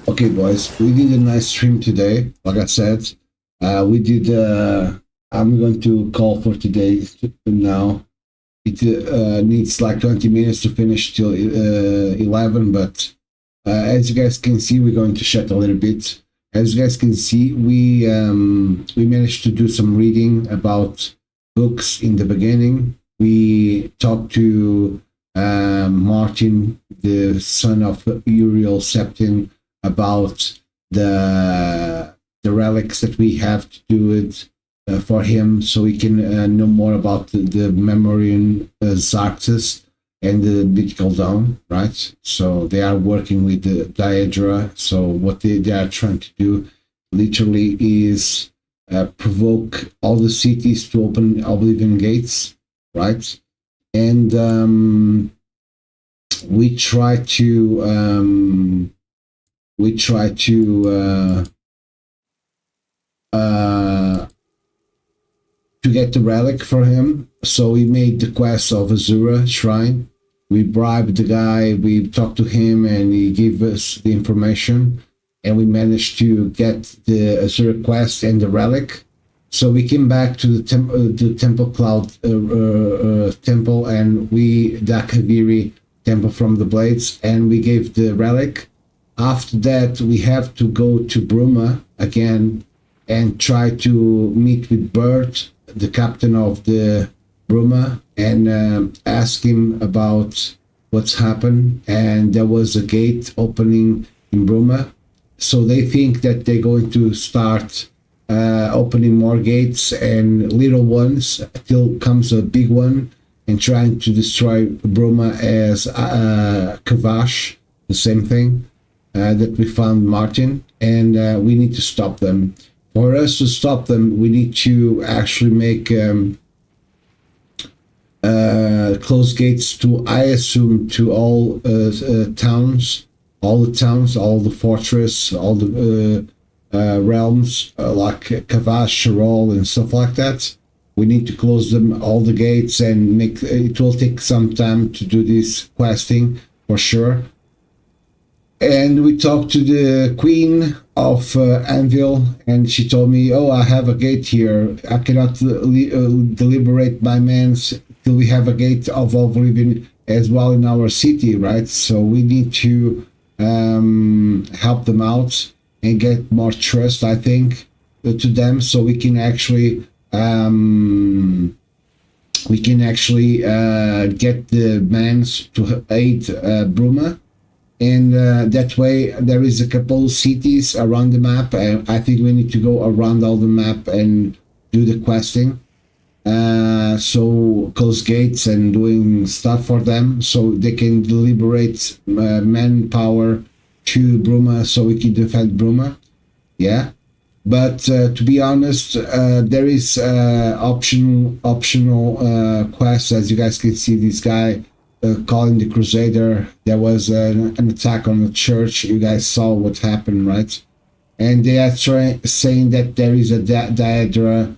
Speaker 2: Okay, boys, we did a nice stream today. Like I said, we did. I'm going to call for today now. It needs like 20 minutes to finish till 11, but as you guys can see, we're going to chat a little bit. As you guys can see, we managed to do some reading about books in the beginning. We talked to Martin, the son of Uriel Septim, about the relics that we have to do it for him, so we can know more about the Memorian Xarxes and the Mythical Dawn, right? So they are working with the Daedra. So what they are trying to do literally is provoke all the cities to open Oblivion gates, right? And we try to get the relic for him. So we made the quest of Azura Shrine. We bribed the guy, we talked to him, and he gave us the information, and we managed to get the Azura quest and the relic. So we came back to the Temple Cloud temple, and the Akaviri temple from the Blades, and we gave the relic. After that, we have to go to Bruma again and try to meet with Bert, the captain of the Bruma, and ask him about what's happened. And there was a gate opening in Bruma. So they think that they're going to start opening more gates and little ones till comes a big one. and trying to destroy Bruma as Kavash, the same thing that we found Martin, and we need to stop them. For us to stop them, we need to actually make close gates to, I assume, to all towns, all the fortress, all the realms like Kavash, Sharol, and stuff like that. We need to close them, all the gates, and make it will take some time to do this questing for sure. And we talked to the queen of Anvil, and she told me, oh, I have a gate here. I cannot deliberate my men till we have a gate of Oblivion as well in our city, right? So we need to help them out and get more trust, I think, to them, so we can actually get the men to aid Bruma. And that way there is a couple cities around the map, and I think we need to go around all the map and do the questing, so close gates and doing stuff for them so they can deliberate manpower to Bruma so we can defend Bruma. Yeah, but to be honest, there is optional quests. As you guys can see, this guy calling the Crusader, there was an attack on the church. You guys saw what happened, right? And they are saying that there is a Daedra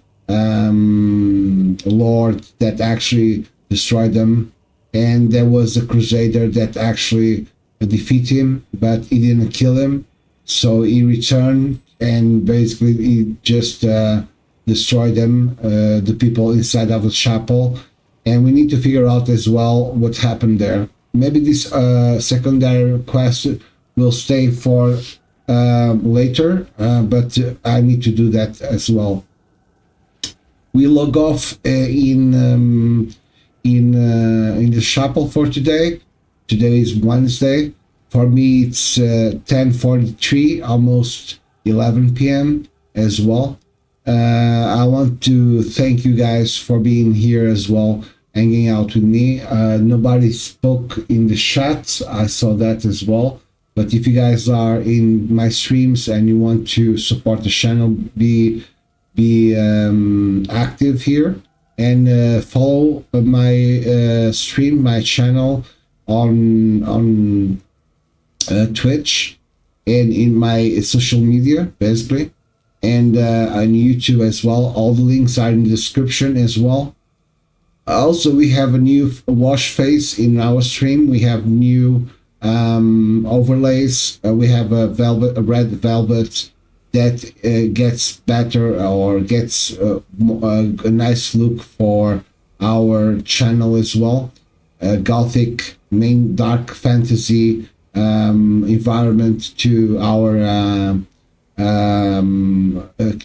Speaker 2: lord that actually destroyed them, and there was a Crusader that actually defeated him, but he didn't kill him, so he returned and basically he just destroyed them, the people inside of the chapel. And we need to figure out as well what happened there. Maybe this secondary quest will stay for later, but I need to do that as well. We log off in the chapel for today. Today is Wednesday. For me, it's 10:43, almost 11 p.m. as well. I want to thank you guys for being here as well, hanging out with me. Nobody spoke in the chat. I saw that as well. But if you guys are in my streams and you want to support the channel, be active here and follow my stream, my channel on Twitch and in my social media, basically. And on YouTube as well. All the links are in the description as well. Also, we have a new wash face in our stream. We have new overlays. We have a red velvet that gets better or gets a nice look for our channel as well. Gothic, main dark fantasy environment to our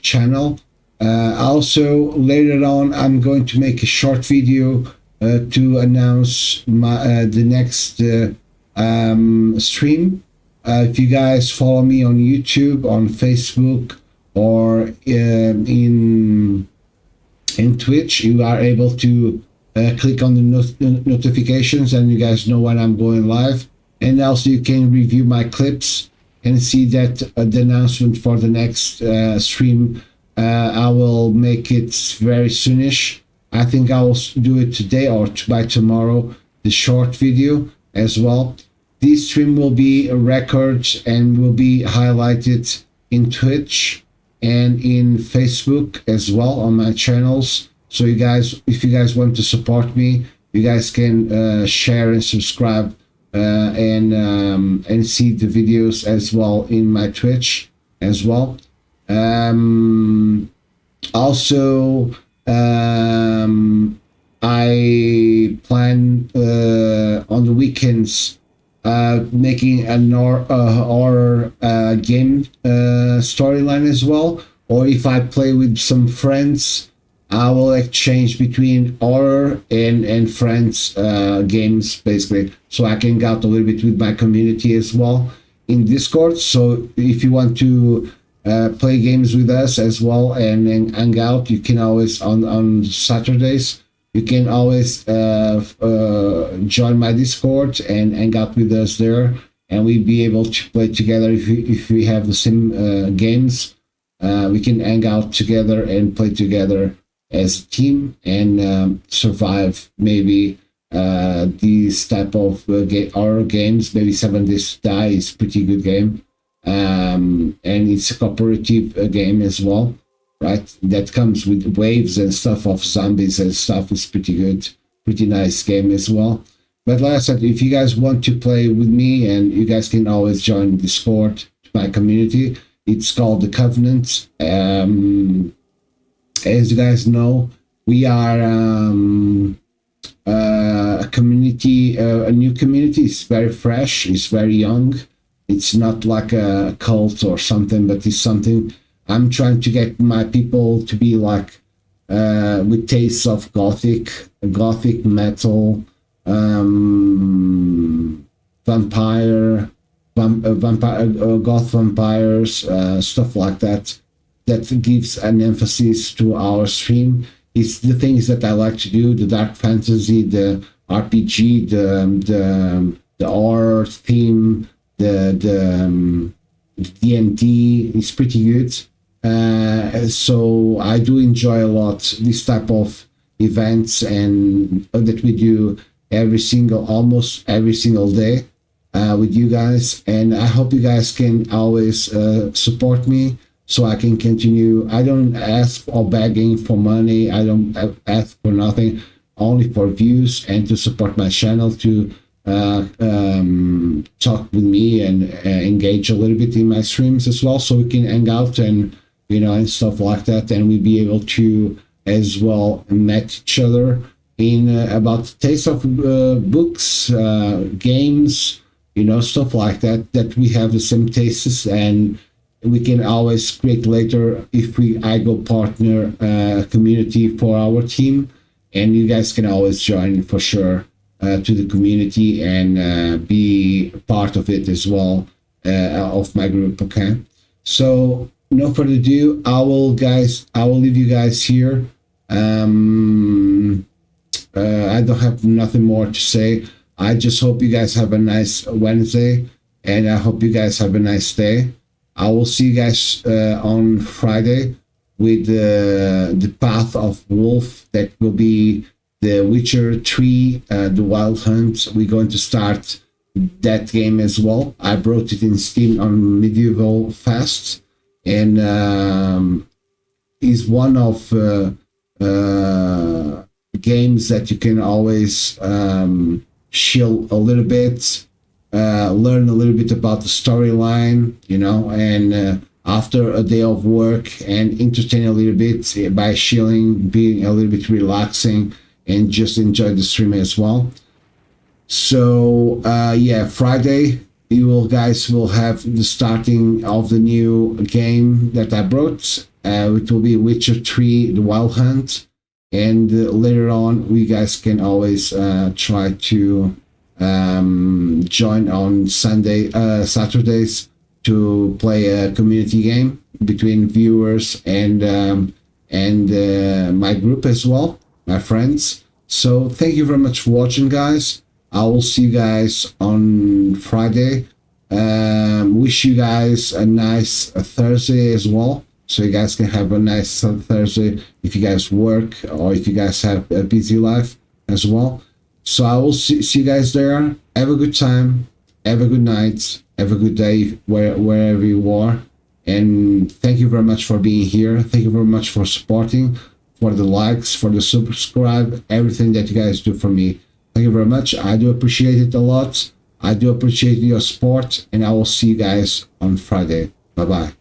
Speaker 2: channel. Also, later on, I'm going to make a short video to announce the next stream. If you guys follow me on YouTube, on Facebook, or in Twitch, you are able to click on the notifications, and you guys know when I'm going live. And also, you can review my clips and see that the announcement for the next stream. I will make it very soonish. I think I will do it today or by tomorrow, the short video as well. This stream will be a record and will be highlighted in Twitch and in Facebook as well on my channels. So you guys, if you guys want to support me, you guys can share and subscribe and see the videos as well in my Twitch as well. Also, I plan on the weekends making an horror game storyline as well, or if I play with some friends, I will exchange between horror and friends games, basically, so I can get out a little bit with my community as well in Discord. So if you want to play games with us as well and hang out, you can always on Saturdays, you can always join my Discord and hang out with us there, and we'll be able to play together if we have the same games. We can hang out together and play together as a team and survive maybe these type of horror games. Maybe 7 Days to Die is a pretty good game, and it's a cooperative game as well, right? That comes with waves and stuff of zombies and stuff. Is pretty good, pretty nice game as well. But like I said, if you guys want to play with me, and you guys can always join Discord, my community. It's called the Covenant. As you guys know, we are a community, a new community. It's very fresh. It's very young. It's not like a cult or something, but it's something I'm trying to get my people to be like with tastes of gothic metal, vampire, goth vampires, stuff like that. That gives an emphasis to our stream. It's the things that I like to do: the dark fantasy, the RPG, the horror theme, the D&D. It's pretty good. So I do enjoy a lot this type of events and that we do almost every single day with you guys, and I hope you guys can always support me so I can continue. I don't ask for begging for money. I don't ask for nothing, only for views and to support my channel, to talk with me and engage a little bit in my streams as well, so we can hang out and and stuff like that, and we'll be able to as well met each other in about the taste of books, games, stuff like that, that we have the same tastes, and we can always create later if I go partner community for our team, and you guys can always join for sure to the community and be part of it as well, of my group. Okay, so no further ado, I will leave you guys here. I don't have nothing more to say. I just hope you guys have a nice Wednesday, and I hope you guys have a nice day. I will see you guys on Friday with the Path of Wolf. That will be the Witcher 3, the Wild Hunt. We're going to start that game as well. I brought it in Steam on Medieval Fast, and is one of games that you can always chill a little bit, learn a little bit about the storyline, and after a day of work, and entertain a little bit by chilling, being a little bit relaxing, and just enjoy the stream as well. So yeah, Friday you guys will have the starting of the new game that I brought. It will be Witcher 3, the Wild Hunt, and later on we guys can always try to join on Saturdays to play a community game between viewers and my group as well, my friends. So thank you very much for watching, guys. I will see you guys on Friday. Wish you guys a nice Thursday as well, so you guys can have a nice Thursday if you guys work or if you guys have a busy life as well. So I will see you guys there. Have a good time, have a good night, have a good day wherever you are, and thank you very much for being here. Thank you very much for supporting, for the likes, for the subscribe, everything that you guys do for me. Thank you very much. I do appreciate it a lot. I do appreciate your support, and I will see you guys on Friday. Bye-bye.